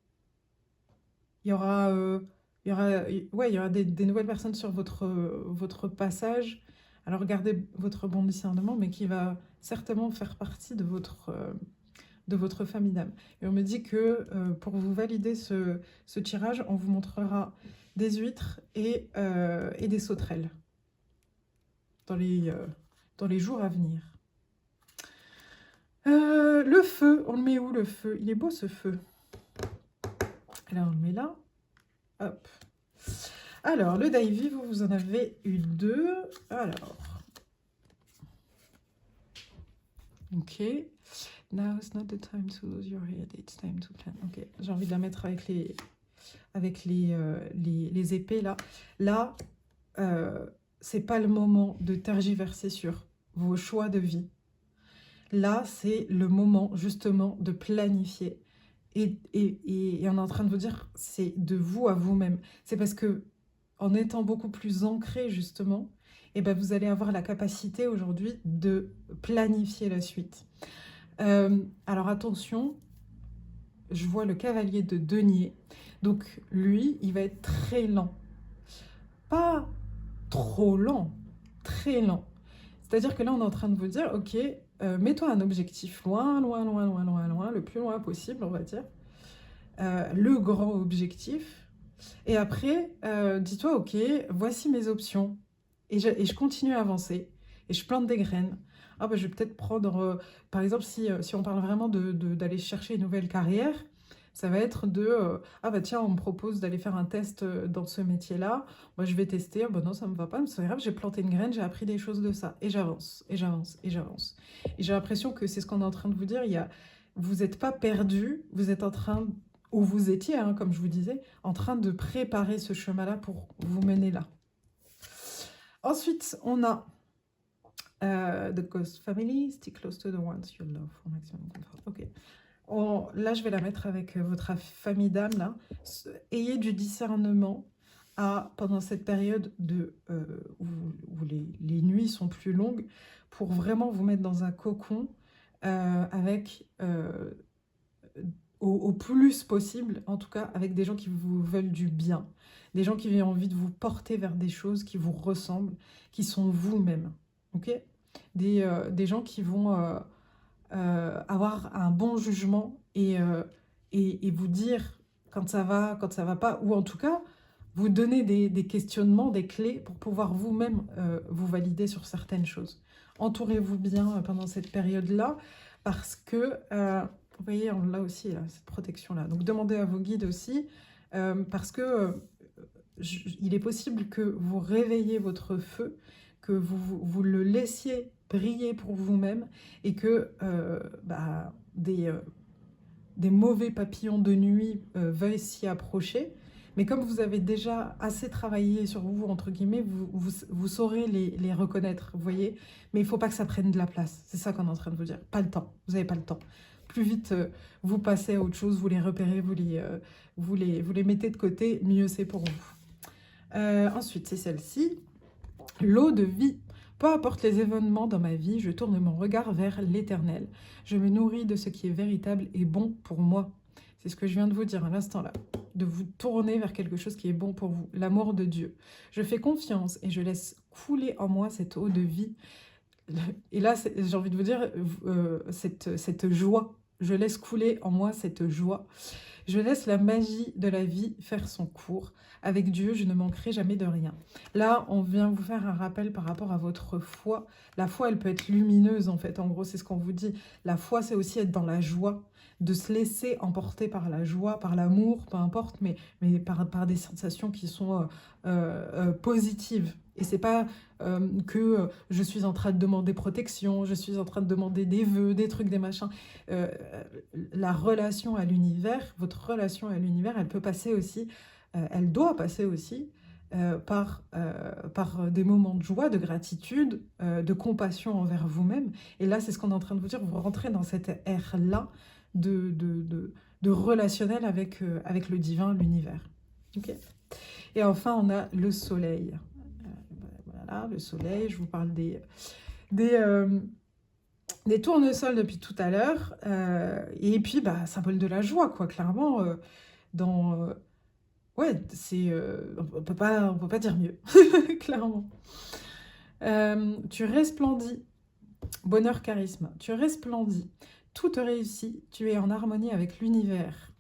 Il y aura, ouais, il y aura des nouvelles personnes sur votre passage. Alors gardez votre bon discernement, mais qui va certainement faire partie de votre famille d'âme. Et on me dit que pour vous valider ce tirage, on vous montrera des huîtres et des sauterelles dans les jours à venir. Le feu, on le met où, le feu? Il est beau, ce feu. Là, on le met là. Hop. Alors, le Davy, vous en avez eu deux. Alors. Ok. Now is not the time to lose your head, it's time to plan. Ok, j'ai envie de la mettre avec les épées, là. Là, c'est pas le moment de tergiverser sur vos choix de vie. Là, c'est le moment, justement, de planifier, Et on est en train de vous dire, c'est de vous à vous-même. C'est parce que en étant beaucoup plus ancré, justement, et ben vous allez avoir la capacité aujourd'hui de planifier la suite. Alors attention, je vois le cavalier de denier. Donc lui, il va être très lent. Pas trop lent, très lent. C'est-à-dire que là, on est en train de vous dire, ok, mets-toi un objectif loin, loin, loin, loin, loin, loin, le plus loin possible, on va dire. Le grand objectif. Et après, dis-toi, ok, voici mes options. Et je continue à avancer. Et je plante des graines. Ah bah, je vais peut-être prendre, par exemple, si on parle vraiment d'aller chercher une nouvelle carrière, ça va être ah bah tiens, on me propose d'aller faire un test dans ce métier-là. Moi, je vais tester. Ah bah non, ça me va pas, mais c'est pas grave, j'ai planté une graine, j'ai appris des choses de ça. Et j'avance, et j'avance, et j'avance. Et j'ai l'impression que c'est ce qu'on est en train de vous dire. Vous n'êtes pas perdu, vous êtes en train, ou vous étiez, hein, comme je vous disais, en train de préparer ce chemin-là pour vous mener là. Ensuite, on a The Ghost Family, stick close to the ones you love for maximum comfort. Ok. Là, je vais la mettre avec votre famille d'âme, là. Ayez du discernement pendant cette période où les nuits sont plus longues, pour vraiment vous mettre dans un cocon avec au plus possible, en tout cas, avec des gens qui vous veulent du bien, des gens qui ont envie de vous porter vers des choses qui vous ressemblent, qui sont vous-même, ok? Des gens qui vont avoir un bon jugement et vous dire quand ça va pas, ou en tout cas, vous donner des questionnements, des clés pour pouvoir vous-même vous valider sur certaines choses. Entourez-vous bien pendant cette période-là, parce que vous voyez, on l'a aussi, là, cette protection-là. Donc, demandez à vos guides aussi, parce que il est possible que vous réveillez votre feu, que vous le laissiez briller pour vous-même, et que des mauvais papillons de nuit veuillent s'y approcher. Mais comme vous avez déjà assez travaillé sur vous, entre guillemets, vous saurez les reconnaître, vous voyez. Mais il ne faut pas que ça prenne de la place. C'est ça qu'on est en train de vous dire. Pas le temps. Vous n'avez pas le temps. Plus vite vous passez à autre chose, vous les repérez, vous les mettez de côté, mieux c'est pour vous. Ensuite, c'est celle-ci. L'eau de vie. Peu importe les événements dans ma vie, je tourne mon regard vers l'Éternel. Je me nourris de ce qui est véritable et bon pour moi. C'est ce que je viens de vous dire à l'instant là. De vous tourner vers quelque chose qui est bon pour vous. L'amour de Dieu. Je fais confiance et je laisse couler en moi cette eau de vie. Et là, j'ai envie de vous dire, cette joie. Je laisse couler en moi cette joie. Je laisse la magie de la vie faire son cours. Avec Dieu, je ne manquerai jamais de rien. Là, on vient vous faire un rappel par rapport à votre foi. La foi, elle peut être lumineuse, en fait. En gros, c'est ce qu'on vous dit. La foi, c'est aussi être dans la joie, de se laisser emporter par la joie, par l'amour, peu importe, mais par des sensations qui sont positives. Et c'est pas que je suis en train de demander protection, je suis en train de demander des vœux, des trucs, des machins. La relation à l'univers, votre relation à l'univers, elle peut passer aussi, elle doit passer aussi par des moments de joie, de gratitude, de compassion envers vous-même. Et là, c'est ce qu'on est en train de vous dire, vous rentrez dans cette ère-là de relationnel avec le divin, l'univers. Okay. Et enfin, on a le soleil. Voilà, le soleil, je vous parle des tournesols depuis tout à l'heure. Et puis, symbole de la joie, quoi, clairement. Ouais, on peut pas dire mieux, clairement. Tu resplendis, bonheur, charisme. Tu resplendis, tout te réussit, tu es en harmonie avec l'univers.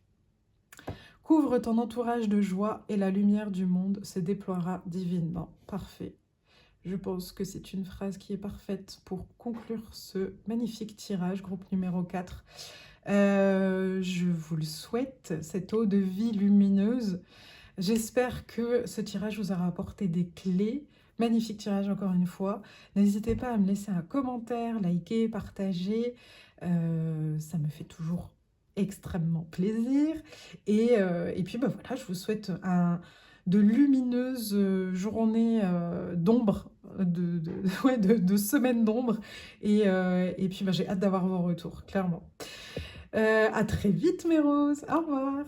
Couvre ton entourage de joie et la lumière du monde se déploiera divinement. Parfait. Je pense que c'est une phrase qui est parfaite pour conclure ce magnifique tirage, groupe numéro 4. Je vous le souhaite, cette eau de vie lumineuse. J'espère que ce tirage vous aura apporté des clés. Magnifique tirage encore une fois. N'hésitez pas à me laisser un commentaire, liker, partager. Ça me fait toujours extrêmement plaisir. Et puis voilà, je vous souhaite de lumineuses journées d'ombre, de semaines d'ombre. Et puis j'ai hâte d'avoir vos retours, clairement. À très vite mes roses, au revoir.